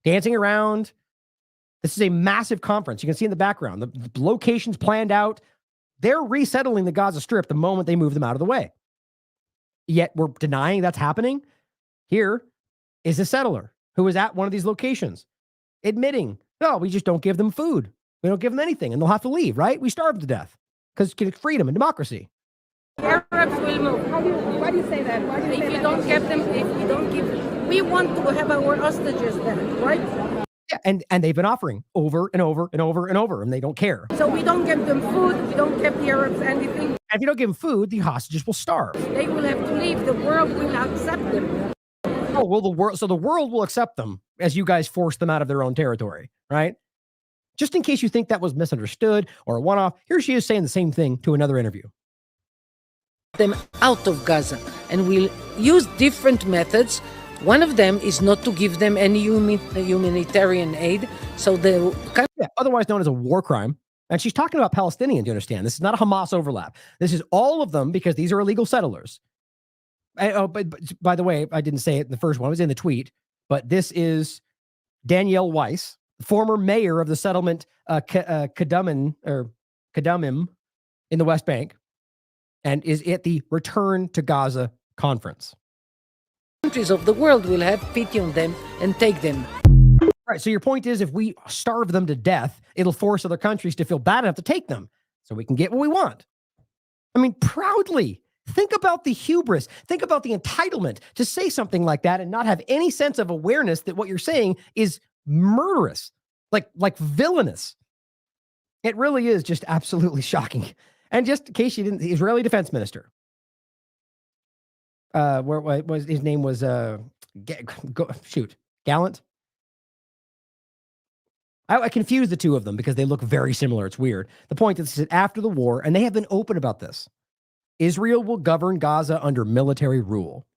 Dancing around. This is a massive conference. You can see in the background, the location's planned out. They're resettling the Gaza Strip the moment they move them out of the way. Yet we're denying that's happening. Here is a settler who was at one of these locations admitting, no, we just don't give them food. We don't give them anything, and they'll have to leave, right? We starve to death because freedom and democracy. Arabs will move. Why do you say that? If you don't give them, if you don't give, we want to have our hostages then, right? Yeah, and they've been offering over and over and over and over, and they don't care. So we don't give them food. We don't give the Arabs anything. And if you don't give them food, the hostages will starve. They will have to leave. The world will accept them. Oh, well, the world will accept them as you guys force them out of their own territory, right? Just in case you think that was misunderstood or a one-off, here she is saying the same thing to another interview. Them out of Gaza, and we'll use different methods. One of them is not to give them any humanitarian aid. So otherwise known as a war crime. And she's talking about Palestinians, you understand. This is not a Hamas overlap. This is all of them because these are illegal settlers. But by the way, I didn't say it in the first one. It was in the tweet. But this is Danielle Weiss, former mayor of the settlement Kadumim in the West Bank, and is at the Return to Gaza conference. Countries of the world will have pity on them and take them. Right. So your point is, if we starve them to death, it'll force other countries to feel bad enough to take them so we can get what we want. I mean, proudly. Think about the hubris. Think about the entitlement to say something like that and not have any sense of awareness that what you're saying is murderous, like villainous. It really is just absolutely shocking. And just in case you didn't, the Israeli defense minister, where was his name was Gallant. I confuse the two of them because they look very similar. It's weird. The point is that after the war, and they have been open about this, Israel will govern Gaza under military rule.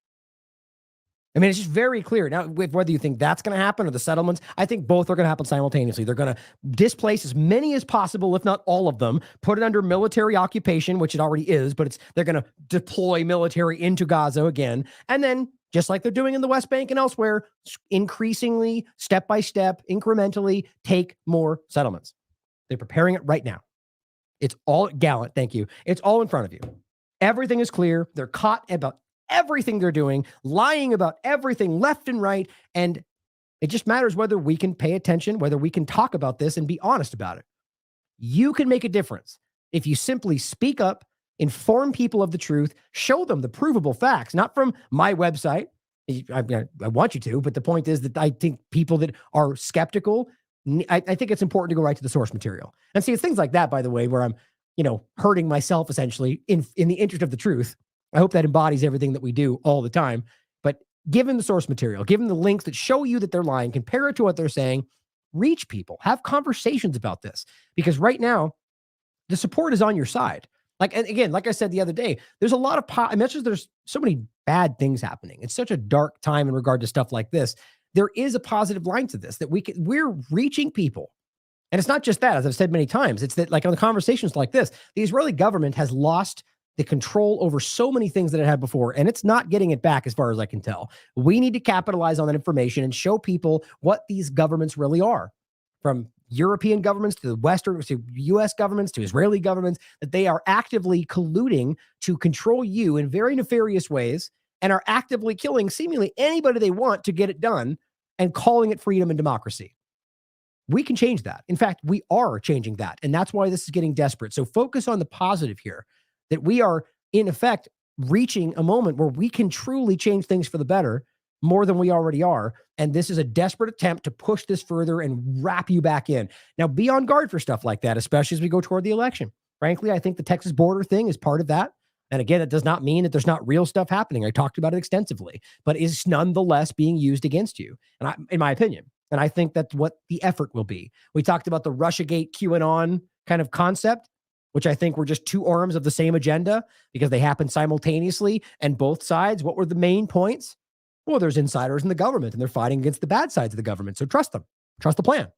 I mean, it's just very clear. Now, whether you think that's going to happen or the settlements, I think both are going to happen simultaneously. They're going to displace as many as possible, if not all of them, put it under military occupation, which it already is, but they're going to deploy military into Gaza again. And then, just like they're doing in the West Bank and elsewhere, increasingly, step by step, incrementally, take more settlements. They're preparing it right now. It's all Gallant. Thank you. It's all in front of you. Everything is clear. They're caught about everything they're doing, lying about everything left and right. And it just matters whether we can pay attention, whether we can talk about this and be honest about it. You can make a difference if you simply speak up, inform people of the truth, show them the provable facts, not from my website. I want you to, but the point is that I think people that are skeptical, I think it's important to go right to the source material. And see, it's things like that, by the way, where I'm, hurting myself essentially in the interest of the truth. I hope that embodies everything that we do all the time. But given the source material, given the links that show you that they're lying, compare it to what they're saying, reach people, have conversations about this. Because right now, the support is on your side. And again, like I said the other day, there's a lot of there's so many bad things happening. It's such a dark time in regard to stuff like this. There is a positive line to this that we're reaching people. And it's not just that, as I've said many times, it's that like on the conversations like this, the Israeli government has lost the control over so many things that it had before, and it's not getting it back as far as I can tell. We need to capitalize on that information and show people what these governments really are, from European governments to the Western, to U.S. governments, to Israeli governments, that they are actively colluding to control you in very nefarious ways and are actively killing seemingly anybody they want to get it done and calling it freedom and democracy. We can change that. In fact, we are changing that. And that's why this is getting desperate. So focus on the positive here, that we are, in effect, reaching a moment where we can truly change things for the better more than we already are. And this is a desperate attempt to push this further and wrap you back in. Now, be on guard for stuff like that, especially as we go toward the election. Frankly, I think the Texas border thing is part of that. And again, it does not mean that there's not real stuff happening. I talked about it extensively, but it's nonetheless being used against you, in my opinion. And I think that's what the effort will be. We talked about the Russiagate QAnon kind of concept, which I think were just two arms of the same agenda because they happened simultaneously. And both sides, what were the main points? Well, there's insiders in the government and they're fighting against the bad sides of the government. So trust them, trust the plan.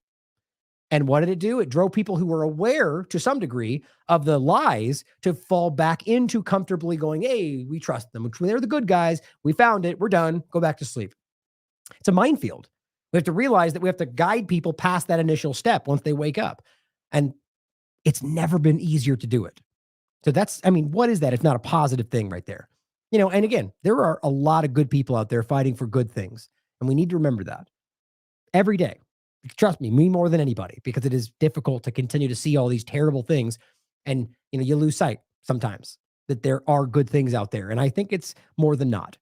And what did it do? It drove people who were aware to some degree of the lies to fall back into comfortably going, hey, we trust them. They're the good guys. We found it. We're done. Go back to sleep. It's a minefield. We have to realize that we have to guide people past that initial step once they wake up. And it's never been easier to do it. So what is that if not a positive thing right there? And again, there are a lot of good people out there fighting for good things. And we need to remember that every day. Trust me more than anybody, because it is difficult to continue to see all these terrible things. And, you lose sight sometimes that there are good things out there. And I think it's more than not.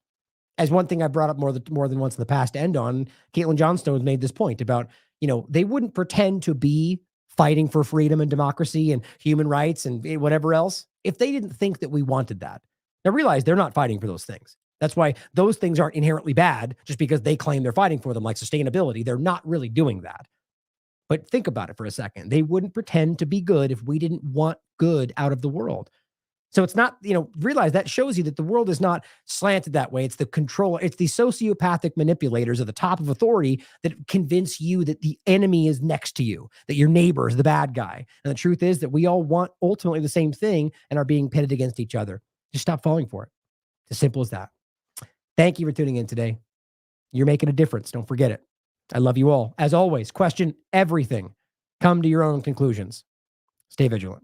As one thing I brought up more than once in the past to end on, Caitlin Johnstone made this point about, they wouldn't pretend to be fighting for freedom and democracy and human rights and whatever else if they didn't think that we wanted that. Now realize they're not fighting for those things. That's why those things aren't inherently bad just because they claim they're fighting for them, like sustainability. They're not really doing that. But think about it for a second. They wouldn't pretend to be good if we didn't want good out of the world. So it's not, realize that shows you that the world is not slanted that way. It's the control. It's the sociopathic manipulators at the top of authority that convince you that the enemy is next to you, that your neighbor is the bad guy. And the truth is that we all want ultimately the same thing and are being pitted against each other. Just stop falling for it. It's as simple as that. Thank you for tuning in today. You're making a difference. Don't forget it. I love you all. As always, question everything. Come to your own conclusions. Stay vigilant.